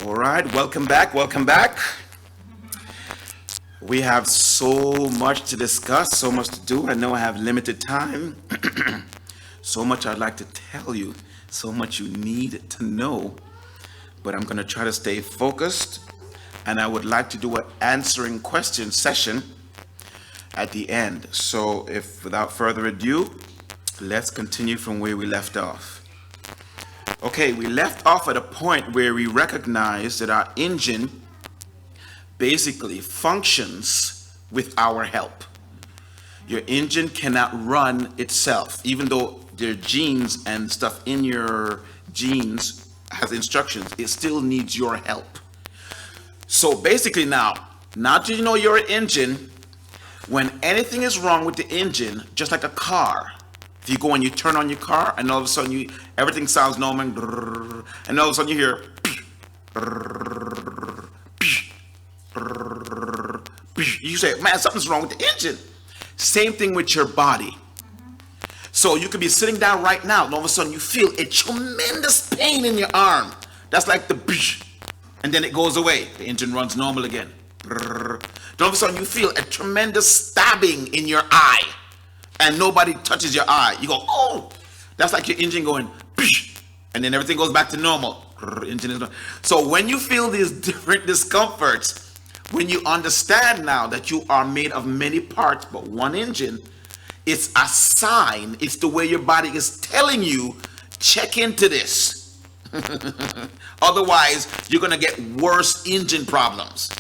All right, welcome back, welcome back. We have so much to discuss, so much to do. I know I have limited time. So much I'd like to tell you, so much you need to know. But I'm going to try to stay focused, and I would like to do an answering question session at the end. So if without further ado, let's continue from where we left off. Okay, we left off at a point where we recognize that our engine basically functions with our help. Your engine cannot run itself, even though there are genes and stuff in your genes has instructions, it still needs your help. So basically now that you know you're an engine, when anything is wrong with the engine, just like a car, if you go and you turn on your car and all of a sudden everything sounds normal, and all of a sudden you hear, you say, man, something's wrong with the engine. Same thing with your body. So you could be sitting down right now and all of a sudden you feel a tremendous pain in your arm. That's like the and then it goes away. The engine runs normal again. Then all of a sudden you feel a tremendous stabbing in your eye and nobody touches your eye. You go, oh, that's like your engine going, and then everything goes back to normal. So when you feel these different discomforts, when you understand now that you are made of many parts but one engine, it's a sign. It's the way your body is telling you, check into this. Otherwise, you're going to get worse engine problems.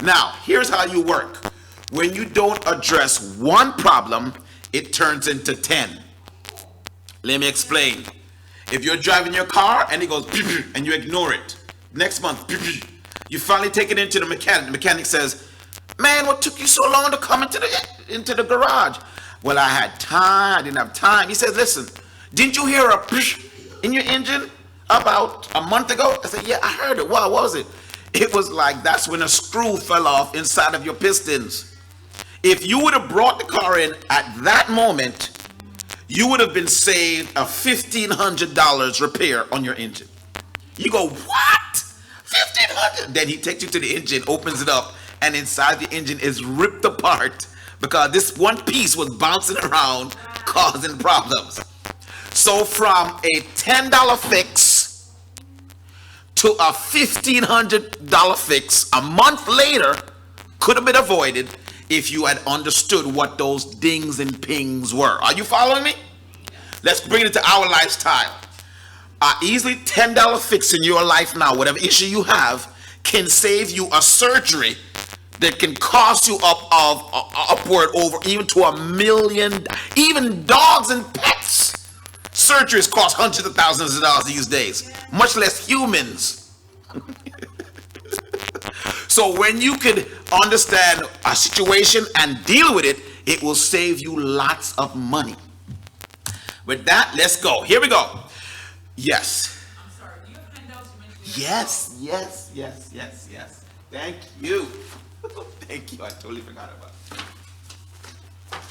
Now, here's how you work. When you don't address one problem, it turns into 10. Let me explain. If you're driving your car and it goes and you ignore it, next month, you finally take it into the mechanic. The mechanic says, man, what took you so long to come into the garage? Well, I had time. I didn't have time. He says, listen, didn't you hear a in your engine about a month ago? I said, yeah, I heard it. What was it? It was like that's when a screw fell off inside of your pistons. If you would have brought the car in at that moment, you would have been saved a $1,500 repair on your engine. You go, what? $1,500? Then he takes you to the engine, opens it up, and inside the engine is ripped apart because this one piece was bouncing around, causing problems. So from a $10 fix to a $1,500 fix a month later could have been avoided if you had understood what those dings and pings were. Are you following me? Let's bring it to our lifestyle. Easily $10 fix in your life now, whatever issue you have, can save you a surgery that can cost you upward over even to $1 million. Even dogs and pets surgeries cost hundreds of thousands of dollars these days, much less humans. So when you can understand a situation and deal with it, it will save you lots of money. With that, let's go. Here we go. Yes. I'm sorry, do you have handouts? Yes. Thank you. Thank you. I totally forgot about it.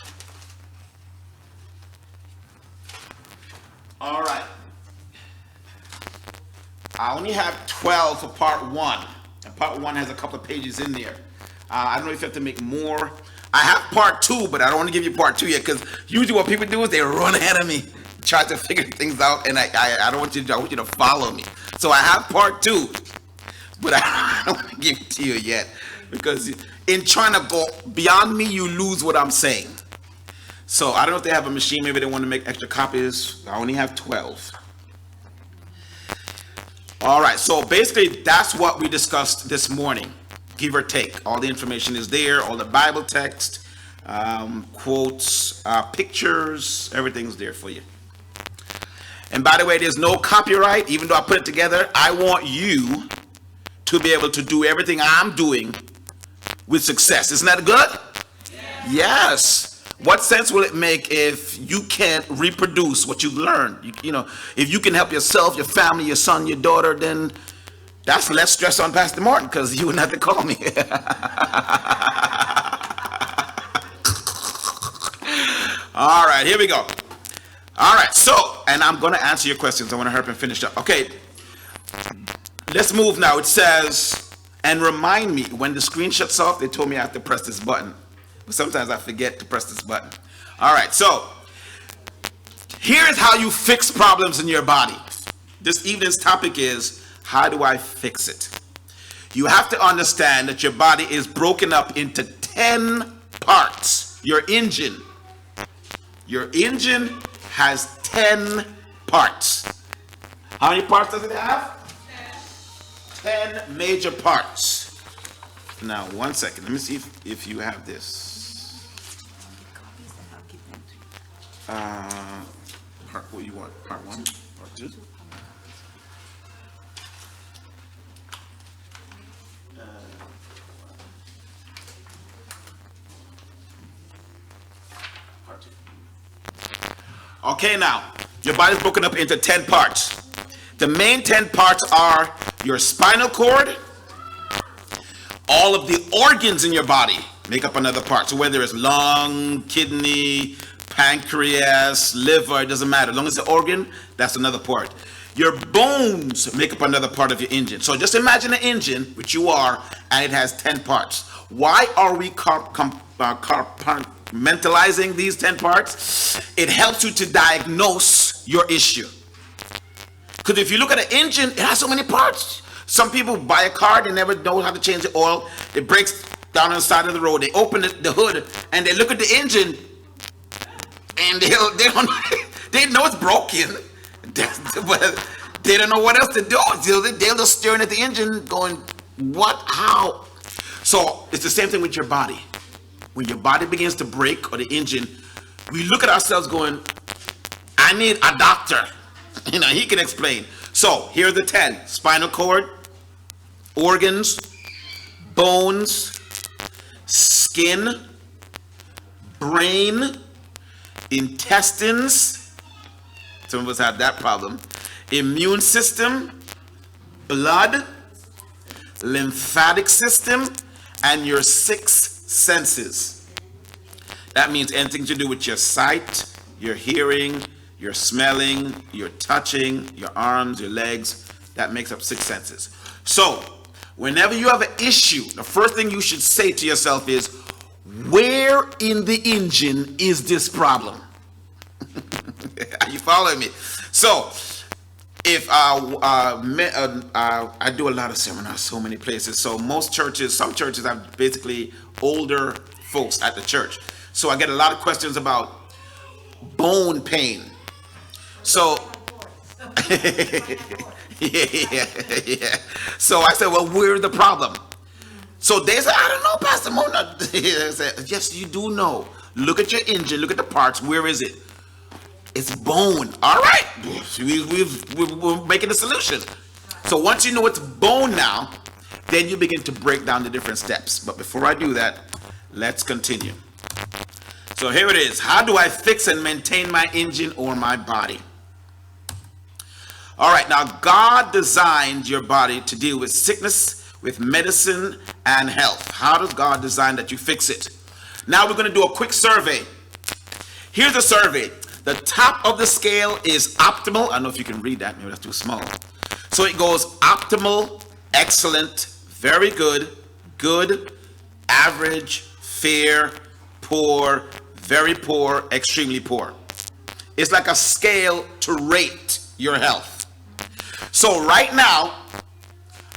All right. I only have 12 for part 1. And part 1 has a couple of pages in there. I don't know if you have to make more. I have part 2, but I don't want to give you part 2 yet because usually what people do is they run ahead of me, try to figure things out, and I don't want you to. I want you to follow me. So I have part 2, but I don't want to give it to you yet because in trying to go beyond me, you lose what I'm saying. So I don't know if they have a machine. Maybe they want to make extra copies. I only have 12. All right, so basically that's what we discussed this morning, give or take. All the information is there, all the Bible text, quotes, pictures, everything's there for you. And by the way, there's no copyright. Even though I put it together, I want you to be able to do everything I'm doing with success. Isn't that good? Yes. What sense will it make if you can't reproduce what you've learned? You know, if you can help yourself, your family, your son, your daughter, then that's less stress on Pastor Martin because you wouldn't have to call me. All right, here we go. All right, so, and I'm going to answer your questions. I want to hurry up and finish up. Okay, Let's move now. It says, and remind me, when the screen shuts off, they told me I have to press this button. But sometimes I forget to press this button. All right, so here's how you fix problems in your body. This evening's topic is, how do I fix it? You have to understand that your body is broken up into 10 parts. Your engine has 10 parts. How many parts does it have? 10 major parts. Now, one second. Let me see if you have this. What you want? Part 1? Part 2? Part 2. Okay, now, your body's broken up into 10 parts. The main 10 parts are your spinal cord. All of the organs in your body make up another part. So whether it's lung, kidney, pancreas, liver, it doesn't matter. As long as it's an organ, that's another part. Your bones make up another part of your engine. So just imagine an engine, which you are, and it has 10 parts. Why are we compartmentalizing these 10 parts? It helps you to diagnose your issue. Because if you look at an engine, it has so many parts. Some people buy a car, they never know how to change the oil. It breaks down on the side of the road. They open the hood and they look at the engine, and they know it's broken, but they don't know what else to do. They're just staring at the engine going, what, how? So it's the same thing with your body. When your body begins to break, or the engine, we look at ourselves going, I need a doctor. He can explain. So here are the 10: spinal cord, organs, bones, skin, brain, intestines. Some of us have that problem. Immune system, blood, lymphatic system, and your 6 senses. That means anything to do with your sight, your hearing, your smelling, your touching, your arms, your legs. That makes up 6 senses. So whenever you have an issue, the first thing you should say to yourself is, where in the engine is this problem? Are you following me? So if I do a lot of seminars, so many places. So some churches have basically older folks at the church. So I get a lot of questions about bone pain. So yeah. So I said, well, where's the problem? So they said, I don't know, Pastor Mona. I said, yes, you do know. Look at your engine, look at the parts. Where is it? It's bone. All right. We're making a solution. So once you know it's bone now, then you begin to break down the different steps. But before I do that, let's continue. So here it is. How do I fix and maintain my engine or my body? All right, now God designed your body to deal with sickness, with medicine, and health. How does God design that you fix it? Now we're going to do a quick survey. Here's the survey. The top of the scale is optimal. I don't know if you can read that. Maybe that's too small. So it goes optimal, excellent, very good, good, average, fair, poor, very poor, extremely poor. It's like a scale to rate your health. So right now,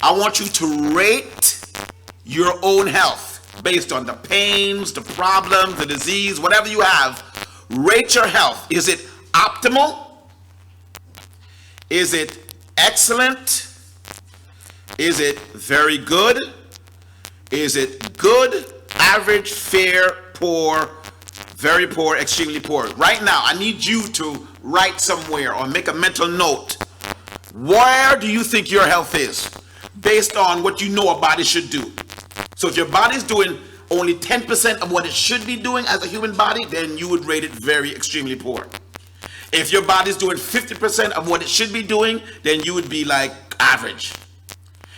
I want you to rate your own health based on the pains, the problems, the disease, whatever you have. Rate your health. Is it optimal? Is it excellent? Is it very good? Is it good, average, fair, poor, very poor, extremely poor? Right now, I need you to write somewhere or make a mental note. Where do you think your health is based on what you know a body should do? So if your body's doing only 10% of what it should be doing as a human body, then you would rate it very extremely poor. If your body's doing 50% of what it should be doing, then you would be like average.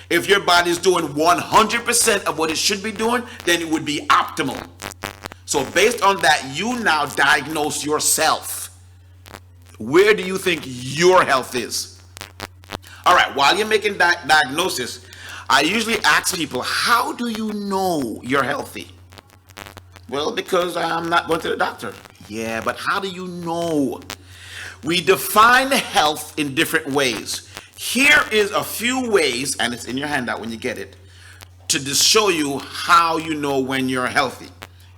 If your body's doing 100% of what it should be doing, then it would be optimal. So based on that, you now diagnose yourself. Where do you think your health is? All right, while you're making diagnosis, I usually ask people, how do you know you're healthy? Well, because I'm not going to the doctor. Yeah, but how do you know? We define health in different ways. Here is a few ways, and it's in your handout when you get it, to just show you how you know when you're healthy.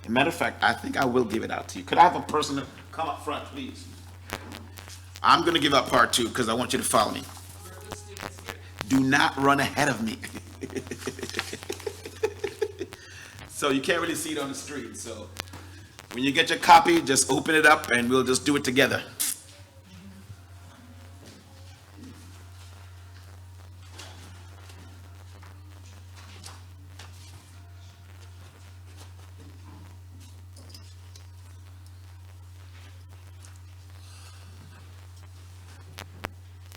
As a matter of fact, I think I will give it out to you. Could I have a person to come up front, please? I'm going to give out part 2 because I want you to follow me. Do not run ahead of me. So you can't really see it on the screen. So when you get your copy, just open it up and we'll just do it together.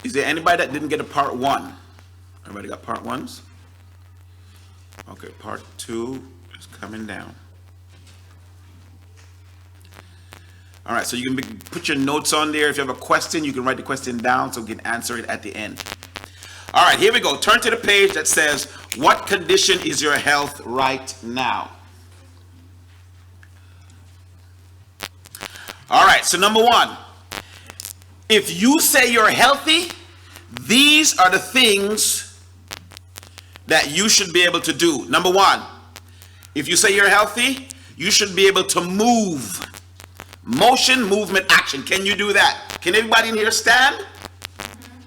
Is there anybody that didn't get a part 1? Everybody got part 1s? Okay, part 2 is coming down. All right, so you can put your notes on there. If you have a question, you can write the question down so we can answer it at the end. All right, here we go. Turn to the page that says, what condition is your health right now? All right, so number 1, if you say you're healthy, these are the things that you should be able to do. Number 1, if you say you're healthy, you should be able to move. Motion, movement, action. Can you do that? Can everybody in here stand?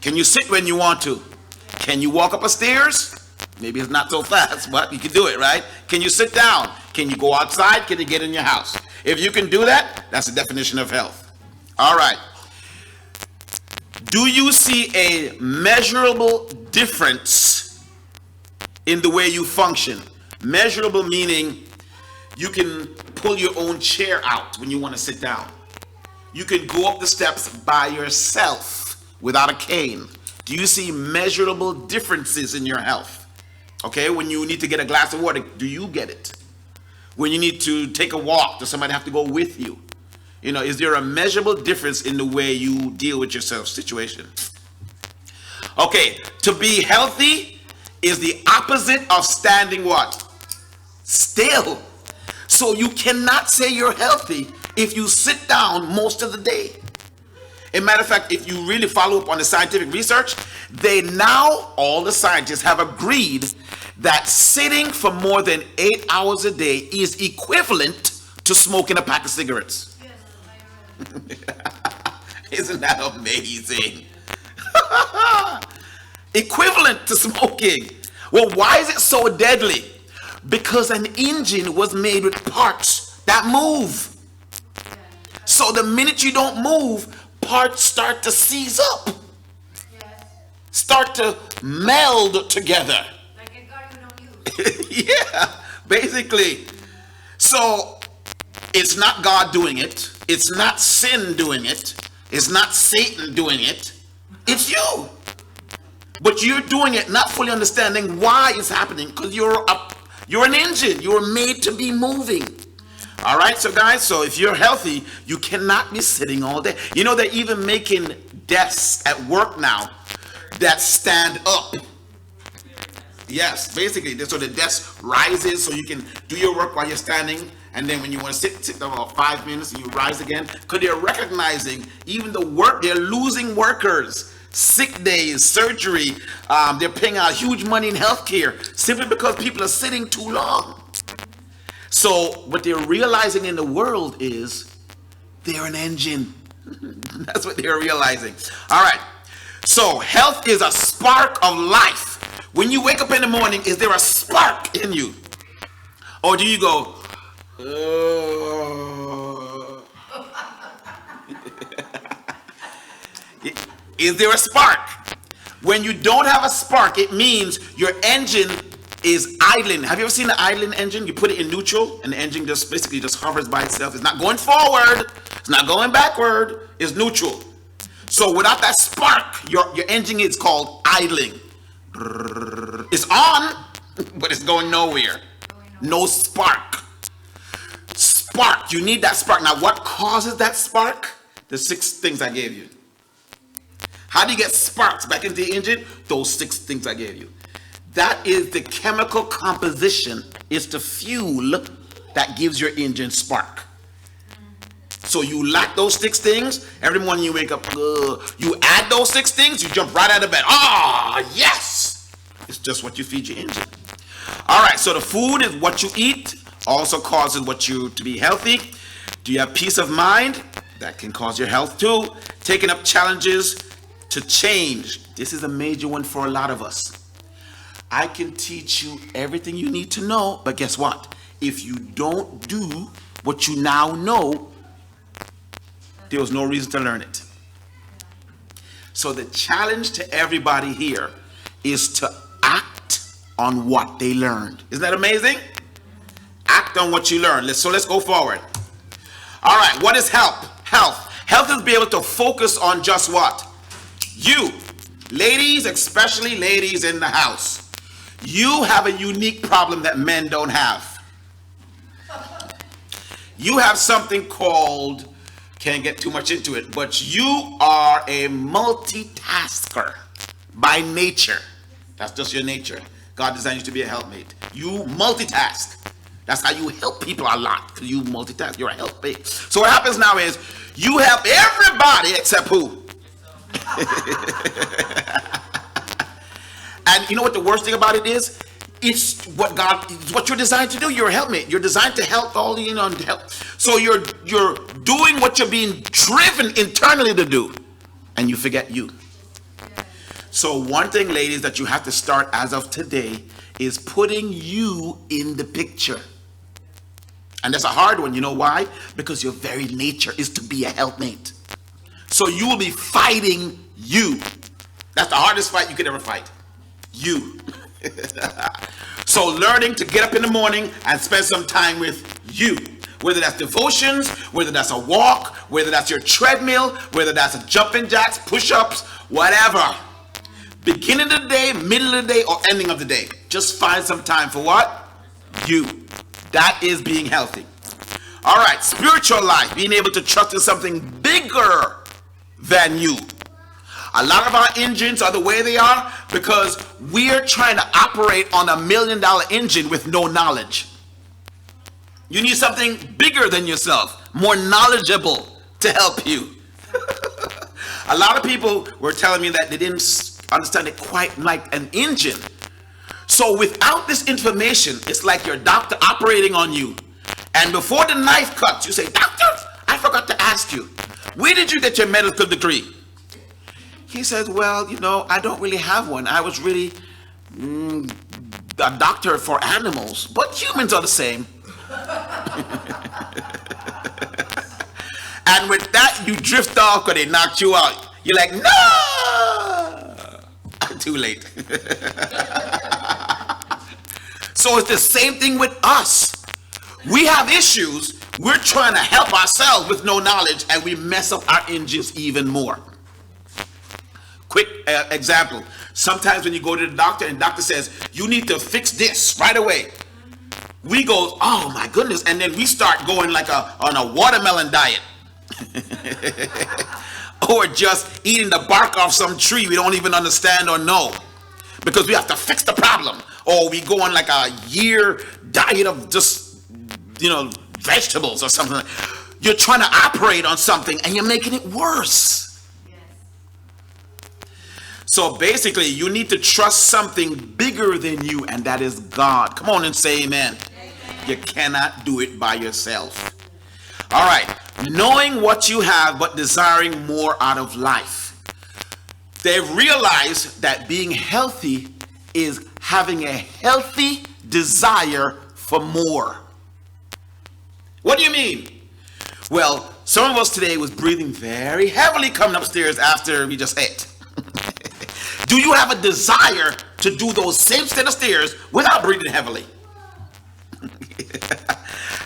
Can you sit when you want to? Can you walk up a stairs? Maybe it's not so fast, but you can do it, right? Can you sit down? Can you go outside? Can you get in your house? If you can do that, that's the definition of health. All right. Do you see a measurable difference in the way you function? Measurable meaning you can pull your own chair out when you want to sit down. You can go up the steps by yourself without a cane. Do you see measurable differences in your health? Okay, when you need to get a glass of water, do you get it? When you need to take a walk, does somebody have to go with you? You know, is there a measurable difference in the way you deal with your self situation? Okay, to be healthy is the opposite of standing what? Still. So you cannot say you're healthy if you sit down most of the day. As a matter of fact, if you really follow up on the scientific research, all the scientists have agreed that sitting for more than 8 hours a day is equivalent to smoking a pack of cigarettes. Isn't that amazing? Equivalent to smoking. Well, why is it so deadly? Because an engine was made with parts that move. So the minute you don't move, parts start to seize up. Start to meld together. Like a car you don't use. Yeah, basically. So it's not God doing it. It's not sin doing it. It's not Satan doing it. It's you. But you're doing it not fully understanding why it's happening, because you're an engine. You were made to be moving. All right, so guys, so if you're healthy, you cannot be sitting all day. You know, they're even making desks at work now that stand up. Yes, basically, so the desk rises so you can do your work while you're standing. And then when you want to sit about 5 minutes and you rise again, because they're recognizing even the work, they're losing workers, sick days, surgery. They're paying out huge money in healthcare simply because people are sitting too long. So what they're realizing in the world is they're an engine. That's what they're realizing. All right. So health is a spark of life. When you wake up in the morning, is there a spark in you? Or do you go, Is there a spark? When you don't have a spark, it means your engine is idling. Have you ever seen the idling engine? You put it in neutral and the engine just basically just hovers by itself. It's not going forward. It's not going backward. It's neutral. So without that spark, your engine is called idling. It's on, but it's going nowhere. No spark. Spark. You need that spark. Now, what causes that spark? The 6 things I gave you. How do you get sparks back into the engine? Those 6 things I gave you. That is the chemical composition, is the fuel that gives your engine spark. So you lack those 6 things, every morning you wake up, you add those 6 things, you jump right out of bed. Yes! It's just what you feed your engine. All right, so the food is what you eat, also causes you to be healthy. Do you have peace of mind? That can cause your health too. Taking up challenges to change. This is a major one for a lot of us. I can teach you everything you need to know, but guess what? If you don't do what you now know, there was no reason to learn it. So the challenge to everybody here is to act on what they learned. Isn't that amazing? Act on what you learned. So let's go forward. All right, what is health? Health is being able to focus on just what? You. Ladies, especially ladies in the house. You have a unique problem that men don't have. You have something called, can't get too much into it, but you are a multitasker by nature. That's just your nature. God designed you to be a helpmate. You multitask. That's how you help people a lot, because you multitask. You're a helpmate. So what happens now is you help everybody except who? And you know what the worst thing about it is? It's what you're designed to do. You're a helpmate. You're designed to help all the, to help. So you're doing what you're being driven internally to do, and you forget you. So one thing, ladies, that you have to start as of today is putting you in the picture. And that's a hard one. You know why? Because your very nature is to be a helpmate. So you will be fighting you. That's the hardest fight you could ever fight. You. So learning to get up in the morning and spend some time with you. Whether that's devotions, whether that's a walk, whether that's your treadmill, whether that's a jumping jacks, push-ups, whatever. Beginning of the day, middle of the day, or ending of the day. Just find some time for what? You. That is being healthy. All right, spiritual life. Being able to trust in something bigger than you. A lot of our engines are the way they are because we're trying to operate on $1 million engine with no knowledge. You need something bigger than yourself, more knowledgeable to help you. A lot of people were telling me that they didn't understand it quite like an engine. So without this information, it's like your doctor operating on you. And before the knife cuts, you say, "Doctor, I forgot to ask you, where did you get your medical degree?" He says, "Well, I don't really have one. I was really a doctor for animals, but humans are the same." And with that, you drift off because they knocked you out. You're like, "No!" Too late. So it's the same thing with us. We have issues. We're trying to help ourselves with no knowledge, and we mess up our engines even more. Quick example. Sometimes when you go to the doctor and the doctor says, "You need to fix this right away," we go, "Oh my goodness," and then we start going like on a watermelon diet. Or just eating the bark off some tree we don't even understand or know, because we have to fix the problem. Or we go on like a year diet of just vegetables or something. You're trying to operate on something and you're making it worse. So basically, you need to trust something bigger than you, and that is God. Come on and say amen. You cannot do it by yourself. All right. Knowing what you have, but desiring more out of life. They've realized that being healthy is having a healthy desire for more. What do you mean? Well, some of us today was breathing very heavily coming upstairs after we just ate. Do you have a desire to do those same set of stairs without breathing heavily?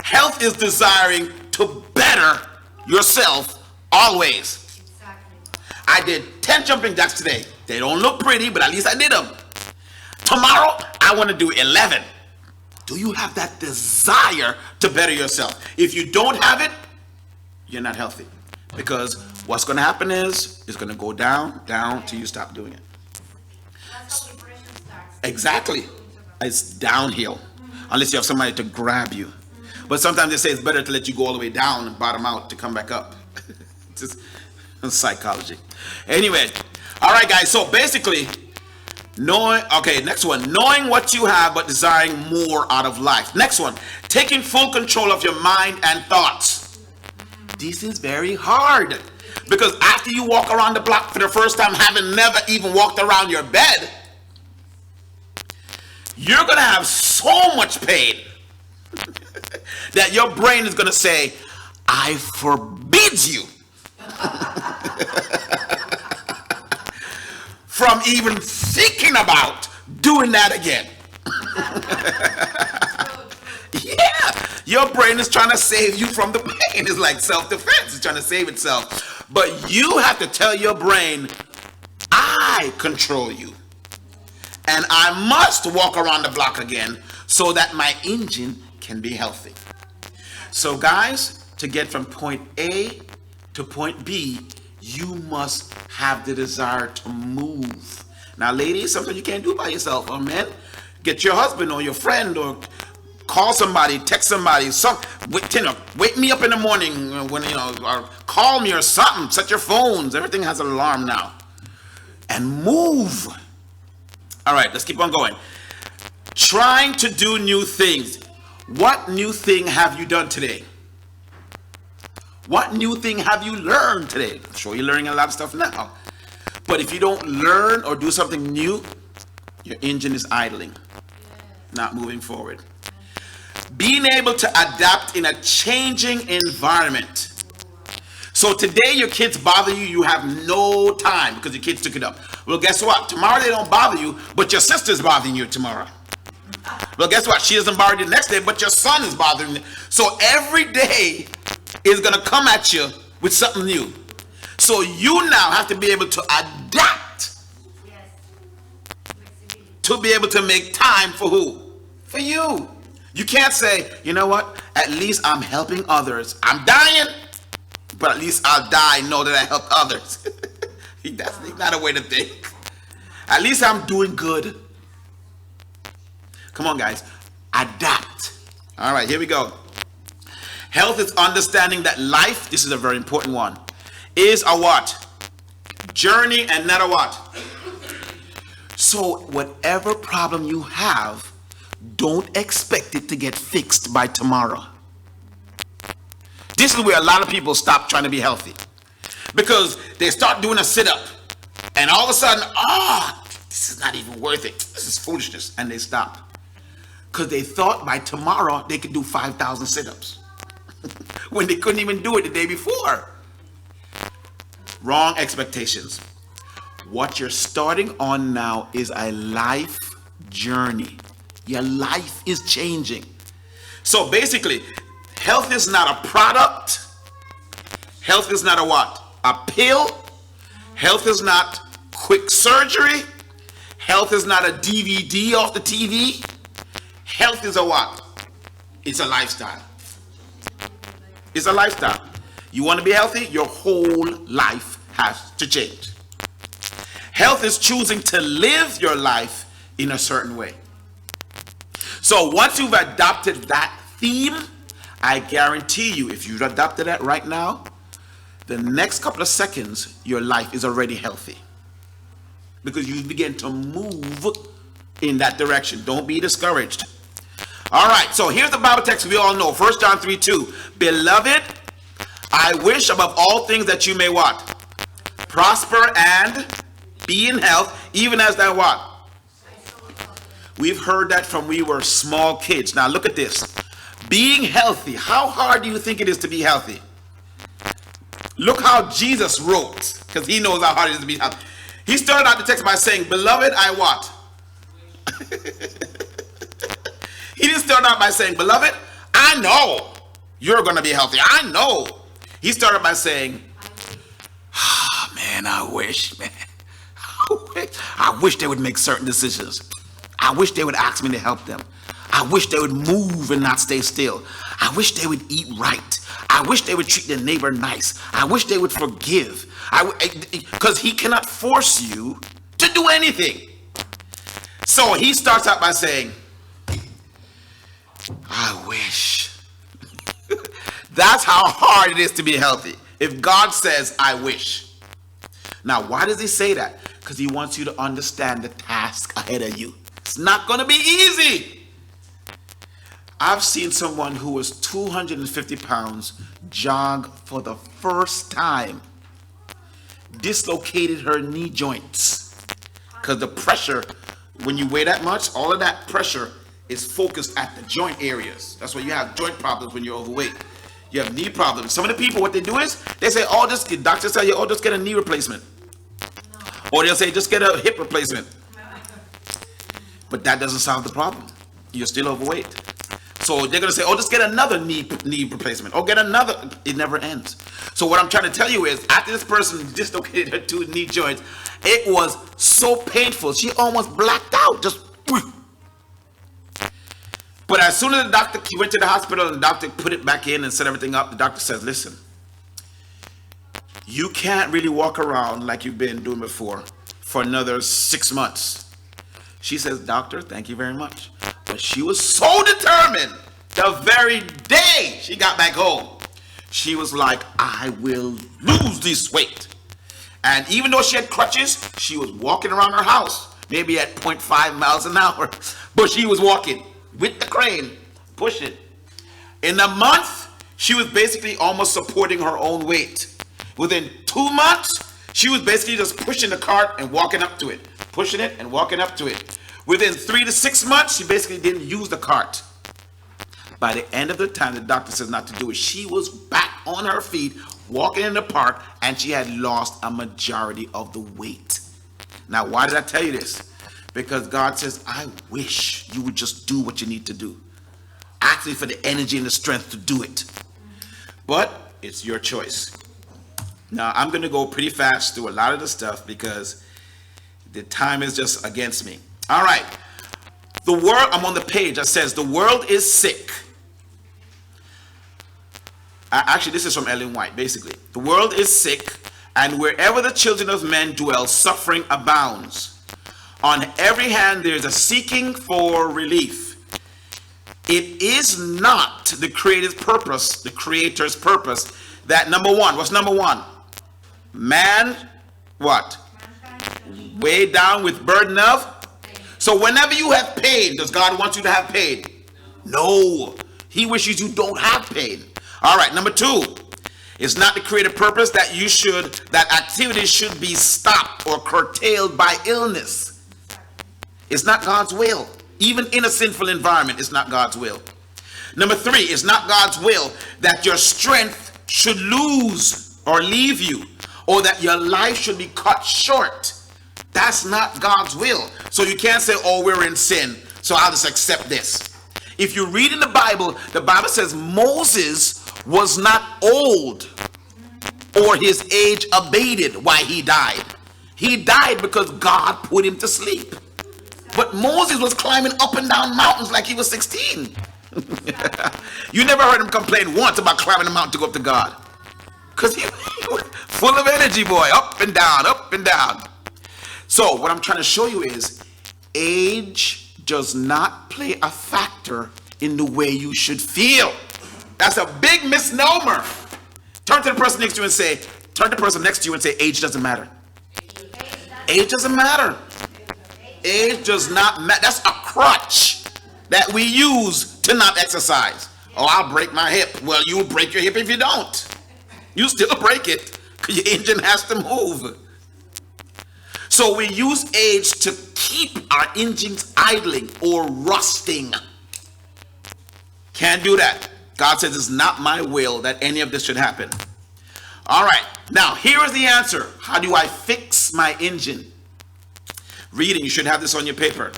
Health is desiring to better yourself always. Exactly. I did 10 jumping jacks today. They don't look pretty, but at least I did them. Tomorrow, I want to do 11. Do you have that desire to better yourself? If you don't have it, you're not healthy. Because what's going to happen is it's going to go down, down till you stop doing it. That's how depression starts. Exactly. It's downhill unless you have somebody to grab you. But sometimes they say it's better to let you go all the way down and bottom out to come back up. Just psychology. Anyway, all right, guys. So basically, next one. Knowing what you have but desiring more out of life. Next one. Taking full control of your mind and thoughts. This is very hard. Because after you walk around the block for the first time, having never even walked around your bed, you're going to have so much pain that your brain is going to say, I forbid you from even thinking about doing that again. Yeah, your brain is trying to save you from the pain. It's like self-defense. It's trying to save itself. But you have to tell your brain, I control you. And I must walk around the block again so that my engine can be healthy. So guys, to get from point A to point B, you must have the desire to move. Now ladies, something you can't do by yourself. Or men, get your husband or your friend or call somebody, text somebody, wake me up in the morning when or call me or something. Set your phones. Everything has an alarm now. And move. All right, let's keep on going. Trying to do new things. What new thing have you done today? What new thing have you learned today? I'm sure you're learning a lot of stuff now. But if you don't learn or do something new, your engine is idling, not moving forward. Being able to adapt in a changing environment. So today your kids bother you, you have no time because your kids took it up. Well, guess what? Tomorrow they don't bother you, but your sister's bothering you tomorrow. Well, guess what? She doesn't bother you the next day, but your son is bothering you. So every day is going to come at you with something new. So you now have to be able to adapt. Yes. To be able to make time for who? For you. You can't say, you know what? At least I'm helping others. I'm dying, but at least I'll die know that I helped others. That's not a way to think. At least I'm doing good. Come on, guys. Adapt. All right, here we go. Health is understanding that life, this is a very important one, is a what? Journey and not a what? So whatever problem you have, don't expect it to get fixed by tomorrow. This is where a lot of people stop trying to be healthy. Because they start doing a sit-up. And all of a sudden, this is not even worth it. This is foolishness. And they stop. Because they thought by tomorrow they could do 5,000 sit-ups. When they couldn't even do it the day before. Wrong expectations. What you're starting on now is a life journey. Your life is changing. So basically, health is not a product. Health is not a what? A pill. Health is not quick surgery. Health is not a DVD off the TV. Health is a what? It's a lifestyle. It's a lifestyle. You want to be healthy? Your whole life has to change. Health is choosing to live your life in a certain way. So once you've adopted that theme, I guarantee you, if you've adopted that right now, the next couple of seconds, your life is already healthy. Because you begin to move in that direction. Don't be discouraged. All right, so here's the Bible text we all know. 1 John 3:2. Beloved, I wish above all things that you may what? Prosper and be in health, even as thou what? We've heard that from we were small kids. Now look at this. Being healthy. How hard do you think it is to be healthy? Look how Jesus wrote, because he knows how hard it is to be healthy. He started out the text by saying, beloved, I what? He didn't start out by saying, beloved, I know you're going to be healthy. I know. He started by saying, man, I wish, man. I wish they would make certain decisions. I wish they would ask me to help them. I wish they would move and not stay still. I wish they would eat right. I wish they would treat their neighbor nice. I wish they would forgive. Because he cannot force you to do anything. So he starts out by saying, I wish. That's how hard it is to be healthy. If God says, I wish. Now, why does he say that? Because he wants you to understand the task ahead of you. It's not going to be easy. I've seen someone who was 250 pounds jog for the first time. Dislocated her knee joints. Because the pressure, when you weigh that much, all of that pressure is focused at the joint areas. That's why you have joint problems when you're overweight. You have knee problems. Some of the people, what they do is, they say, oh, just, doctors tell you, oh, just get a knee replacement. Or they'll say, just get a hip replacement. But that doesn't solve the problem. You're still overweight. So they're going to say, oh, just get another knee replacement. Or get another. It never ends. So what I'm trying to tell you is, after this person dislocated her 2 knee joints, it was so painful. She almost blacked out. Just. But as soon as the doctor went to the hospital and the doctor put it back in and set everything up, the doctor says, listen, you can't really walk around like you've been doing before for another 6 months. She says, doctor, thank you very much. But she was so determined the very day she got back home. She was like, I will lose this weight. And even though she had crutches, she was walking around her house, maybe at 0.5 miles an hour. But she was walking with the crane, pushing. In a month, she was basically almost supporting her own weight. Within 2 months, she was basically just pushing the cart and walking up to it. Pushing it and walking up to it. Within 3 to 6 months, she basically didn't use the cart. By the end of the time, the doctor says not to do it. She was back on her feet, walking in the park, and she had lost a majority of the weight. Now, why did I tell you this? Because God says, I wish you would just do what you need to do. Ask me for the energy and the strength to do it. But it's your choice. Now, I'm going to go pretty fast through a lot of the stuff because the time is just against me. All right. The world, I'm on the page that says, the world is sick. Actually, this is from Ellen White, basically. The world is sick, and wherever the children of men dwell, suffering abounds. On every hand, there is a seeking for relief. It is not the creator's purpose, that number one, what's number one? Man, what? Weighed down with burden of? So whenever you have pain, does God want you to have pain? No. He wishes you don't have pain. All right, number two, it's not the creative purpose that activities should be stopped or curtailed by illness. It's not God's will. Even in a sinful environment, it's not God's will. Number three, it's not God's will that your strength should lose or leave you, or that your life should be cut short. That's not God's will. So you can't say, oh, we're in sin, so I'll just accept this. If you read in the Bible says Moses was not old or his age abated why he died. He died because God put him to sleep. But Moses was climbing up and down mountains like he was 16. You never heard him complain once about climbing a mountain to go up to God. Because he was full of energy, boy. Up and down, up and down. So what I'm trying to show you is age does not play a factor in the way you should feel. That's a big misnomer. Turn to the person next to you and say, age doesn't matter. Age doesn't matter. Age does not matter. That's a crutch that we use to not exercise. Oh, I'll break my hip. Well, you'll break your hip if you don't. You still break it because your engine has to move. So we use age to keep our engines idling or rusting. Can't do that. God says it's not my will that any of this should happen. All right. Now, here is the answer. How do I fix my engine? Reading, you should have this on your paper.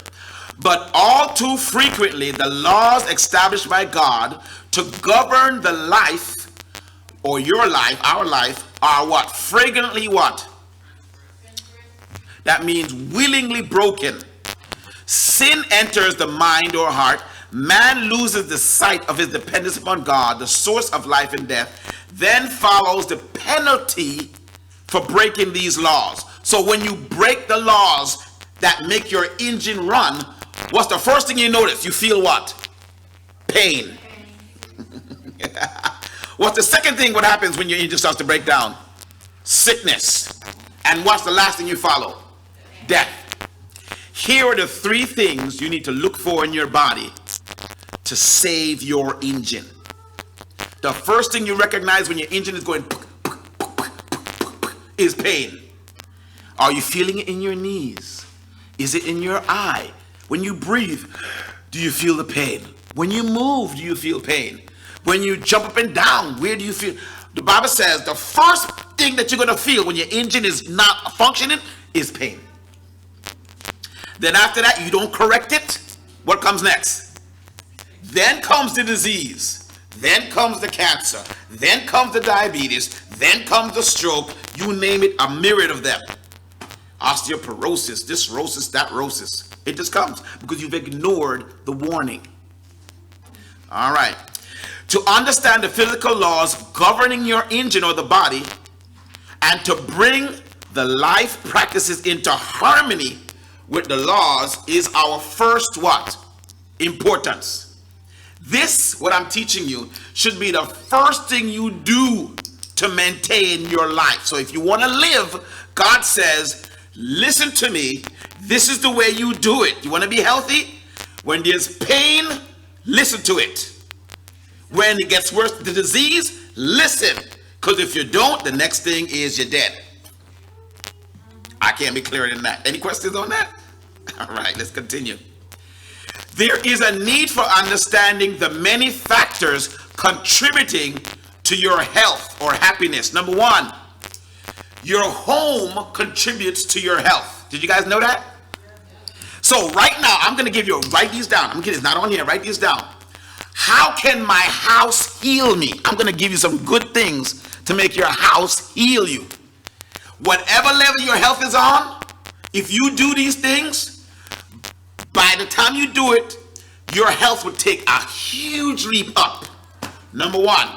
But all too frequently, the laws established by God to govern the life, or your life, our life, are what? Fragrantly what? That means willingly broken. Sin enters the mind or heart, man loses the sight of his dependence upon God, the source of life and death. Then follows the penalty for breaking these laws. So when you break the laws that make your engine run, what's the first thing you notice? You feel what? Pain. What's the second thing? What happens when your engine starts to break down? Sickness. And what's the last thing you follow? Death. Here are the three things you need to look for in your body to save your engine. The first thing you recognize when your engine is going is pain. Are you feeling it in your knees? Is it in your eye? When you breathe, do you feel the pain? When you move, do you feel pain? When you jump up and down, where do you feel? The Bible says the first thing that you're going to feel when your engine is not functioning is pain. Then after that, you don't correct it. What comes next? Then comes the disease. Then comes the cancer. Then comes the diabetes. Then comes the stroke. You name it, a myriad of them. Osteoporosis, this rosis, that rosis. It just comes because you've ignored the warning. All right. To understand the physical laws governing your engine or the body, and to bring the life practices into harmony with the laws is our first what? Importance. This, what I'm teaching you, should be the first thing you do to maintain your life. So if you want to live, God says, listen to me. This is the way you do it. You want to be healthy? When there's pain, listen to it. When it gets worse, the disease, listen. Because if you don't, the next thing is you're dead. I can't be clearer than that. Any questions on that? All right, let's continue. There is a need for understanding the many factors contributing to your health or happiness. Number one, your home contributes to your health. Did you guys know that? So right now, I'm going to give you, write these down. I'm kidding, it's not on here. Write these down. How can my house heal me? I'm going to give you some good things to make your house heal you. Whatever level your health is on, if you do these things, by the time you do it, your health would take a huge leap up. Number one,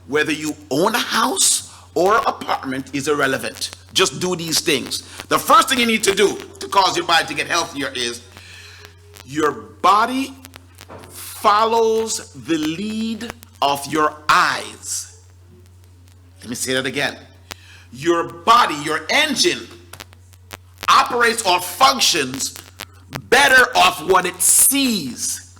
whether you own a house or apartment is irrelevant. Just do these things. The first thing you need to do to cause your body to get healthier is your body follows the lead of your eyes. Let me say that again. Your body, your engine, operates or functions better off what it sees.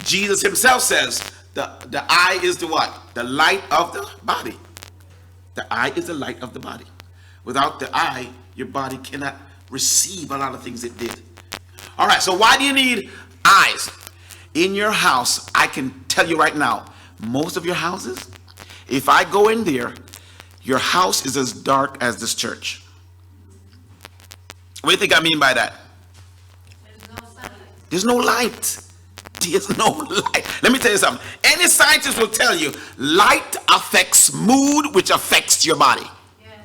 Jesus himself says the eye is the what? The light of the body. The eye is the light of the body. Without the eye, your body cannot receive a lot of things it did. All right, so why do you need eyes? In your house, I can tell you right now, most of your houses, if I go in there, your house is as dark as this church. What do you think I mean by that? There's no light. There's no light. Let me tell you something. Any scientist will tell you light affects mood, which affects your body. Yes.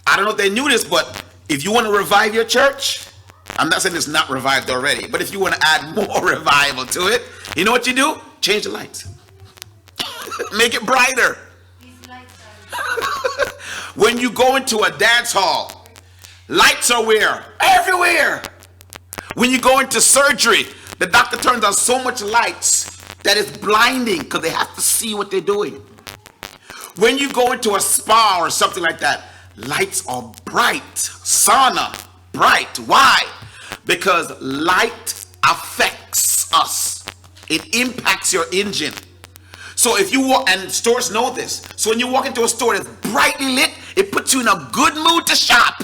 I don't know if they knew this, but if you want to revive your church, I'm not saying it's not revived already, but if you want to add more revival to it, you know what you do? Change the lights. Make it brighter. When you go into a dance hall, lights are where? Everywhere. When you go into surgery, the doctor turns on so much lights that it's blinding because they have to see what they're doing. When you go into a spa or something like that, lights are bright. Sauna, bright. Why? Because light affects us. It impacts your engine. So if you walk, and stores know this, so when you walk into a store that's brightly lit, it puts you in a good mood to shop.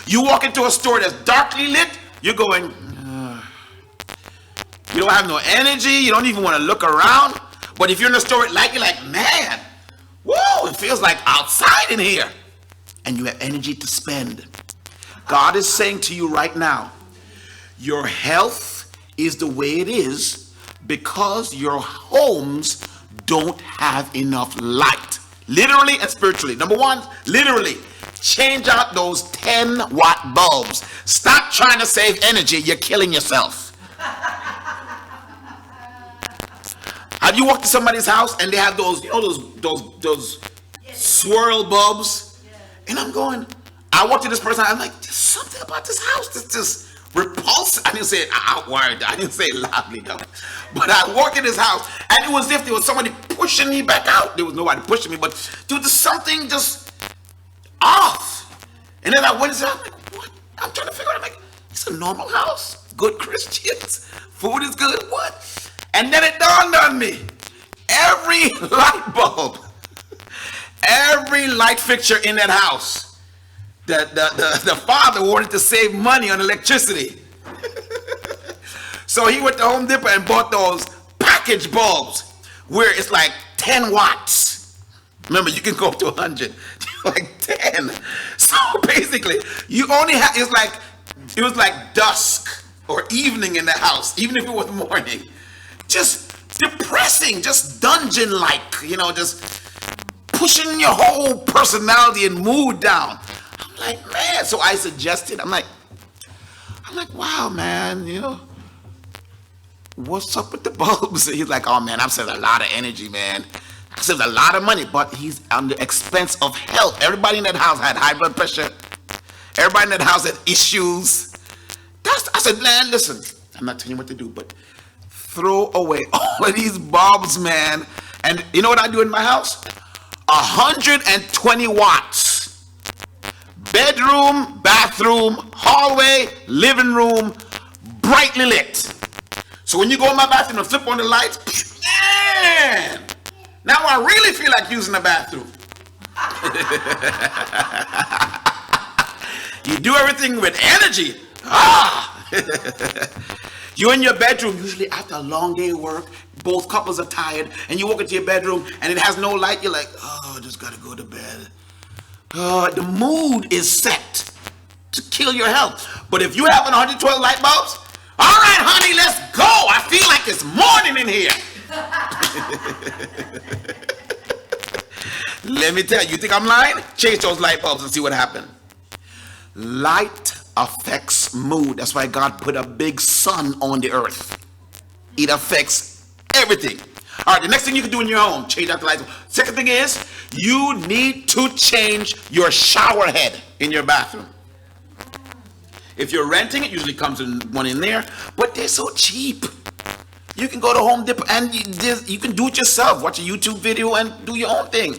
You walk into a store that's darkly lit, you're going, you don't have no energy, you don't even want to look around. But if you're in a store at light, you're like, man, whoa, it feels like outside in here. And you have energy to spend. God is saying to you right now, your health is the way it is because your homes don't have enough light. Literally and spiritually. Number one, literally, change out those 10-watt bulbs. Stop trying to save energy. You're killing yourself. Have you walked to somebody's house and they have those, you know, those swirl bulbs? And I'm going, I walked to this person, I'm like, there's something about this house that's just repulsive. I didn't say it outward, I didn't say it loudly though. But I walked in this house and it was as if there was somebody pushing me back out. There was nobody pushing me, but dude, there's something just off. And then I went inside, I'm like, what? I'm trying to figure out, I'm like, it's a normal house, good Christians, food is good, what? And then it dawned on me, every light bulb, every light fixture in that house, the father wanted to save money on electricity. So he went to Home Depot and bought those package bulbs where it's like 10 watts. Remember, you can go up to 100, like 10. So basically, you only have, it was like dusk or evening in the house, even if it was morning. Just depressing, just dungeon-like, you know, just pushing your whole personality and mood down. I'm like, man, so I suggested, I'm like, wow, man, you know, what's up with the bulbs? He's like, oh man, I've saved a lot of energy, man. I saved a lot of money, but he's on the expense of health. Everybody in that house had high blood pressure. Everybody in that house had issues. I said, man, listen, I'm not telling you what to do, but throw away all of these bulbs, man. And you know what I do in my house? 120 watts. Bedroom, bathroom, hallway, living room, brightly lit. So when you go in my bathroom and flip on the lights, man, now I really feel like using the bathroom. You do everything with energy. You're in your bedroom, usually after a long day of work, both couples are tired, and you walk into your bedroom and it has no light, you're like, oh, I just gotta go to bed. The mood is set to kill your health. But if you have 112 light bulbs, all right, honey, let's go. I feel like it's morning in here. Let me tell you, think I'm lying? Change those light bulbs and see what happened. Light affects mood. That's why God put a big sun on the earth. It affects everything. All right, the next thing you can do in your home, change out the lights. Second thing is, you need to change your shower head in your bathroom. If you're renting, it usually comes in one in there, but they're so cheap. You can go to Home Depot and you can do it yourself. Watch a YouTube video and do your own thing.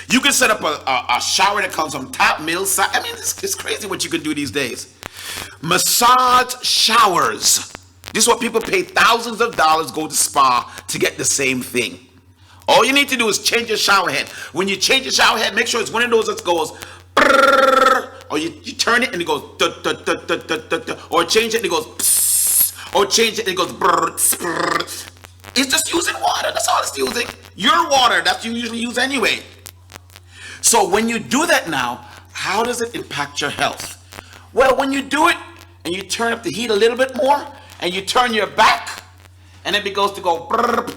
You can set up a shower that comes from top, middle, side. I mean, it's crazy what you can do these days. Massage showers. This is what people pay thousands of dollars, go to spa to get the same thing. All you need to do is change your shower head. When you change your shower head, make sure it's one of those that goes, or you turn it and it goes, or change it and it goes, or change it and it goes, it's just using water. That's all it's using. Your water that you usually use anyway. So when you do that now, how does it impact your health? Well, when you do it and you turn up the heat a little bit more and you turn your back and it goes to go, let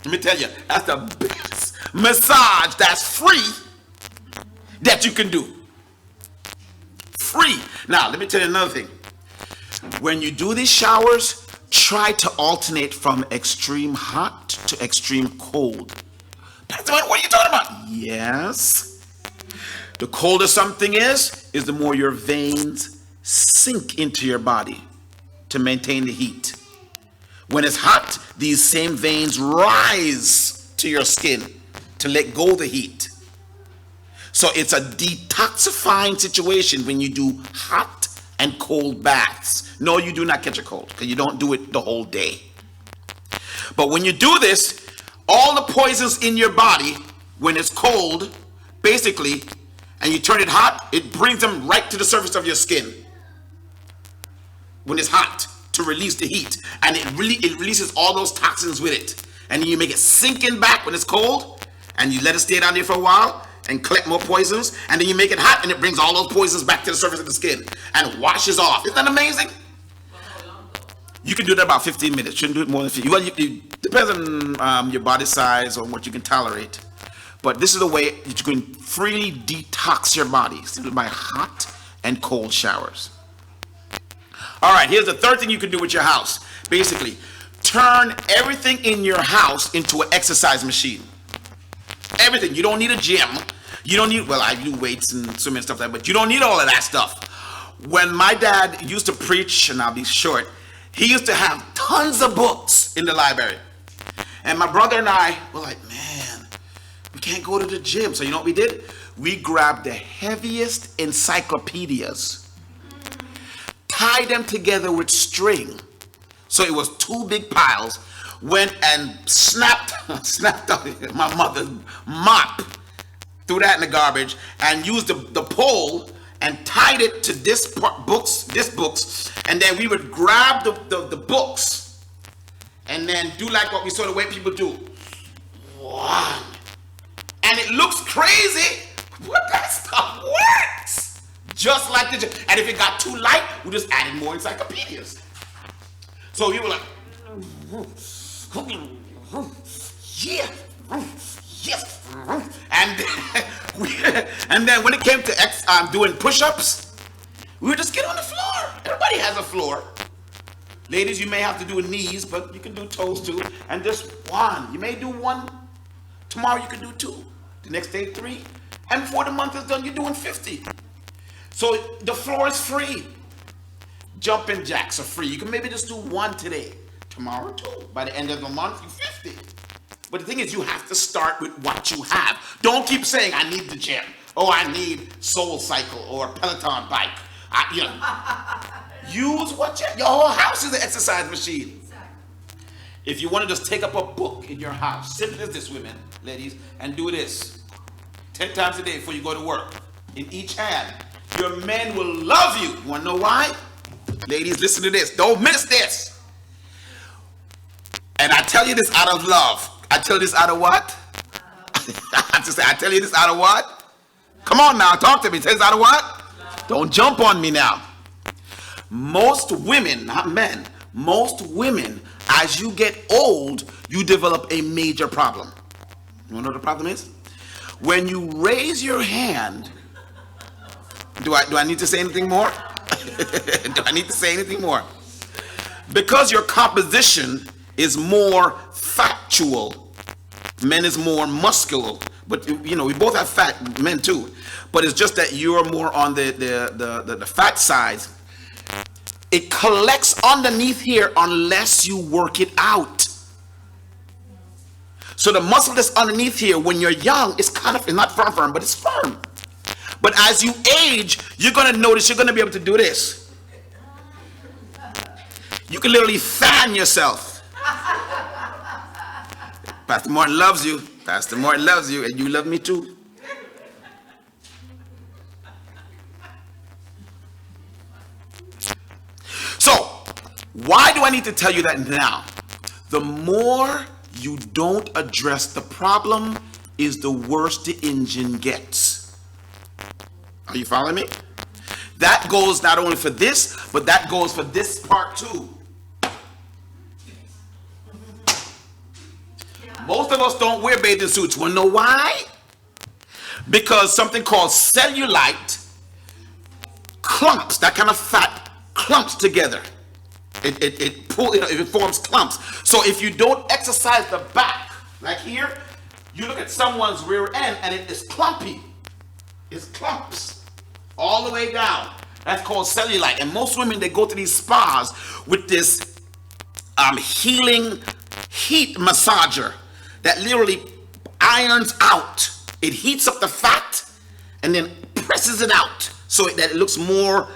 me tell you, that's the best massage that's free that you can do. Free. Now, let me tell you another thing. When you do these showers, try to alternate from extreme hot to extreme cold. What are you talking about? Yes. The colder something is the more your veins sink into your body to maintain the heat. When it's hot, these same veins rise to your skin to let go of the heat. So it's a detoxifying situation when you do hot and cold baths. No, you do not catch a cold because you don't do it the whole day. But when you do this, all the poisons in your body, when it's cold, basically, and you turn it hot, it brings them right to the surface of your skin. When it's hot, to release the heat, and it releases all those toxins with it. And then you make it sink in back when it's cold, and you let it stay down there for a while and collect more poisons, and then you make it hot and it brings all those poisons back to the surface of the skin and washes off. Isn't that amazing? You can do that about 15 minutes. Shouldn't do it more than 15. Well, it depends on your body size or what you can tolerate. But this is the way that you can freely detox your body, simply by hot and cold showers. All right, here's the third thing you can do with your house. Basically, turn everything in your house into an exercise machine. Everything. You don't need a gym. You don't need, well, I do weights and swimming and stuff like that, but you don't need all of that stuff. When my dad used to preach, and I'll be short, he used to have tons of books in the library. And my brother and I were like, man, we can't go to the gym. So you know what we did? We grabbed the heaviest encyclopedias, tied them together with string. So it was two big piles, went and snapped up my mother's mop, threw that in the garbage, and used the pole and tied it to this books, and then we would grab the books and then do like what we saw the way people do. One. And it looks crazy, but that stuff works. Just like the, and if it got too light, we just added more encyclopedias. So you were like, yeah, yes. And then when it came to doing push-ups, we would just get on the floor. Everybody has a floor. Ladies, you may have to do knees, but you can do toes too. And just one. You may do one. Tomorrow you can do two. The next day 3. And before the month is done, you're doing 50. So the floor is free. Jumping jacks are free. You can maybe just do 1 today. Tomorrow 2. By the end of the month, you're 50. But the thing is, you have to start with what you have. Don't keep saying, I need the gym. Oh, I need Soul Cycle or Peloton bike. Use what your whole house is an exercise machine. If you want to just take up a book in your house, simple as this, women, ladies, and do this 10 times a day before you go to work, in each hand, your men will love you. You want to know why? Ladies, listen to this. Don't miss this. And I tell you this out of love. I tell you this out of what? I tell you this out of what? Come on now, talk to me. Tell you this out of what? Don't jump on me now. Most women, not men, most women, as you get old, you develop a major problem. You want to know what the problem is? When you raise your hand, do I need to say anything more? Do I need to say anything more? Because your composition is more factual. Men is more muscular. But you know, we both have fat, men too. But it's just that you're more on the fat side. It collects underneath here unless you work it out. So the muscle that's underneath here when you're young is kind of, it's not firm, but it's firm. But as you age, you're going to notice you're going to be able to do this. You can literally fan yourself. Pastor Martin loves you. Pastor Martin loves you, and you love me too. So, why do I need to tell you that now? The more you don't address the problem is the worse the engine gets. Are you following me? That goes not only for this, but that goes for this part too. Most of us don't wear bathing suits. Want to know why? Because something called cellulite clumps, that kind of fat clumps together. It forms clumps. So if you don't exercise the back, like here, you look at someone's rear end and it is clumpy. It's clumps all the way down. That's called cellulite. And most women, they go to these spas with this healing heat massager that literally irons out. It heats up the fat and then presses it out so that it looks more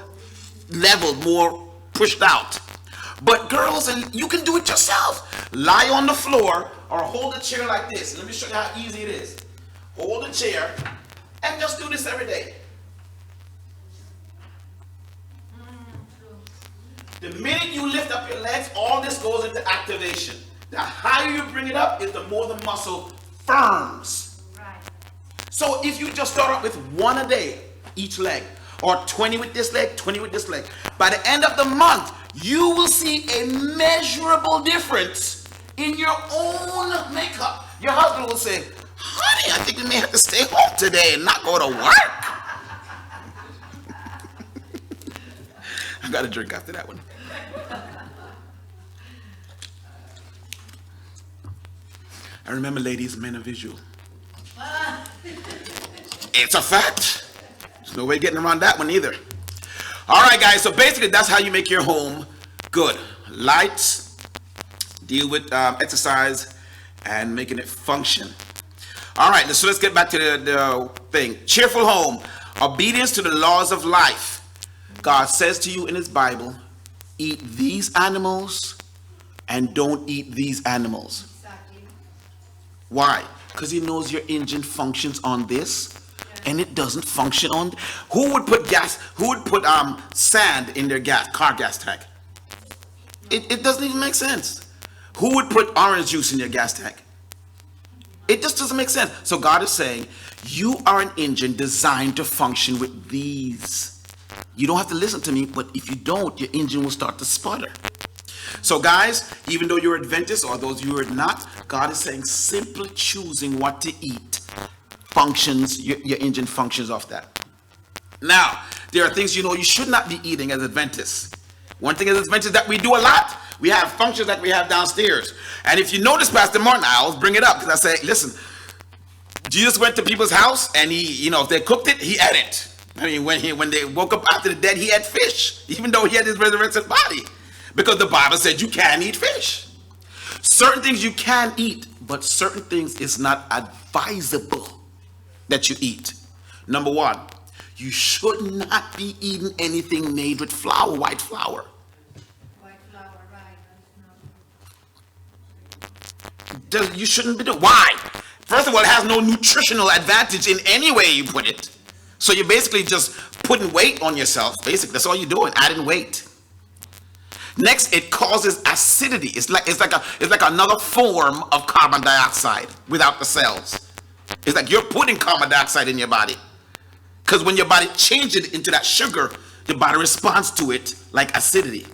leveled, more pushed out. But girls, and you can do it yourself. Lie on the floor or hold a chair like this. Let me show you how easy it is. Hold a chair and just do this every day. The minute you lift up your legs, all this goes into activation. The higher you bring it up, is the more the muscle firms. Right. So if you just start out with 1 a day, each leg, or 20 with this leg, 20 with this leg, by the end of the month, you will see a measurable difference in your own makeup. Your husband will say, honey, Hey, I think we may have to stay home today and not go to work. I got a drink after that one. I remember, ladies, men are visual. It's a fact. There's no way getting around that one either. All right, guys, so basically that's how you make your home good. Lights, deal with exercise, and making it function. All right, so let's get back to the thing. Cheerful home, obedience to the laws of life. God says to you in his Bible, eat these animals and don't eat these animals. Exactly. Why? Because he knows your engine functions on this and it doesn't function on. Who would put sand in their car gas tank? It doesn't even make sense. Who would put orange juice in your gas tank? It just doesn't make sense. So God is saying, you are an engine designed to function with these. You don't have to listen to me, but if you don't, your engine will start to sputter. So guys, even though you're Adventists or those you are not, God is saying simply choosing what to eat functions, your engine functions off that. Now, there are things you should not be eating as Adventists. One thing as Adventists that we do a lot, we have functions that we have downstairs. And if you notice, Pastor Martin, I always bring it up because I say, listen, Jesus went to people's house and he, if they cooked it, he ate it. I mean, when they woke up after the dead, he had fish, even though he had his resurrected body. Because the Bible said you can eat fish. Certain things you can eat, but certain things is not advisable that you eat. Number one, you should not be eating anything made with flour, white flour. White flour, right. You shouldn't be doing. Why? First of all, it has no nutritional advantage in any way you put it. So you're basically just putting weight on yourself. Basically, that's all you're doing, adding weight. Next, it causes acidity. It's like another form of carbon dioxide without the cells. It's like you're putting carbon dioxide in your body. Because when your body changes it into that sugar, your body responds to it like acidity.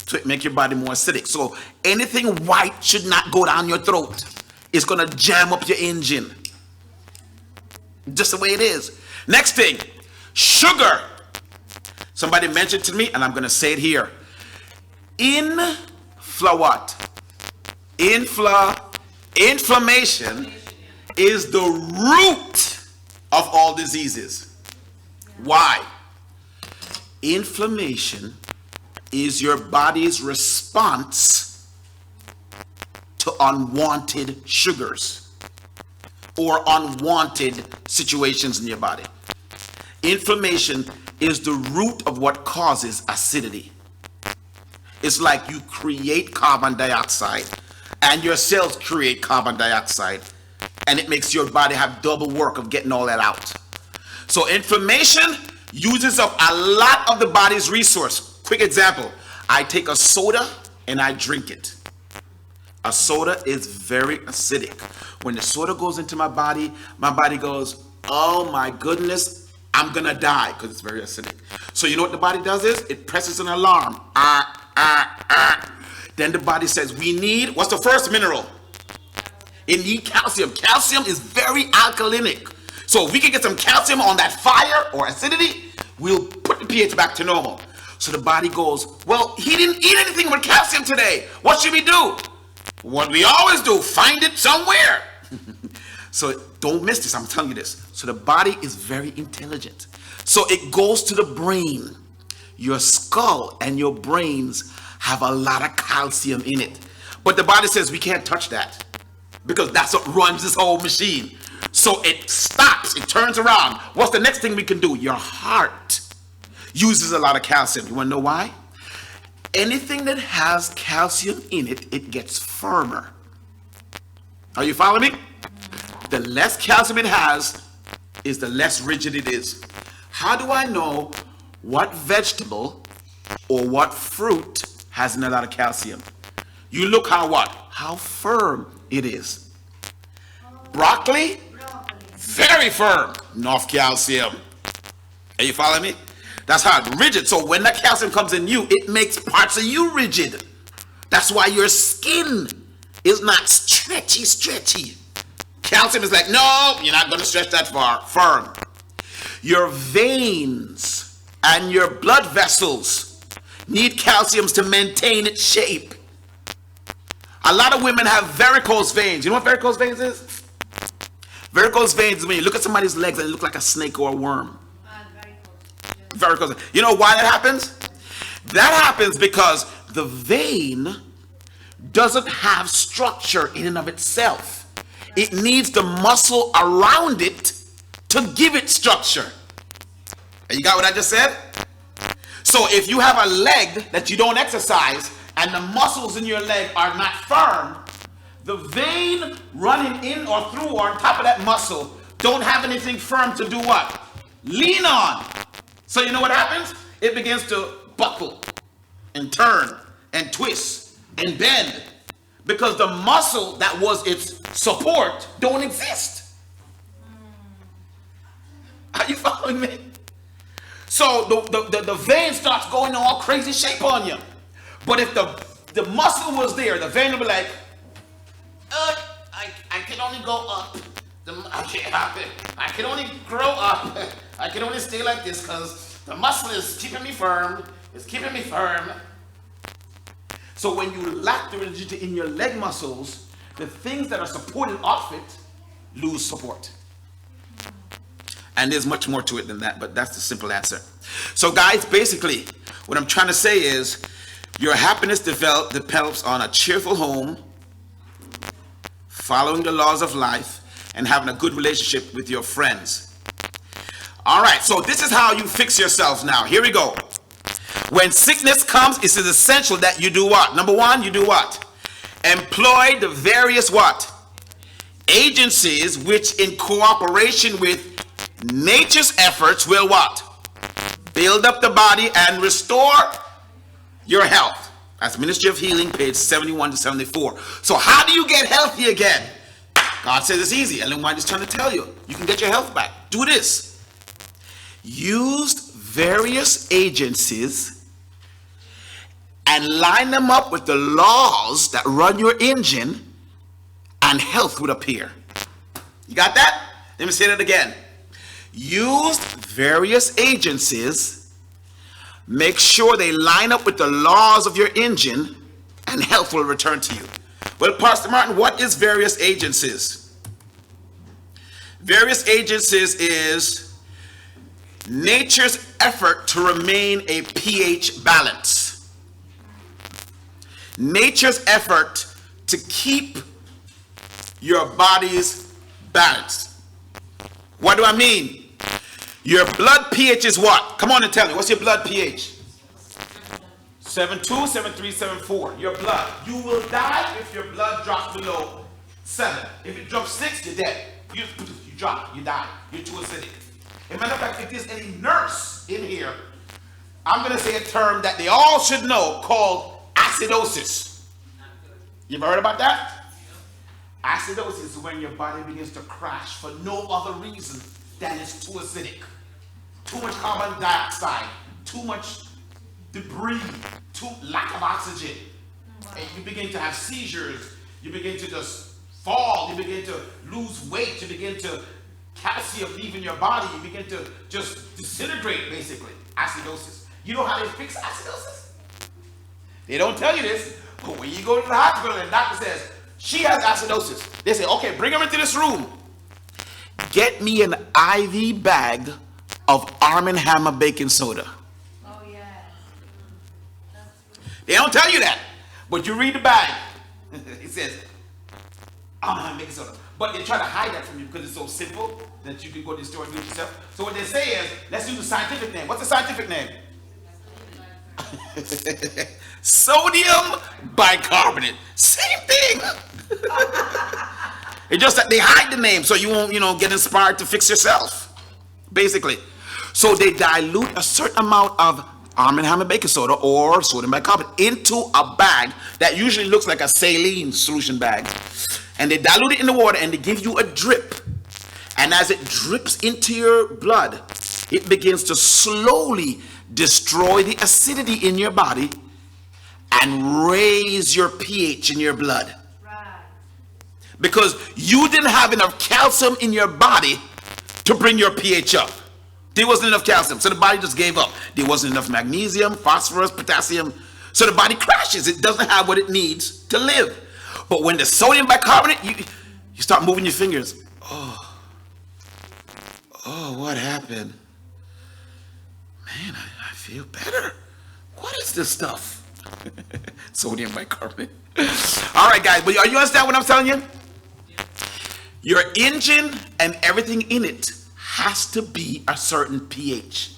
So it makes your body more acidic. So anything white should not go down your throat. It's going to jam up your engine. Just the way it is. Next thing, sugar. Somebody mentioned to me, and I'm going to say it here. Inflammation is the root of all diseases. Why? Inflammation is your body's response to unwanted sugars or unwanted situations in your body. Inflammation is the root of what causes acidity. It's like you create carbon dioxide and your cells create carbon dioxide, and it makes your body have double work of getting all that out. So inflammation uses up a lot of the body's resource. Quick example, I take a soda and I drink it. A soda is very acidic. When the soda goes into my body goes, oh my goodness, I'm gonna die, because it's very acidic. So you know what the body does is, it presses an alarm. Then the body says, we need, what's the first mineral? It needs calcium. Calcium is very alkalinic. So if we can get some calcium on that fire or acidity, we'll put the pH back to normal. So the body goes, well, he didn't eat anything with calcium today. What should we do? What we always do, find it somewhere. So don't miss this, I'm telling you this. So the body is very intelligent. So it goes to the brain. Your skull and your brains have a lot of calcium in it. But the body says we can't touch that, because that's what runs this whole machine. So it stops, it turns around. What's the next thing we can do? Your heart uses a lot of calcium. You want to know why? Anything that has calcium in it, it gets firmer. Are you following me? The less calcium it has is the less rigid it is. How do I know what vegetable or what fruit has a lot of calcium? You look how firm it is. Broccoli, very firm, enough calcium. Are you following me? That's how it's rigid. So when that calcium comes in you, it makes parts of you rigid. That's why your skin is not stretchy. Calcium is like, no, you're not going to stretch that far. Firm. Your veins and your blood vessels need calcium to maintain its shape. A lot of women have varicose veins. You know what varicose veins is? Varicose veins is when you look at somebody's legs and it looks like a snake or a worm. Varicose. You know why that happens? That happens because the vein doesn't have structure in and of itself. It needs the muscle around it to give it structure. You got what I just said? So if you have a leg that you don't exercise and the muscles in your leg are not firm, the vein running in or through or on top of that muscle don't have anything firm to do what? Lean on. So you know what happens? It begins to buckle and turn and twist and bend because the muscle that was its support don't exist. Are you following me? So the vein starts going all crazy shape on you. But if the muscle was there, the vein will be like, I can only go up. I can only grow up. I can only stay like this because the muscle is keeping me firm. It's keeping me firm. So when you lack the rigidity in your leg muscles, the things that are supported off it lose support. And there's much more to it than that, but that's the simple answer. So guys, basically, what I'm trying to say is your happiness develops on a cheerful home, following the laws of life, and having a good relationship with your friends. All right, so this is how you fix yourself now. Here we go. When sickness comes, it is essential that you do what? Number one, you do what? Employ the various what? Agencies which in cooperation with nature's efforts will what? Build up the body and restore your health. That's Ministry of Healing, page 71 to 74. So how do you get healthy again? God says it's easy. Ellen White is trying to tell you. You can get your health back. Do this. Use various agencies and line them up with the laws that run your engine, and health would appear. You got that? Let me say that again. Use various agencies, make sure they line up with the laws of your engine, and health will return to you. Well, Pastor Martin, what is various agencies? Various agencies is nature's effort to remain a pH balance. Nature's effort to keep your body's balanced. What do I mean? Your blood pH is what? Come on and tell me. What's your blood pH? 7.2, 7.3, 7.4. Your blood. You will die if your blood drops below 7. If it drops 6, you're dead. You drop. You die. You're too acidic. As a matter of fact, if there's any nurse in here, I'm going to say a term that they all should know called acidosis. You ever heard about that? Acidosis is when your body begins to crash for no other reason than it's too acidic. Too much carbon dioxide, too much debris, too lack of oxygen. And you begin to have seizures, you begin to just fall, you begin to lose weight, you begin to calcium leaving your body, you begin to just disintegrate basically. Acidosis. You know how they fix acidosis? They don't tell you this, but when you go to the hospital and the doctor says, she has acidosis, they say, okay, bring her into this room. Get me an IV bag of Arm & Hammer baking soda. Oh, yeah. They don't tell you that, but you read the bag. It says Arm & Hammer baking soda. But they try to hide that from you because it's so simple that you can go to the store and do it yourself. So what they say is, let's use the scientific name. What's the scientific name? Sodium bicarbonate. Same thing. It's just that they hide the name so you won't, get inspired to fix yourself. Basically. So they dilute a certain amount of Arm & Hammer baking soda or sodium bicarbonate into a bag that usually looks like a saline solution bag. And they dilute it in the water and they give you a drip. And as it drips into your blood, it begins to slowly destroy the acidity in your body and raise your pH in your blood. Right. because you didn't have enough calcium in your body to bring your pH up. There wasn't enough calcium, so the body just gave up. There wasn't enough magnesium, phosphorus, potassium, so the body crashes. It doesn't have what it needs to live. But when the sodium bicarbonate, you start moving your fingers. Oh, what happened? Man, I feel better. What is this stuff? Sodium bicarbonate. All right, guys, but are you understand what I'm telling you? Your engine and everything in it has to be a certain pH.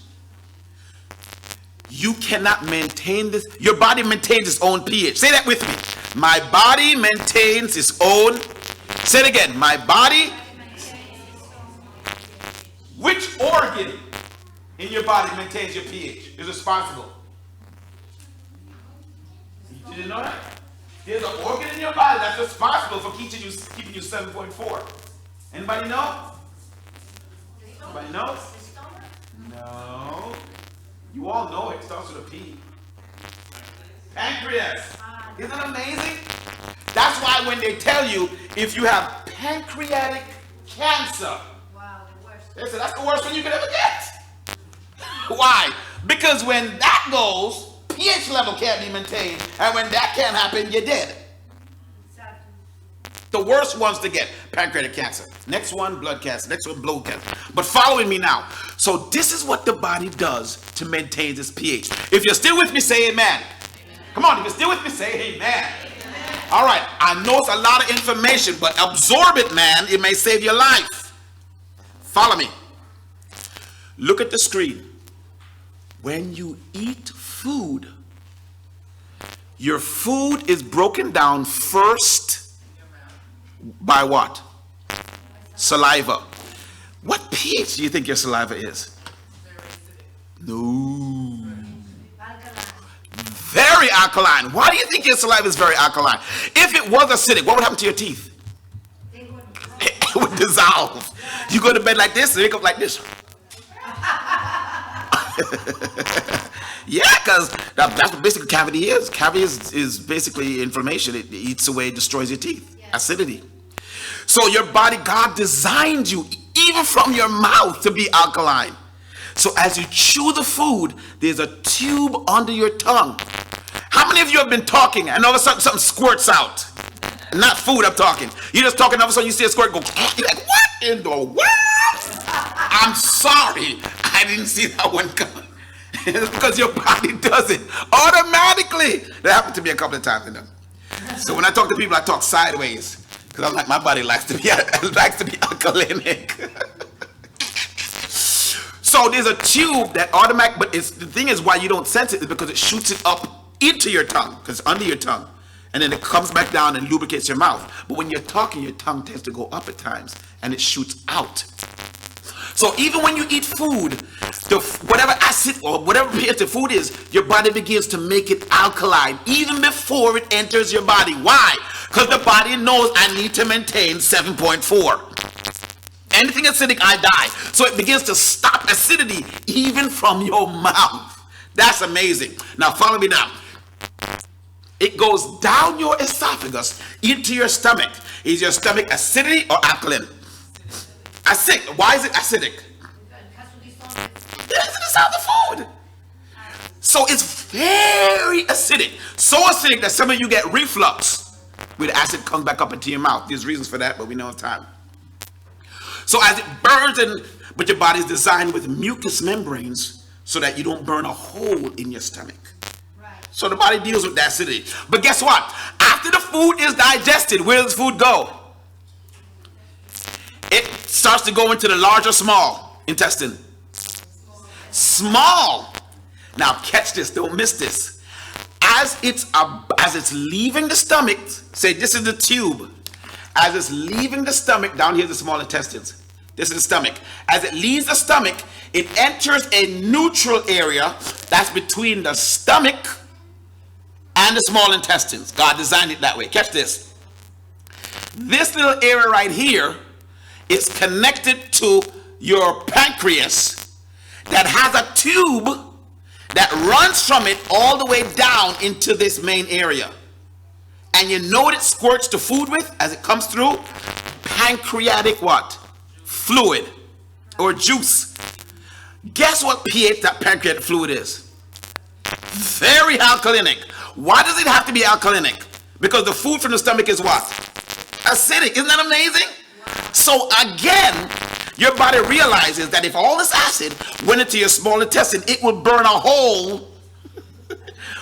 You cannot maintain this. Your body maintains its own pH. Say that with me. My body maintains its own. Say it again. My body. Which organ in your body maintains your pH? Is responsible. You didn't know that? There's an organ in your body that's responsible for keeping you 7.4. Anybody know? Anybody know? No. You all know it. It starts with a P. Pancreas. Isn't it amazing? That's why when they tell you if you have pancreatic cancer, Wow, the worst. they say that's the worst one you could ever get. Why? Because when that goes, pH level can't be maintained, and when that can't happen, you're dead. Exactly. The worst ones to get, pancreatic cancer. Next one, blood cancer. Next one, blood cancer. But following me now. So this is what the body does to maintain this pH. If you're still with me, say amen. Amen. Come on, if you're still with me, say amen. Amen. All right, I know it's a lot of information, but absorb it, man. It may save your life. Follow me. Look at the screen. When you eat food, your food is broken down first by what? Saliva. What pH do you think your saliva is? No. Very alkaline. Why do you think your saliva is very alkaline? If it was acidic, what would happen to your teeth? It would dissolve. You go to bed like this and wake up like this. Yeah, because that's what basically cavity is. Cavity is basically inflammation. It eats away, destroys your teeth. Acidity. So your body, God designed you, even from your mouth, to be alkaline. So as you chew the food, there's a tube under your tongue. How many of you have been talking and all of a sudden something squirts out? Not food, I'm talking. You're just talking, all of a sudden you see a squirt go, you're like, what in the world? I'm sorry, I didn't see that one coming. It's because your body does it automatically. That happened to me a couple of times. So when I talk to people, I talk sideways. Because I'm like, my body likes to be alkalinic. So there's a tube that automatic, but the thing is why you don't sense it is because it shoots it up into your tongue, because it's under your tongue. And then it comes back down and lubricates your mouth. But when you're talking, your tongue tends to go up at times and it shoots out. So even when you eat food, whatever acid or whatever pH the food is, your body begins to make it alkaline even before it enters your body. Why? Because the body knows I need to maintain 7.4. Anything acidic, I die. So it begins to stop acidity even from your mouth. That's amazing. Now follow me now. It goes down your esophagus into your stomach. Is your stomach acidity or alkaline? Acidic. Why is it acidic? Yes, it is out the food. So it's very acidic. So acidic that some of you get reflux with acid comes back up into your mouth. There's reasons for that, but we know it's time. So as it burns, but your body is designed with mucous membranes so that you don't burn a hole in your stomach. Right. So the body deals with that acidity. But guess what? After the food is digested, where does food go? It starts to go into the large or small intestine. Small. Now catch this, don't miss this. As it's leaving the stomach, say this is the tube. As it's leaving the stomach, down here is the small intestines. This is the stomach. As it leaves the stomach, it enters a neutral area that's between the stomach and the small intestines. God designed it that way. Catch this. This little area right here is connected to your pancreas that has a tube that runs from it all the way down into this main area. And you know what it squirts the food with as it comes through? Pancreatic what? Fluid or juice. Guess what pH that pancreatic fluid is? Very alkalinic. Why does it have to be alkalinic? Because the food from the stomach is what? Acidic. Isn't that amazing? So again, your body realizes that if all this acid went into your small intestine, it would burn a hole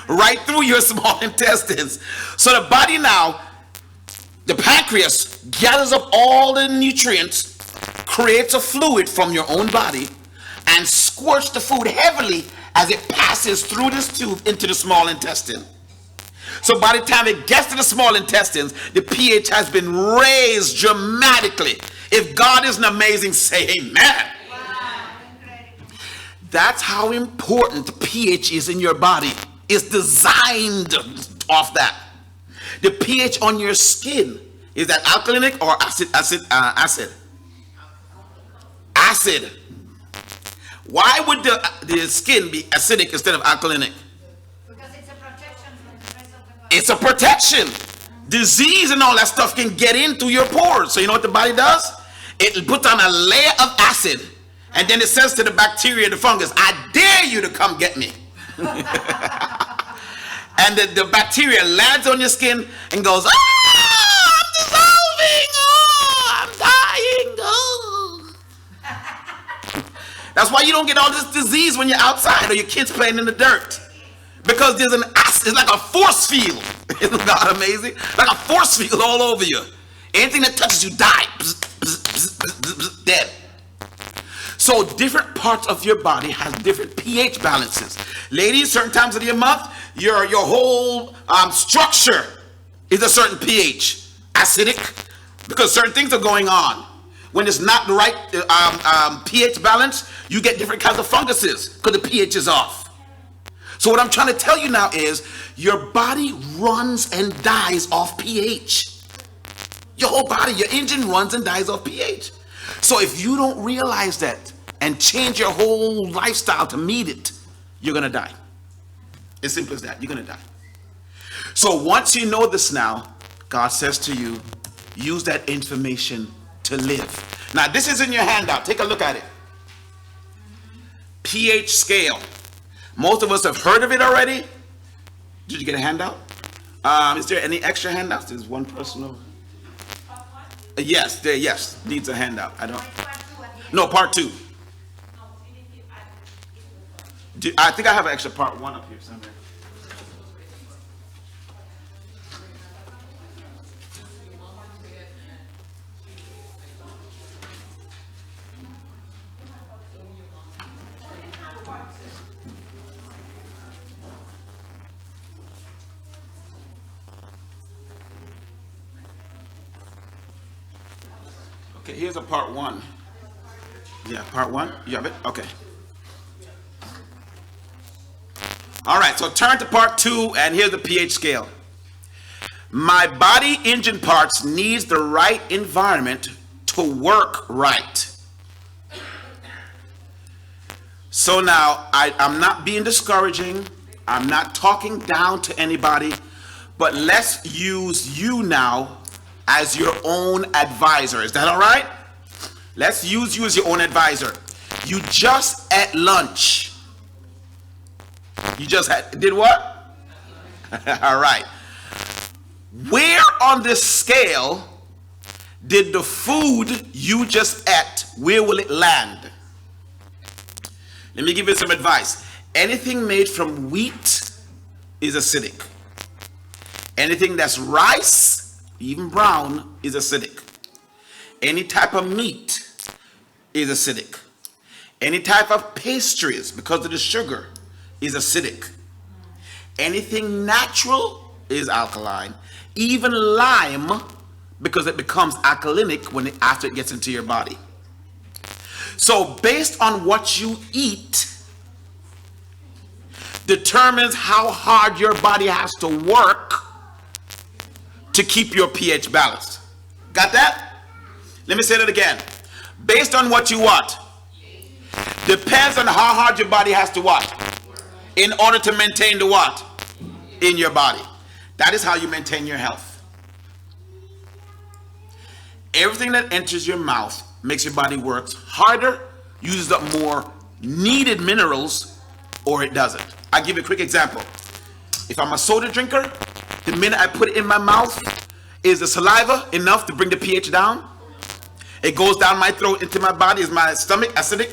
right through your small intestines. So the body now, the pancreas gathers up all the nutrients, creates a fluid from your own body, and squirts the food heavily as it passes through this tube into the small intestine. So by the time it gets to the small intestines, the pH has been raised dramatically. If God isn't amazing, say amen. Wow. That's how important pH is in your body. It's designed off that. The pH on your skin, is that alkalinic or acid? Acid. Why would the skin be acidic instead of alkalinic? Because it's a protection from the rest of the body. It's a protection. Disease and all that stuff can get in through your pores. So you know what the body does? It puts on a layer of acid, and then it says to the bacteria, the fungus, I dare you to come get me. And the bacteria lands on your skin and goes, I'm dissolving, I'm dying. That's why you don't get all this disease when you're outside or your kids playing in the dirt. Because there's an acid, it's like a force field. Isn't God amazing? Like a force field all over you. Anything that touches you, die. Bzz, bzz, bzz, bzz, bzz, dead. So different parts of your body has different pH balances. Ladies, certain times of the month, your whole structure is a certain pH. Acidic, because certain things are going on. When it's not the right pH balance, you get different kinds of funguses because the pH is off. So what I'm trying to tell you now is your body runs and dies off pH. Your whole body, your engine runs and dies off pH. So if you don't realize that and change your whole lifestyle to meet it, you're going to die. As simple as that. You're going to die. So once you know this now, God says to you, use that information to live. Now this is in your handout. Take a look at it. pH scale. Most of us have heard of it already. Did you get a handout? Is there any extra handouts? There's one personal. Yes, needs a handout. I don't. No, part 2. I think I have an extra part 1 up here somewhere. Okay, here's a part 1. Yeah, part 1. You have it? Okay. All right, so turn to part 2, and here's the pH scale. My body engine parts needs the right environment to work right. So now, I'm not being discouraging. I'm not talking down to anybody, but let's use you now as your own advisor. Is that all right? Let's use you as your own advisor. You just ate lunch. You just did what? All right. Where on this scale did the food you just ate, where will it land? Let me give you some advice. Anything made from wheat is acidic. Anything that's rice, even brown, is acidic. Any type of meat is acidic. Any type of pastries, because of the sugar, is acidic. Anything natural is alkaline. Even lime, because it becomes alkalinic after it gets into your body. So based on what you eat determines how hard your body has to work to keep your pH balanced. Got that? Let me say that again. Based on what you what? Depends on how hard your body has to what? In order to maintain the what? In your body. That is how you maintain your health. Everything that enters your mouth makes your body work harder, uses up more needed minerals, or it doesn't. I'll give you a quick example. If I'm a soda drinker, the minute I put it in my mouth, is the saliva enough to bring the pH down? It goes down my throat into my body. Is my stomach acidic?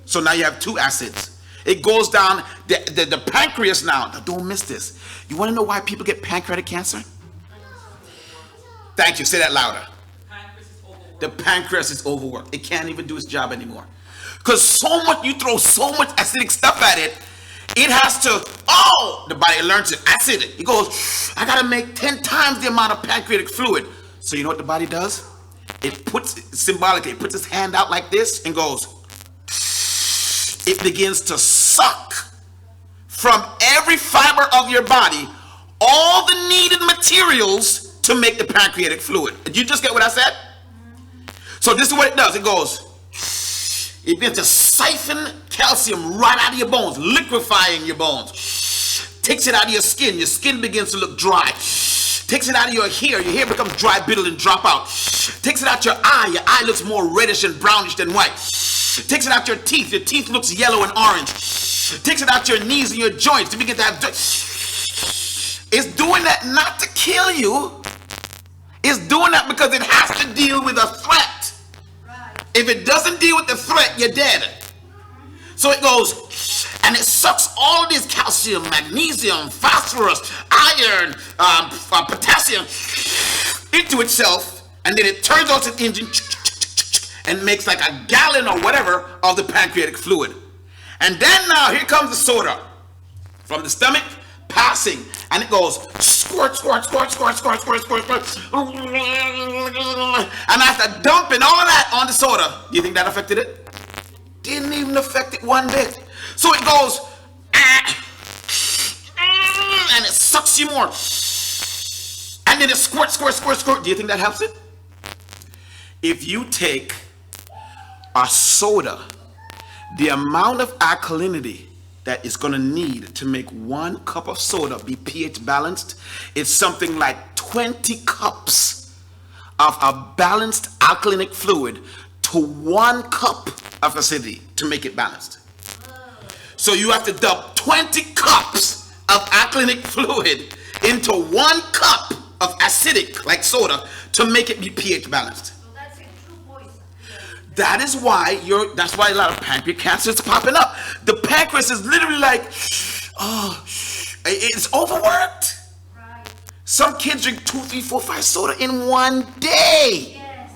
So now you have two acids. It goes down the pancreas now. Now don't miss this. You want to know why people get pancreatic cancer? Thank you. Say that louder. The pancreas is overworked. It can't even do its job anymore. Because so much, you throw so much acidic stuff at it, it has to, the body learns it. Acidic. It goes, I got to make 10 times the amount of pancreatic fluid. So you know what the body does? It puts, symbolically, it puts its hand out like this and goes, it begins to suck from every fiber of your body all the needed materials to make the pancreatic fluid. Did you just get what I said? So this is what it does. It goes, it begins to siphon calcium right out of your bones, liquefying your bones. Takes it out of your skin begins to look dry. Takes it out of your hair becomes dry, brittle, and drop out. Takes it out your eye looks more reddish and brownish than white. Takes it out your teeth looks yellow and orange. Takes it out your knees and your joints to begin to have. It's doing that not to kill you. It's doing that because it has to deal with a threat. Right. If it doesn't deal with the threat, you're dead. So it goes, and it sucks all of this calcium, magnesium, phosphorus, iron, potassium into itself, and then it turns off its engine and makes like a gallon or whatever of the pancreatic fluid. And then now here comes the soda from the stomach passing, and it goes squirt, squirt, squirt, squirt, squirt, squirt, squirt, squirt. And after dumping all of that on the soda, do you think that affected it? Didn't even affect it one bit. So it goes and it sucks you more, and then it squirt, squirt, squirt, squirt. Do you think that helps it? If you take a soda, the amount of alkalinity that is going to need to make 1 cup of soda be pH balanced is something like 20 cups of a balanced alkalinic fluid to 1 cup of acidity to make it balanced. So you have to dump 20 cups of alkalinic fluid into 1 cup of acidic, like soda, to make it be pH balanced. That is why that's why a lot of pancreatic cancer is popping up. The pancreas is literally like, it's overworked. Right. Some kids drink 2, 3, 4, 5 soda in one day. Yes.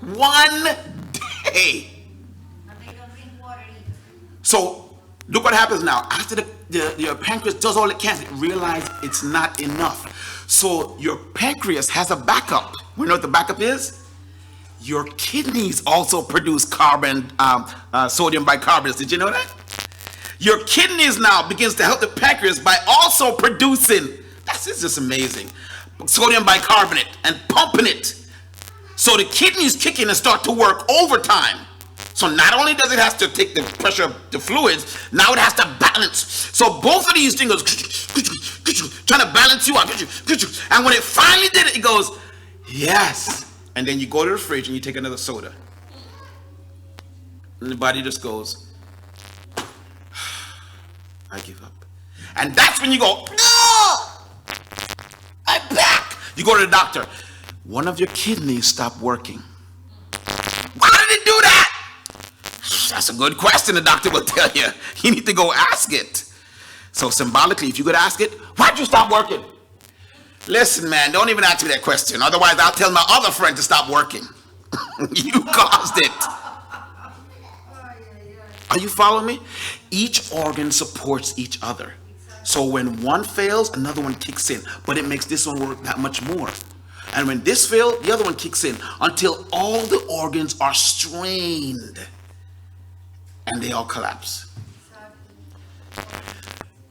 1 day. And they don't drink water either. So look what happens now. After your pancreas does all it can, it realizes it's not enough. So your pancreas has a backup. You know what the backup is? Your kidneys also produce sodium bicarbonates. Did you know that? Your kidneys now begins to help the pancreas by also producing, this is just amazing, sodium bicarbonate and pumping it. So the kidneys kick in and start to work overtime. So not only does it have to take the pressure of the fluids, now it has to balance. So both of these things trying to balance you out. And when it finally did it, it goes, yes. And then you go to the fridge and you take another soda. And the body just goes, I give up. And that's when you go, no, I'm back. You go to the doctor. One of your kidneys stopped working. Why did it do that? That's a good question, the doctor will tell you. You need to go ask it. So symbolically, if you could ask it, why'd you stop working? Listen, man, don't even ask me that question. Otherwise, I'll tell my other friend to stop working. You caused it. Are you following me? Each organ supports each other. So when one fails, another one kicks in. But it makes this one work that much more. And when this fails, the other one kicks in until all the organs are strained. And they all collapse.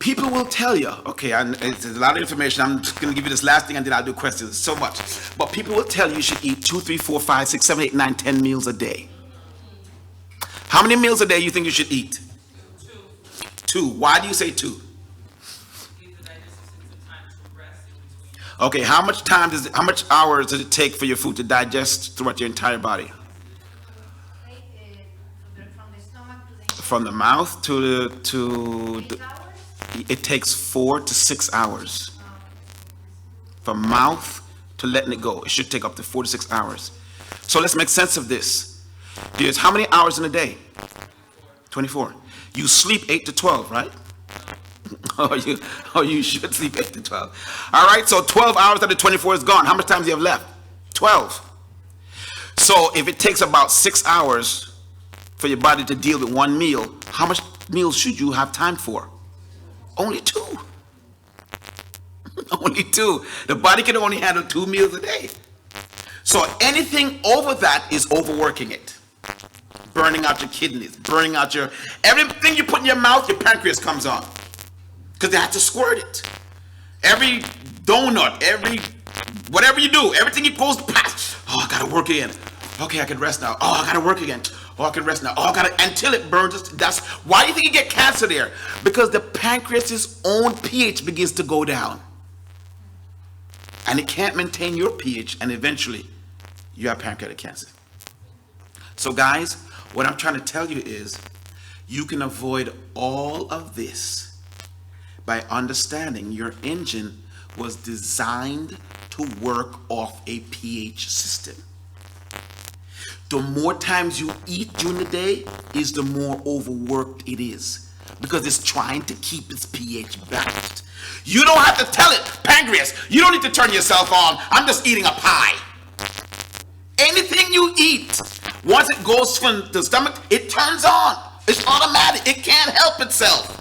People will tell you, okay, and it's a lot of information. I'm just going to give you this last thing and then I'll do questions. So much. But people will tell you should eat 2, 3, 4, 5, 6, 7, 8, 9, 10 meals a day. How many meals a day you think you should eat? 2. Why do you say 2? Okay, how much hours does it take for your food to digest throughout your entire body? From the stomach to the From the mouth to 8 hours? it takes 4 to 6 hours. From mouth to letting it go, it should take up to 4 to 6 hours. So let's make sense of this. There's how many hours in a day? 24. You sleep 8 to 12, right? You should sleep 8 to 12. All right, so 12 hours out of 24 is gone. How much time do you have left? 12. So if it takes about 6 hours for your body to deal with one meal, how much meals should you have time for? Only 2. Only 2. The body can only handle 2 meals a day. So anything over that is overworking it. Burning out your kidneys, burning out everything you put in your mouth, your pancreas comes on. Because they have to squirt it. Every donut, whatever you do, everything it goes past. Oh, I gotta work again. Okay, I can rest now. Oh, I gotta work again. Oh, I can rest now. Oh, until it burns. That's why do you think you get cancer there? Because the pancreas's own pH begins to go down. And it can't maintain your pH, and eventually you have pancreatic cancer. So guys, what I'm trying to tell you is you can avoid all of this by understanding your engine was designed to work off a pH system. The more times you eat during the day is the more overworked it is, because it's trying to keep its pH balanced. You don't have to tell it, pancreas, you don't need to turn yourself on. I'm just eating a pie. Anything you eat, once it goes from the stomach, it turns on. It's automatic. It can't help itself.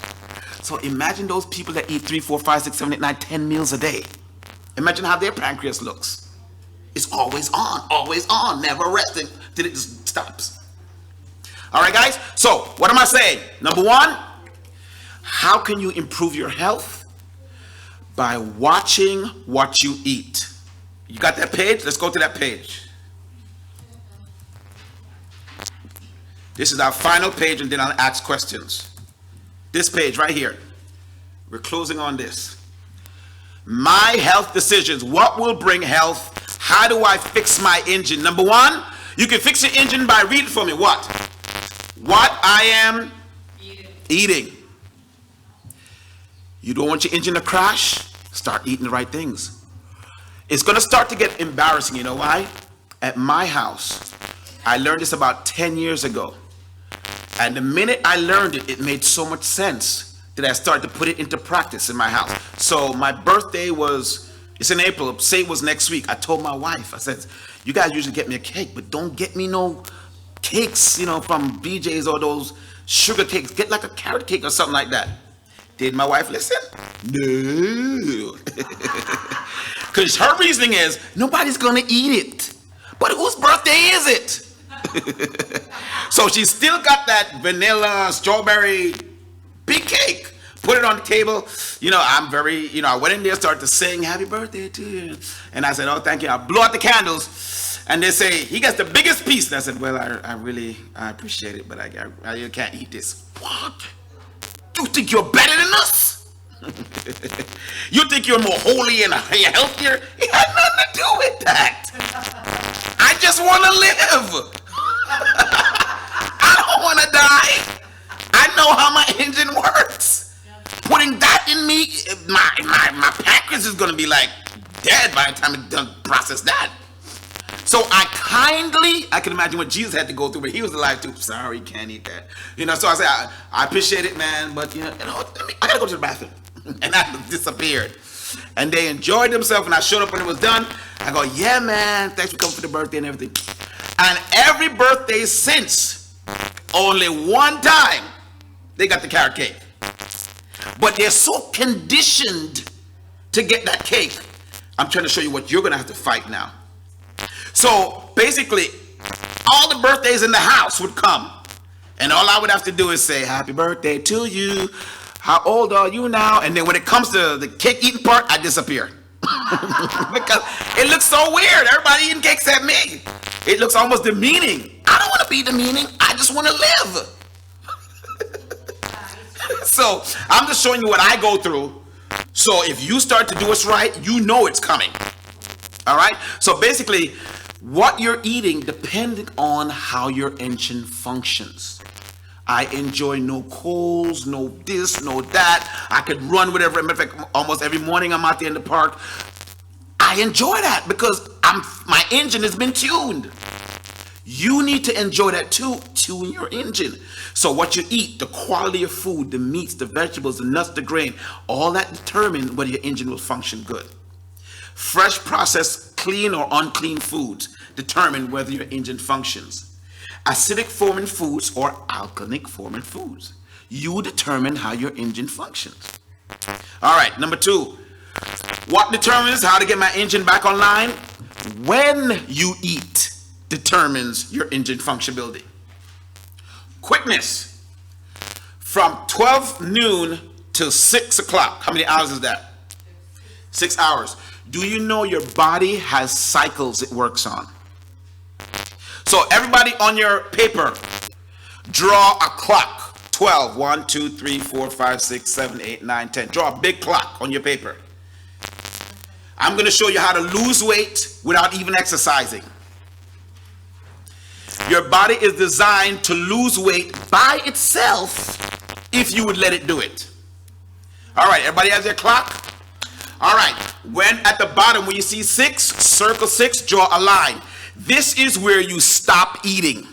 So imagine those people that eat 3, 4, 5, 6, 7, 8, 9, 10 meals a day. Imagine how their pancreas looks. It's always on, never resting till it just stops. All right, guys. So what am I saying? Number 1, how can you improve your health? By watching what you eat. You got that page? Let's go to that page. This is our final page, and then I'll ask questions. This page right here. We're closing on this. My health decisions. What will bring health? How do I fix my engine? Number 1, you can fix your engine by reading for me. What? What I am eating. You don't want your engine to crash? Start eating the right things. It's going to start to get embarrassing. You know why? At my house, I learned this about 10 years ago. And the minute I learned it, it made so much sense that I started to put it into practice in my house. So my birthday it's in April, say it was next week. I told my wife, I said, you guys usually get me a cake, but don't get me no cakes, from BJ's or those sugar cakes. Get like a carrot cake or something like that. Did my wife listen? No. Because her reasoning is, nobody's going to eat it. But whose birthday is it? So she still got that vanilla, strawberry, big cake. Put it on the table. I'm very, I went in there, started to sing, happy birthday to you. And I said, oh, thank you. I blew out the candles. And they say, he gets the biggest piece. And I said, well, I appreciate it, but I can't eat this. What? You think you're better than us? You think you're more holy and healthier? It had nothing to do with that. I just want to live. I don't want to die. I know how my engine works. Putting that in me, my pancreas is going to be like dead by the time it done process that. So I can imagine what Jesus had to go through, but he was alive too. Sorry, can't eat that. So I said, I appreciate it, man, but I got to go to the bathroom. And I disappeared. And they enjoyed themselves, and I showed up when it was done. I go, yeah, man, thanks for coming for the birthday and everything. And every birthday since, only one time, they got the carrot cake. But they're so conditioned to get that cake. I'm trying to show you what you're going to have to fight now. So basically, all the birthdays in the house would come. And all I would have to do is say, happy birthday to you. How old are you now? And then when it comes to the cake eating part, I disappear. Because it looks so weird. Everybody eating cakes at me. It looks almost demeaning. I don't want to be demeaning. I just want to live. So I'm just showing you what I go through. So So if you start to do what's right, you know it's coming. All right? So basically, what you're eating depends on how your engine functions. I enjoy no colds, no this, no that. I could run whatever. Matter of fact, almost every morning I'm out there in the park. I enjoy that because my engine has been tuned. You need to enjoy that too. Tune your engine. So what you eat, the quality of food, the meats, the vegetables, the nuts, the grain, all that determine whether your engine will function good. Fresh, processed, clean or unclean foods determine whether your engine functions. Acidic forming foods or alkaline forming foods. You determine how your engine functions. All right, number 2. What determines how to get my engine back online? When you eat determines your engine functionality. Quickness. From 12 noon to 6 o'clock. How many hours is that? 6 hours. Do you know your body has cycles it works on? So everybody on your paper, draw a clock. 12, 1, 2, 3, 4, 5, 6, 7, 8, 9, 10. Draw a big clock on your paper. I'm going to show you how to lose weight without even exercising. Your body is designed to lose weight by itself if you would let it do it. All right, everybody has their clock? All right, when at the bottom when you see 6, circle 6, draw a line. This is where you stop eating.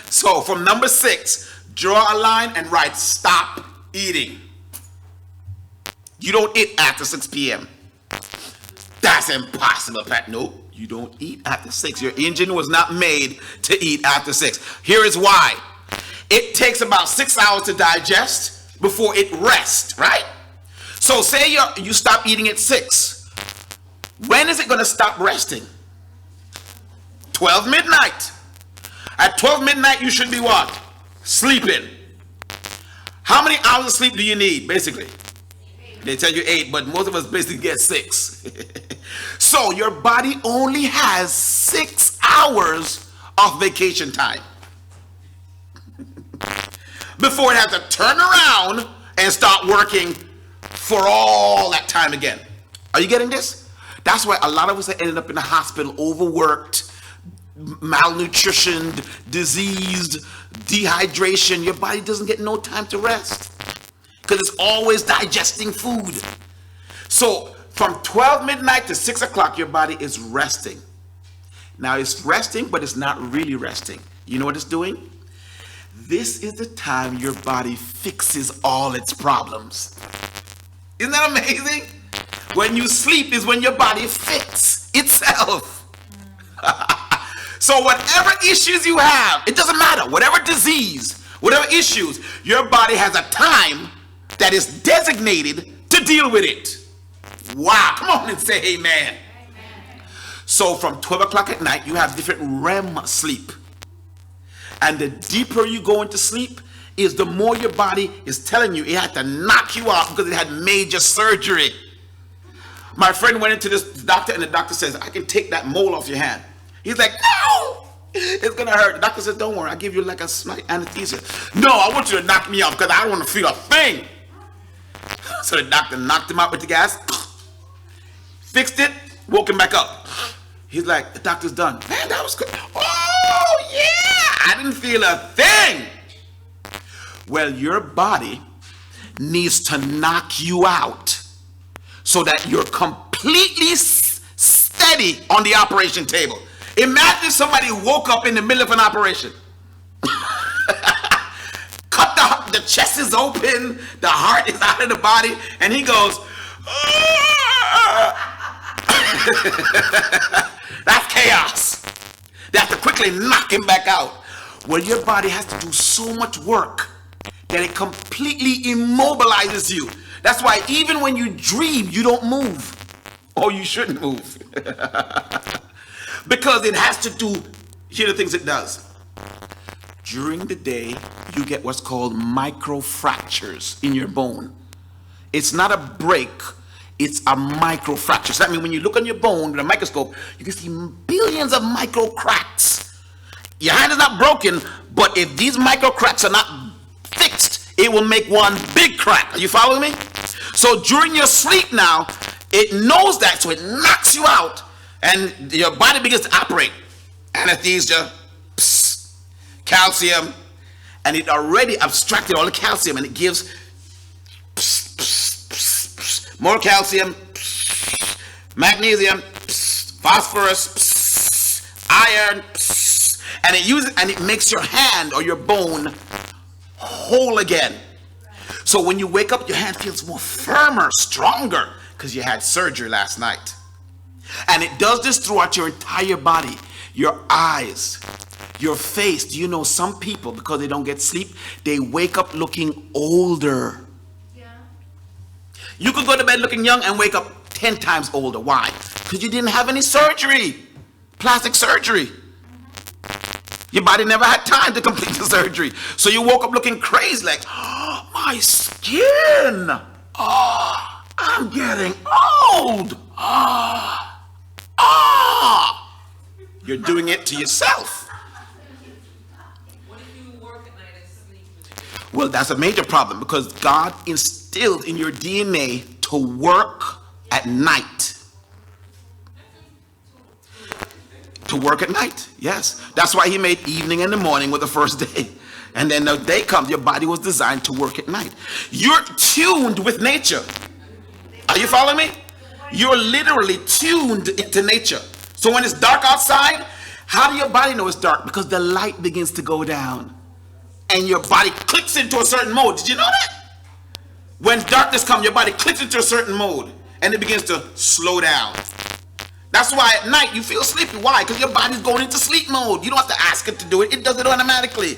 So from number 6, draw a line and write stop eating. You don't eat after 6 p.m. That's impossible, Pat. No, you don't eat after 6. Your engine was not made to eat after 6. Here is why. It takes about 6 hours to digest before it rests, right? So say you stop eating at 6. When is it going to stop resting? 12 midnight. At 12 midnight, you should be what? Sleeping. How many hours of sleep do you need, basically? They tell you 8, but most of us basically get 6. So your body only has 6 hours of vacation time before it has to turn around and start working for all that time again. Are you getting this? That's why a lot of us are ending up in the hospital overworked, malnutrition, diseased, dehydration. Your body doesn't get no time to rest because it's always digesting food. So from 12 midnight to 6 o'clock, your body is resting. Now it's resting, but it's not really resting. You know what it's doing? This is the time your body fixes all its problems. Isn't that amazing? When you sleep is when your body fixes itself. So whatever issues you have, it doesn't matter. Whatever disease, whatever issues, your body has a time that is designated to deal with it. Wow, come on and say amen. Amen. So from 12 o'clock at night, you have different REM sleep. And the deeper you go into sleep is the more your body is telling you it had to knock you out because it had major surgery. My friend went into this doctor and the doctor says, I can take that mole off your hand. He's like, no, it's going to hurt. The doctor says, don't worry, I'll give you like a slight anesthesia. No, I want you to knock me out because I don't want to feel a thing. So the doctor knocked him out with the gas, fixed it, woke him back up. He's like, the doctor's done. Man, that was good. Oh, yeah, I didn't feel a thing. Well, your body needs to knock you out so that you're completely steady on the operation table. Imagine somebody woke up in the middle of an operation. Cut the chest is open, the heart is out of the body, and he goes, that's chaos. They have to quickly knock him back out. Well, your body has to do so much work that it completely immobilizes you. That's why even when you dream, you don't move. Or you shouldn't move. Because it has to do, here are the things it does. During the day, you get what's called microfractures in your bone. It's not a break, it's a microfracture. So that means when you look on your bone with a microscope, you can see billions of micro cracks. Your hand is not broken, but if these micro cracks are not fixed, it will make one big crack. Are you following me? So during your sleep now, it knows that, so it knocks you out, and your body begins to operate. Anesthesia, calcium, and it already abstracted all the calcium, and it gives more calcium, magnesium, phosphorus, iron, and it makes your hand or your bone whole again. So when you wake up, your hand feels more firmer, stronger, because you had surgery last night. And it does this throughout your entire body, your eyes, your face. Do you know some people, because they don't get sleep, they wake up looking older? You could go to bed looking young and wake up 10 times older. Why? Because you didn't have any surgery, plastic surgery. Your body never had time to complete the surgery. So you woke up looking crazy, like, oh, my skin. Oh, I'm getting old. You're doing it to yourself. What if you work at night and sleep? Well, that's a major problem, because God instilled in your DNA to work at night. To work at night, yes. That's why he made evening and the morning with the first day. And then the day comes, your body was designed to work at night. You're tuned with nature. Are you following me? You're literally tuned into nature. So when it's dark outside, how do your body know it's dark? Because the light begins to go down. And your body clicks into a certain mode. Did you know that? When darkness comes, your body clicks into a certain mode. And it begins to slow down. That's why at night you feel sleepy. Why? Because your body's going into sleep mode. You don't have to ask it to do it. It does it automatically.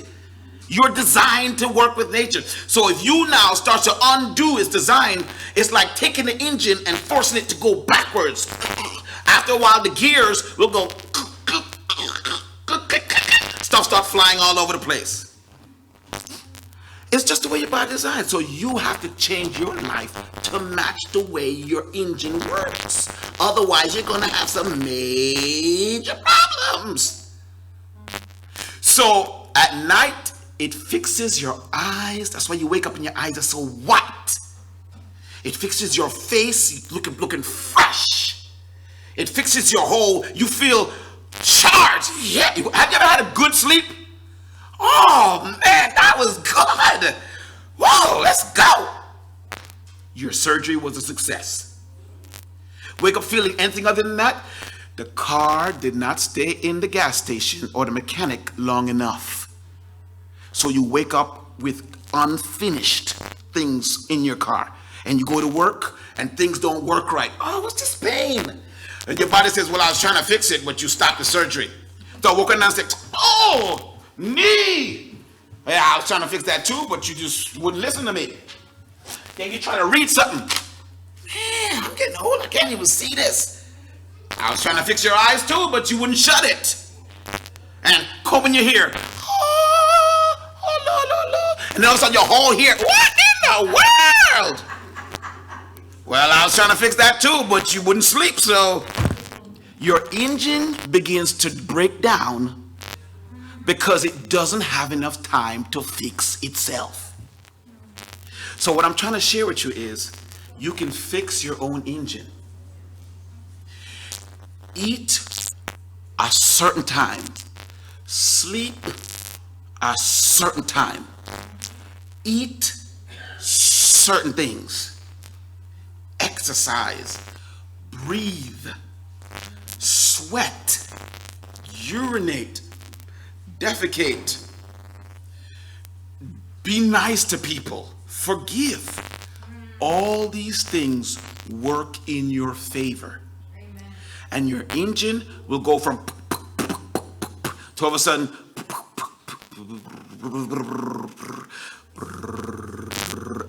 You're designed to work with nature. So if you now start to undo its design, it's like taking the engine and forcing it to go backwards. After a while, the gears will go. Stuff starts flying all over the place. It's just the way your body is designed. So you have to change your life to match the way your engine works. Otherwise, you're going to have some major problems. So at night, it fixes your eyes. That's why you wake up and your eyes are so white. It fixes your face, looking fresh. It fixes your whole, you feel charged. Yeah. Have you ever had a good sleep? Oh man, that was good. Whoa, let's go. Your surgery was a success. Wake up feeling anything other than that? The car did not stay in the gas station or the mechanic long enough. So you wake up with unfinished things in your car. And you go to work and things don't work right. Oh, what's this pain? And your body says, well, I was trying to fix it, but you stopped the surgery. So I woke up and I said, oh, knee. Yeah, I was trying to fix that too, but you just wouldn't listen to me. Then you try to read something. Man, I'm getting old. I can't even see this. I was trying to fix your eyes too, but you wouldn't shut it. And combing your hair. And then all of a sudden your whole hair. What in the world? Well, I was trying to fix that too, but you wouldn't sleep, so your engine begins to break down because it doesn't have enough time to fix itself. So what I'm trying to share with you is you can fix your own engine. Eat a certain time. Sleep a certain time. Eat certain things. Exercise. Breathe. Sweat. Urinate. Defecate. Be nice to people. Forgive. All these things work in your favor. Amen. And your engine will go from to all of a sudden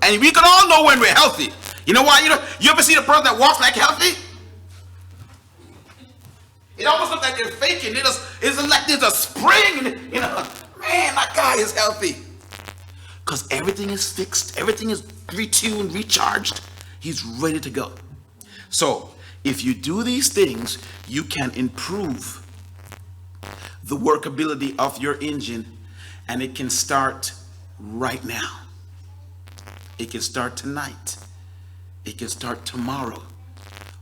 and we can all know when we're healthy. You know why? You ever see the person that walks like healthy? It almost looks like they're faking. It's like there's a spring. Man, that guy is healthy. Because everything is fixed. Everything is retuned, recharged. He's ready to go. So, if you do these things, you can improve the workability of your engine, and it can start right now. It can start tonight. It can start tomorrow,